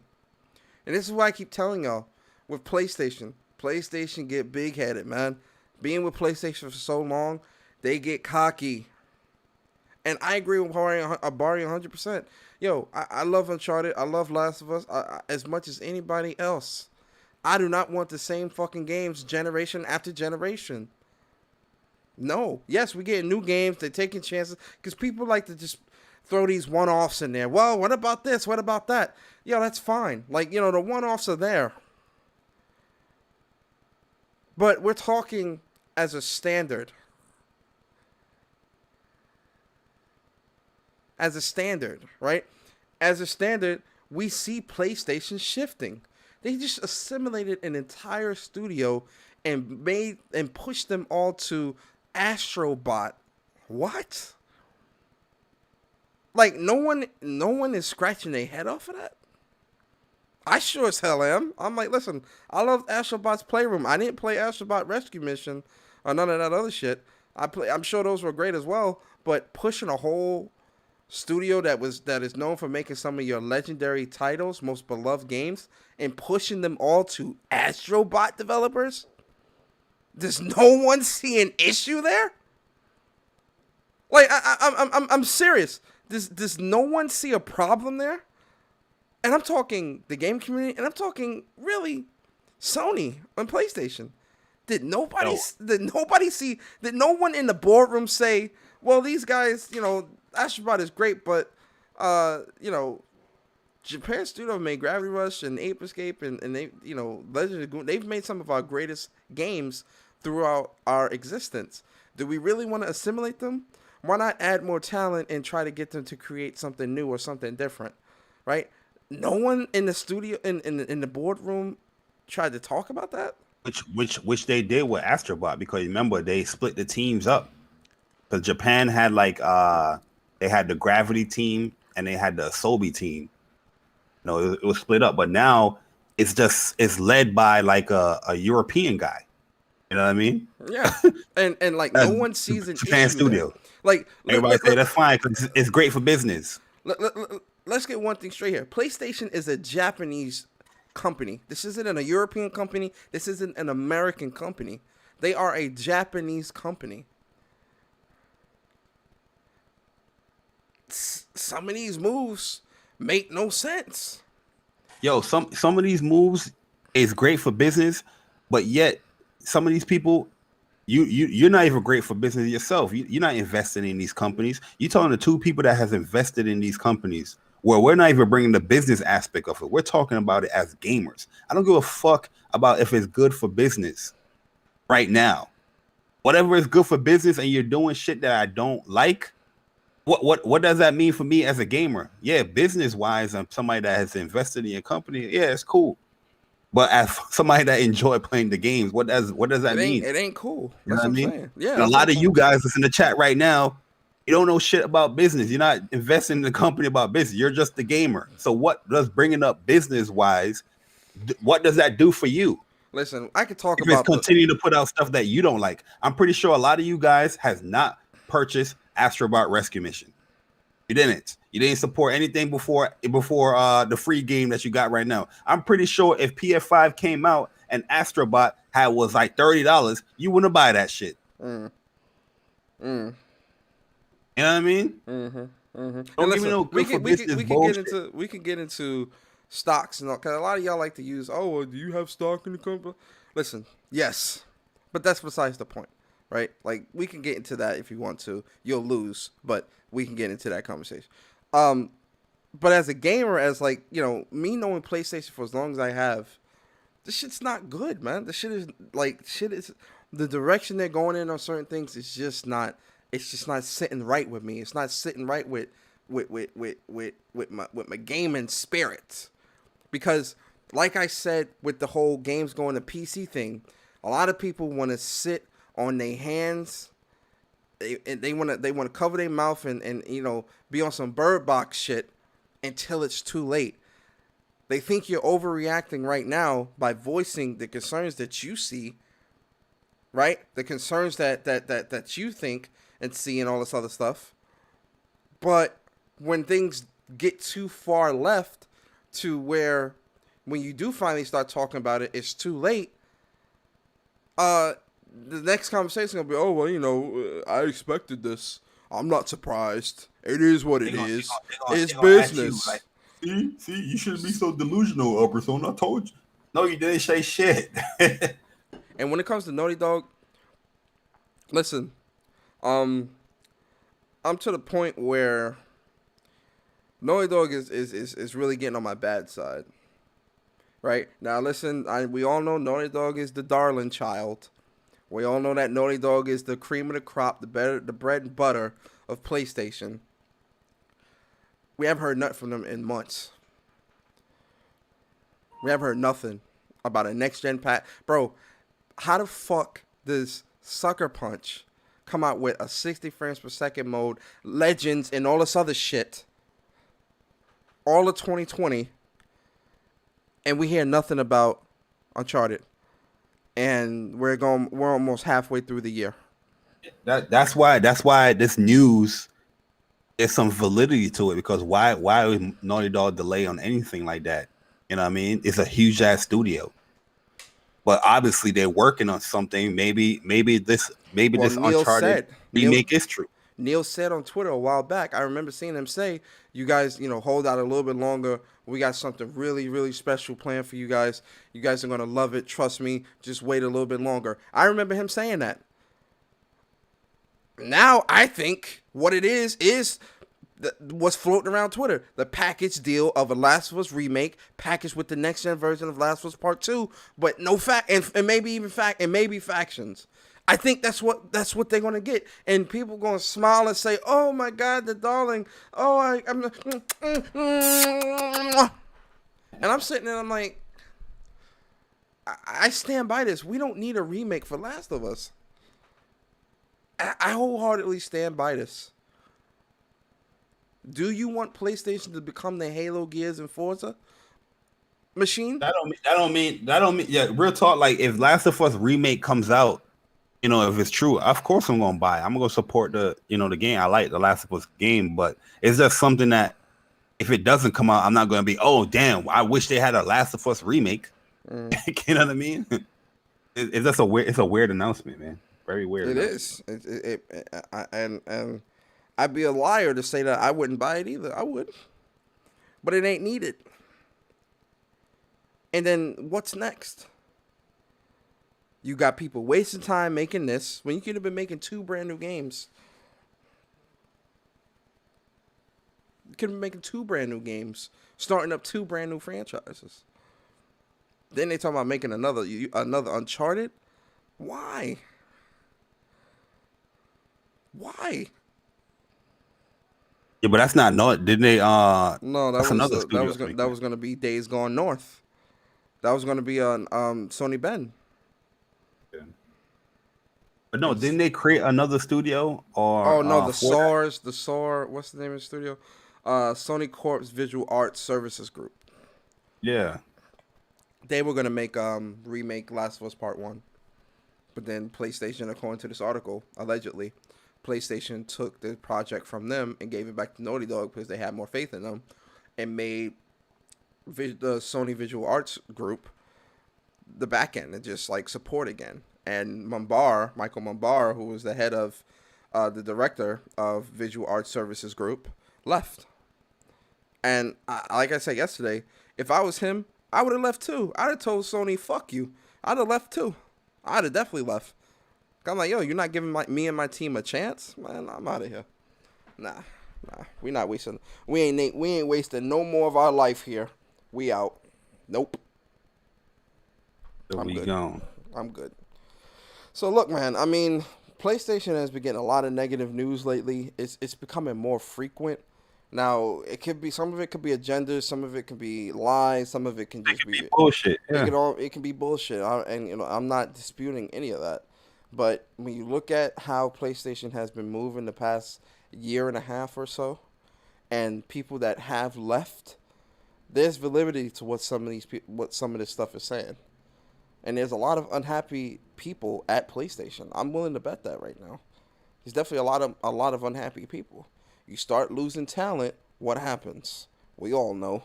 [SPEAKER 1] And this is why I keep telling y'all, with PlayStation get big headed, man. Being with PlayStation for so long, they get cocky. And I agree with Bari 100%. Yo, I love Uncharted. I love Last of Us as much as anybody else. I do not want the same fucking games generation after generation. No. Yes, we get new games. They're taking chances. Because people like to just throw these one-offs in there. Well, what about this? What about that? Yo, that's fine. Like, you know, the one-offs are there. But we're talking as a standard. As a standard, right? As a standard, we see PlayStation shifting. They just assimilated an entire studio and pushed them all to Astrobot. What? Like no one is scratching their head off of that. I sure as hell am. I'm like, listen, I love Astrobot's Playroom. I didn't play Astrobot Rescue Mission or none of that other shit. I'm sure those were great as well, but pushing a whole studio that is known for making some of your legendary titles, most beloved games, and pushing them all to Astrobot developers? Does no one see an issue there? Like I'm serious. Does no one see a problem there? And I'm talking the game community, and I'm talking really Sony and PlayStation. Did nobody
[SPEAKER 2] Yo,
[SPEAKER 1] see? Did no one in the boardroom say, "Well, these guys, Astrobot is great, but Japan Studio made Gravity Rush and Ape Escape, and they, Legend of Goon. They've made some of our greatest games throughout our existence. Do we really want to assimilate them? Why not add more talent and try to get them to create something new or something different, right? No one in the studio in the boardroom tried to talk about that.
[SPEAKER 2] which they did with Astrobot, because remember they split the teams up. Because Japan had they had the Gravity team and they had the Asobi team. No, it was split up, but now it's led by like a European guy. You know what I mean?
[SPEAKER 1] Yeah, and like no one sees an
[SPEAKER 2] Japan
[SPEAKER 1] issue
[SPEAKER 2] studio.
[SPEAKER 1] there. Like
[SPEAKER 2] Everybody say that's fine because it's great for business.
[SPEAKER 1] let's get one thing straight here. PlayStation is a Japanese company. This isn't a European company. This isn't an American company. They are a Japanese company. Some of these moves make no sense.
[SPEAKER 2] Yo, some of these moves is great for business, but yet some of these people, you're not even great for business yourself. You're not investing in these companies. You're talking to two people that has invested in these companies. Where we're not even bringing the business aspect of it. We're talking about it as gamers. I don't give a fuck about if it's good for business right now. Whatever is good for business and you're doing shit that I don't like, what does that mean for me as a gamer? Yeah, business wise, I'm somebody that has invested in your company. Yeah, it's cool. But as somebody that enjoy playing the games, what does that mean?
[SPEAKER 1] It ain't cool.
[SPEAKER 2] You know
[SPEAKER 1] That's
[SPEAKER 2] what I
[SPEAKER 1] what I'm
[SPEAKER 2] mean?
[SPEAKER 1] saying. Yeah.
[SPEAKER 2] And a lot of you guys that's in the chat right now, you don't know shit about business. You're not investing in the company about business. You're just the gamer. So what does bringing up business wise, what does that do for you?
[SPEAKER 1] Listen, I could talk
[SPEAKER 2] If
[SPEAKER 1] about
[SPEAKER 2] it's continue to put out stuff that you don't like. I'm pretty sure a lot of you guys has not purchased Astrobot Rescue Mission. You didn't. You didn't support anything before the free game that you got right now. I'm pretty sure if PF5 came out and Astrobot was like $30, you wouldn't buy that shit. You know what I mean? Don't give me no good for business bullshit.
[SPEAKER 1] We can get into stocks and all, because a lot of y'all like to use, oh, well, do you have stock in the company? Listen, yes, but that's besides the point, right? Like, we can get into that if you want to. You'll lose, but we can get into that conversation. But as a gamer, as like, me knowing PlayStation for as long as I have, this shit's not good, man. The shit is the direction they're going in on certain things is just not. It's just not sitting right with me. It's not sitting right with my gaming spirit. Because, like I said, with the whole games going to PC thing, a lot of people want to sit on their hands. They want to cover their mouth and be on some Bird Box shit until it's too late. They think you're overreacting right now by voicing the concerns that you see, right? The concerns that you think and see and all this other stuff. But when things get too far left to where when you do finally start talking about it, it's too late. The next conversation is going to be, oh, well, I expected this. I'm not surprised. It is what it is. It's business.
[SPEAKER 2] See, you shouldn't be so delusional, Persona. I told you. No, you didn't say shit.
[SPEAKER 1] And when it comes to Naughty Dog, listen, I'm to the point where Naughty Dog is really getting on my bad side. Right? Now, listen, we all know Naughty Dog is the darling child. We all know that Naughty Dog is the cream of the crop, the bread and butter of PlayStation. We haven't heard nothing from them in months. We haven't heard nothing about a next-gen pack. Bro, how the fuck does Sucker Punch come out with a 60 frames per second mode, Legends, and all this other shit, all of 2020, and we hear nothing about Uncharted? And we're almost halfway through the year.
[SPEAKER 2] That's why this news is some validity to it, because why would Naughty Dog delay on anything like that? You know what I mean? It's a huge ass studio. But obviously they're working on something. Maybe this
[SPEAKER 1] Neil
[SPEAKER 2] Uncharted remake is true.
[SPEAKER 1] Neil said on Twitter a while back, I remember seeing him say, you guys, hold out a little bit longer. We got something really, really special planned for you guys. You guys are going to love it. Trust me. Just wait a little bit longer. I remember him saying that. Now, I think what it is what's floating around Twitter. The package deal of a Last of Us remake packaged with the next-gen version of Last of Us Part 2, but no and maybe even maybe factions. I think that's what they're gonna get, and people gonna smile and say, "Oh my God, the darling! Oh, I'm," and I'm sitting there, I'm like, I stand by this. We don't need a remake for Last of Us. I wholeheartedly stand by this. Do you want PlayStation to become the Halo, Gears, and Forza machine?
[SPEAKER 2] That don't mean. Yeah, real talk. Like if Last of Us remake comes out. If it's true, of course I'm gonna buy it. I'm gonna support the game. I like the Last of Us game, but it's just something that if it doesn't come out, I'm not gonna be, oh damn, I wish they had a Last of Us remake. You know what I mean? It's just it's a weird announcement, man. Very weird.
[SPEAKER 1] It is. And I'd be a liar to say that I wouldn't buy it either. I would, but it ain't needed. And then what's next? You got people wasting time making this when you could have been making 2 brand new games. You could have been making 2 brand new games, starting up 2 brand new franchises. Then they talk about making another Uncharted. Why? Why?
[SPEAKER 2] Yeah, but that's not didn't they?
[SPEAKER 1] No, that was gonna be Days Gone North. That was gonna be on Sony Bend.
[SPEAKER 2] But no, didn't they create another studio?
[SPEAKER 1] Oh no, the SOR. What's the name of the studio? Sony Corp's Visual Arts Services Group.
[SPEAKER 2] Yeah,
[SPEAKER 1] they were gonna make remake Last of Us Part 1, but then PlayStation, according to this article, allegedly, PlayStation took the project from them and gave it back to Naughty Dog because they had more faith in them, and made the Sony Visual Arts Group the back end and just like support again. And Michael Mumbar, who was the head of the director of Visual Arts Services Group, left. And like I said yesterday, if I was him, I would have left too. I'd have told Sony, fuck you. I'd have left too. I'd have definitely left. I'm like, yo, you're not giving me and my team a chance? Man, I'm out of here. Nah. We not wasting. We ain't wasting no more of our life here. We out. Nope.
[SPEAKER 2] So we gone.
[SPEAKER 1] I'm good. So look, man, I mean, PlayStation has been getting a lot of negative news lately. It's becoming more frequent. Now, some of it could be agendas, some of it could be lies, some of it can just be
[SPEAKER 2] bullshit. Yeah.
[SPEAKER 1] It can be bullshit. I'm not disputing any of that. But when you look at how PlayStation has been moving the past year and a half or so, and people that have left, there's validity to what some of this stuff is saying. And there's a lot of unhappy people at PlayStation. I'm willing to bet that right now. There's definitely a lot of unhappy people. You start losing talent, what happens? We all know.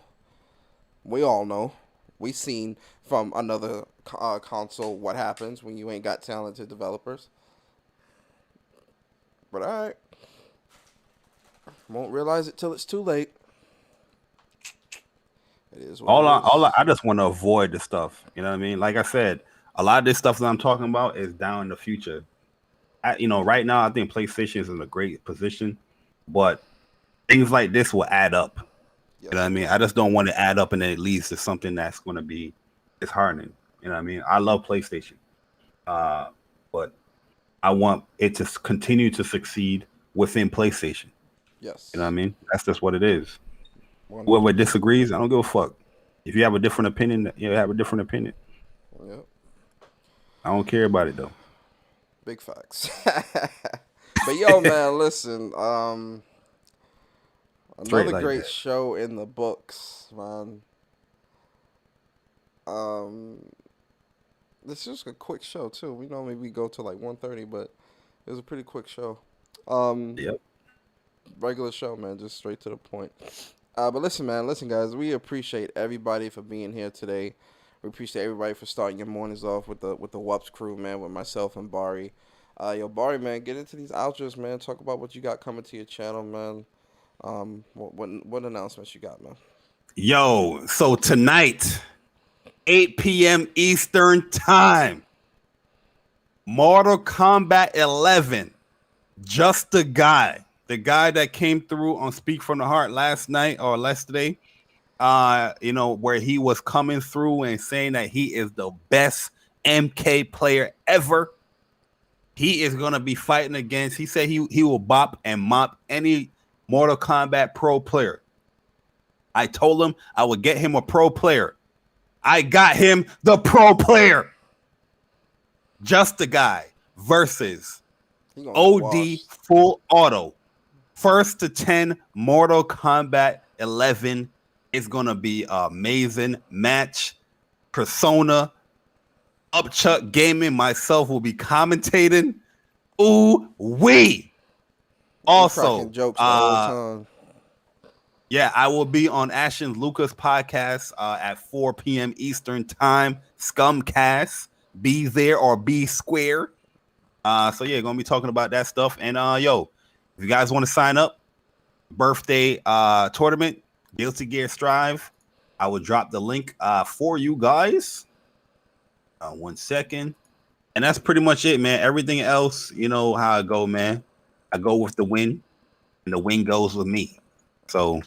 [SPEAKER 1] We've seen from another console what happens when you ain't got talented developers. But all right. Won't realize it till it's too late. It is
[SPEAKER 2] I just want to avoid the stuff. You know what I mean? Like I said, a lot of this stuff that I'm talking about is down in the future. Right now I think PlayStation is in a great position, but things like this will add up. Yes. You know what I mean? I just don't want to add up and then it leads to something that's going to be disheartening. You know what I mean? I love PlayStation, but I want it to continue to succeed within PlayStation.
[SPEAKER 1] Yes.
[SPEAKER 2] You know what I mean? That's just what it is. Whoever disagrees, I don't give a fuck. If you have a different opinion, you have a different opinion.
[SPEAKER 1] Yep.
[SPEAKER 2] I don't care about it though.
[SPEAKER 1] Big facts. But yo, man, listen. Another great show in the books, man. This is a quick show too. We normally go to like 1:30, but it was a pretty quick show.
[SPEAKER 2] Yep.
[SPEAKER 1] Regular show, man, just straight to the point. But listen, guys, we appreciate everybody for being here today. We appreciate everybody for starting your mornings off with the WUPS crew, man, with myself and Bari. Yo, Bari, man, get into these outros, man. Talk about what you got coming to your channel, man. What announcements you got, man?
[SPEAKER 2] Yo, so tonight, 8 p.m. Eastern Time, Mortal Kombat 11. Just the guy that came through on Speak from the Heart last night or yesterday, where he was coming through and saying that he is the best MK player ever. He is gonna be fighting against. He said he will bop and mop any Mortal Kombat pro player. I told him I would get him a pro player. I got him the pro player. Just the guy versus OD Full Auto. First to 10 Mortal Kombat 11 is going to be an amazing match. Persona, Upchuck Gaming, myself will be commentating. Ooh wee. Also,
[SPEAKER 1] jokes the whole time.
[SPEAKER 2] Yeah, I will be on Ashton Lucas podcast at 4 p.m. Eastern Time. Scumcast. Be there or be square. So yeah, gonna be talking about that stuff. And if you guys want to sign up, birthday tournament, Guilty Gear Strive, I will drop the link for you guys. 1 second. And that's pretty much it, man. Everything else, you know how I go, man. I go with the win, and the win goes with me. So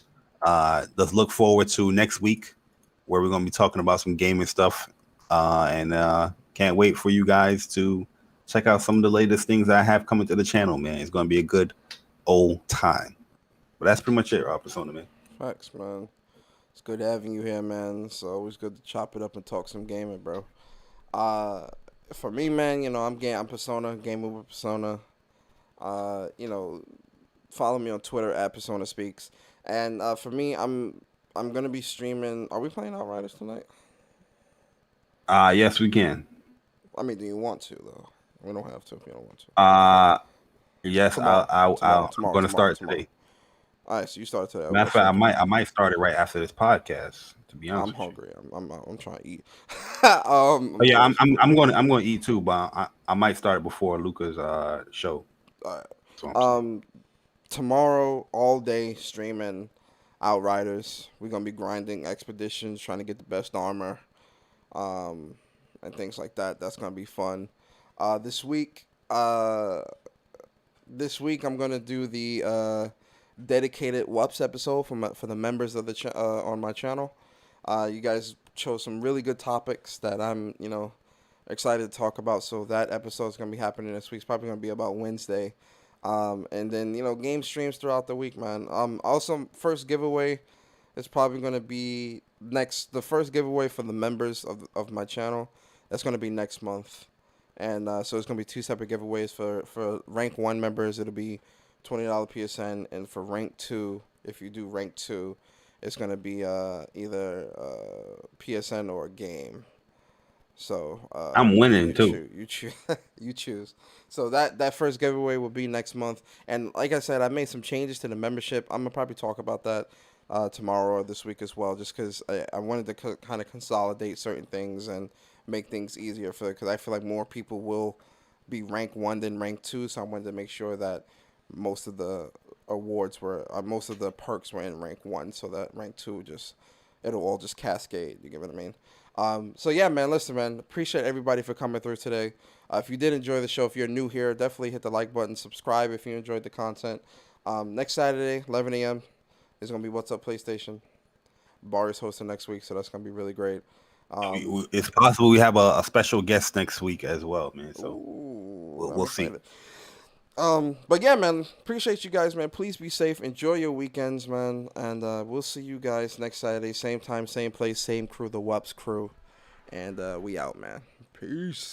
[SPEAKER 2] let's look forward to next week where we're gonna be talking about some gaming stuff. And can't wait for you guys to check out some of the latest things I have coming to the channel, man. It's gonna be a good old time. But that's pretty much it, Persona, man.
[SPEAKER 1] Facts, man. It's good having you here, man. It's always good to chop it up and talk some gaming, bro. For me, man, I'm Persona, Gaming with Persona. Follow me on Twitter at Persona Speaks. And for me, I'm gonna be streaming. Are we playing Outriders tonight?
[SPEAKER 2] Yes, we can.
[SPEAKER 1] I mean, do you want to though? We don't have to if you don't want to.
[SPEAKER 2] Yes, I'm gonna start today.
[SPEAKER 1] All right, so you start today.
[SPEAKER 2] Matter of fact, I might start it right after this podcast. To be honest,
[SPEAKER 1] I'm hungry. I'm trying to eat.
[SPEAKER 2] I'm going to eat too, but I might start before Luca's show.
[SPEAKER 1] All right. Tomorrow all day streaming Outriders. We're gonna be grinding expeditions, trying to get the best armor, and things like that. That's gonna be fun. This week I'm gonna do the dedicated WUPS episode for the members of the on my channel. You guys chose some really good topics that I'm excited to talk about. So that episode is gonna be happening this week. It's probably gonna be about Wednesday. And then game streams throughout the week, man. Also, first giveaway is probably gonna be the first giveaway for the members of my channel. That's gonna be next month, and so it's gonna be 2 separate giveaways for rank 1 members. It'll be $20 PSN, and for rank 2, if you do rank 2, it's gonna be either PSN or a game. So
[SPEAKER 2] I'm winning too.
[SPEAKER 1] You choose. So that first giveaway will be next month. And like I said, I made some changes to the membership. I'm gonna probably talk about that tomorrow or this week as well, just because I wanted to kind of consolidate certain things and make things easier because I feel like more people will be rank 1 than rank 2. So I wanted to make sure that most of the most of the perks were in rank 1, so that rank 2 it'll all just cascade. You get what I mean? So yeah, man, listen, man, appreciate everybody for coming through today. If you did enjoy the show, if you're new here, definitely hit the like button, subscribe if you enjoyed the content. Next Saturday, 11 a.m. is going to be What's Up PlayStation. Bari's hosting next week, so that's going to be really great.
[SPEAKER 2] It's possible we have a special guest next week as well, man. So we'll see.
[SPEAKER 1] But yeah, man, appreciate you guys, man. Please be safe. Enjoy your weekends, man. And we'll see you guys next Saturday. Same time, same place, same crew, the WUPS crew. And we out, man. Peace.